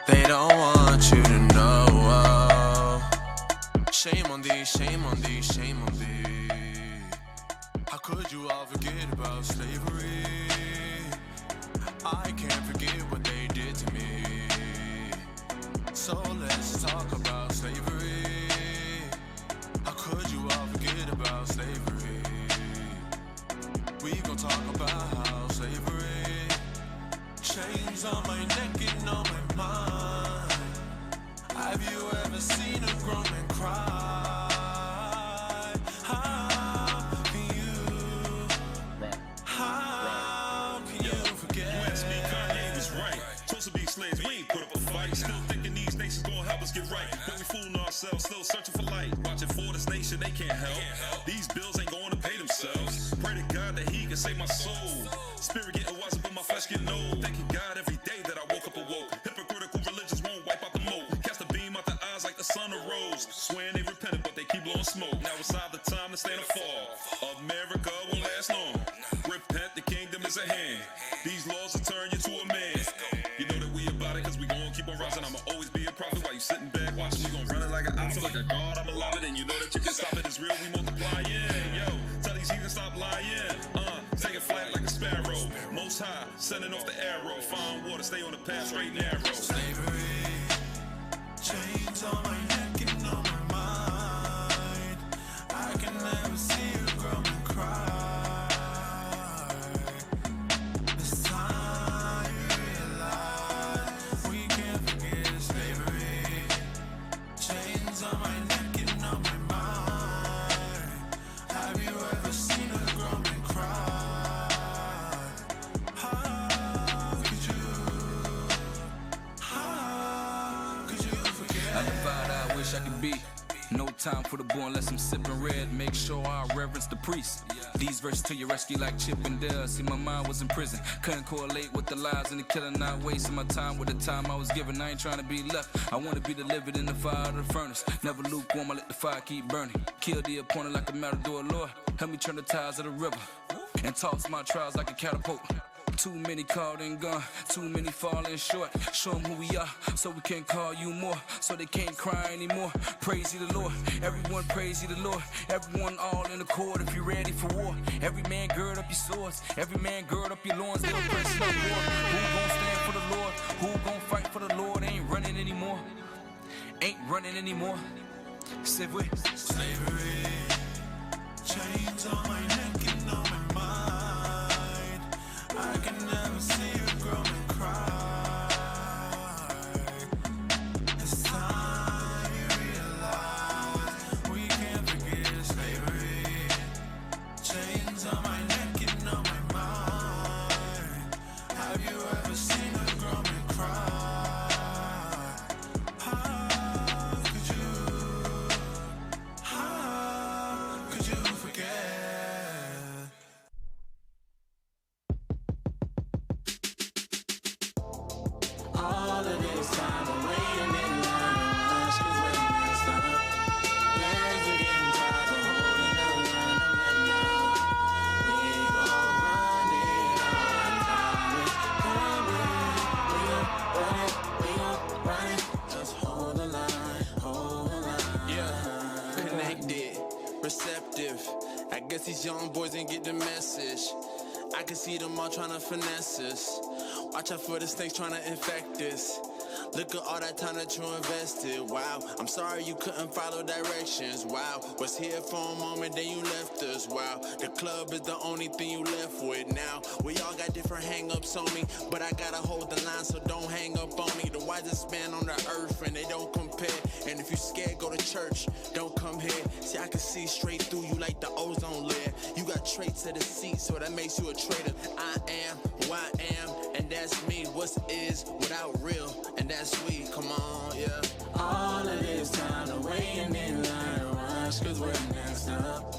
They don't want you to know. Shame on thee, shame on thee, shame on thee. How could you all forget about slavery? I can't forget what they did to me. So let's talk about slavery. How could you all forget about slavery? We gon' talk about how slavery chains on my neck and on my mind. Have you ever seen a grown man cry? How can you forget? You asked me, Kanye was right. Supposed to be slaves, we ain't put up a fight. Still thinking these nations gon' help us get right. But we fooling ourselves, still searching for light. Watching for this nation, they can't help. These bills ain't going to pay themselves. Pray to God that he can save my soul. Spirit getting wiser, but my flesh getting old. Thanking God every day that I woke up awoke. Hypocritical religions won't wipe out the moat. Cast a beam out the eyes like the sun arose. Swearing they repented, but they keep blowing smoke. Now it's either time to stand or fall. America won't last long. Repent, the kingdom is at hand. These laws will turn you to a man. You know that we about it, cause we gon' keep on rising. I'ma always be a prophet while you sitting back watching. We gon' run it like an ox, like a god. I'm alive it, and you know that you can stop it. It's real, we multiply, yeah. Yo, tell these heathens stop lying. Take it flat like a sparrow. Most high, sending off the arrow. Find water, stay on the path, straight and narrow. Slavery, chains on my neck and on my mind. I can never see a grown man cry. This time you realize we can't forget slavery. Chains on my neck and on my mind. Have you ever seen a grown man cry? Undivided, I wish I could be. No time for the boy unless I'm sipping red. Make sure I reverence the priest. These verses to your rescue like Chip and Dale. See, my mind was in prison. Couldn't correlate with the lies and the killing. Not wasting my time with the time I was given. I ain't trying to be left. I want to be delivered in the fire of the furnace. Never lukewarm, I let the fire keep burning. Kill the opponent like a matador, Lord. Help me turn the tides of the river. And toss my trials like a catapult. Too many called and gone, too many falling short. Show them who we are, so we can call you more. So they can't cry anymore. Praise ye the Lord, everyone praise ye the Lord. Everyone all in accord if you're ready for war. Every man gird up your swords, every man gird up your loins. They'll press no war. Who gon' stand for the Lord? Who gon' fight for the Lord? Ain't running anymore. Ain't running anymore. Sit with slavery. Chains on my neck and on my mind. I can never see a grown man cry. It's time you realize we can't forget slavery. Chains on my neck and on my mind. Have you ever seen a grown man cry? How could you forget? All of this time I'm waiting in line to rush, 'cause we're messed up. Legs are getting tired of holding the line. I'm letting out. We gon' run it all. I promise. We gon' run it. Just hold the line, hold the line. Yeah, connected, receptive. I guess these young boys didn't get the message. I can see them all trying to finesse us. Watch out for the snakes trying to infect us. Look at all that time that you invested. Wow, I'm sorry you couldn't follow directions. Wow, was here for a moment, then you left us. Wow, the club is the only thing you left with now. We all got different hang-ups on me, but I gotta hold the line, so don't hang up on me. The wisest man on the earth, and they don't compare. And if you scared, go to church, don't come here. See, I can see straight through you like the ozone layer. You got traits of deceit, so that makes you a traitor. I am who I am, and that's me. What's is without real, and that's we. Come on, yeah. All of this time I'm waiting in line to rush, 'cause we're messed up.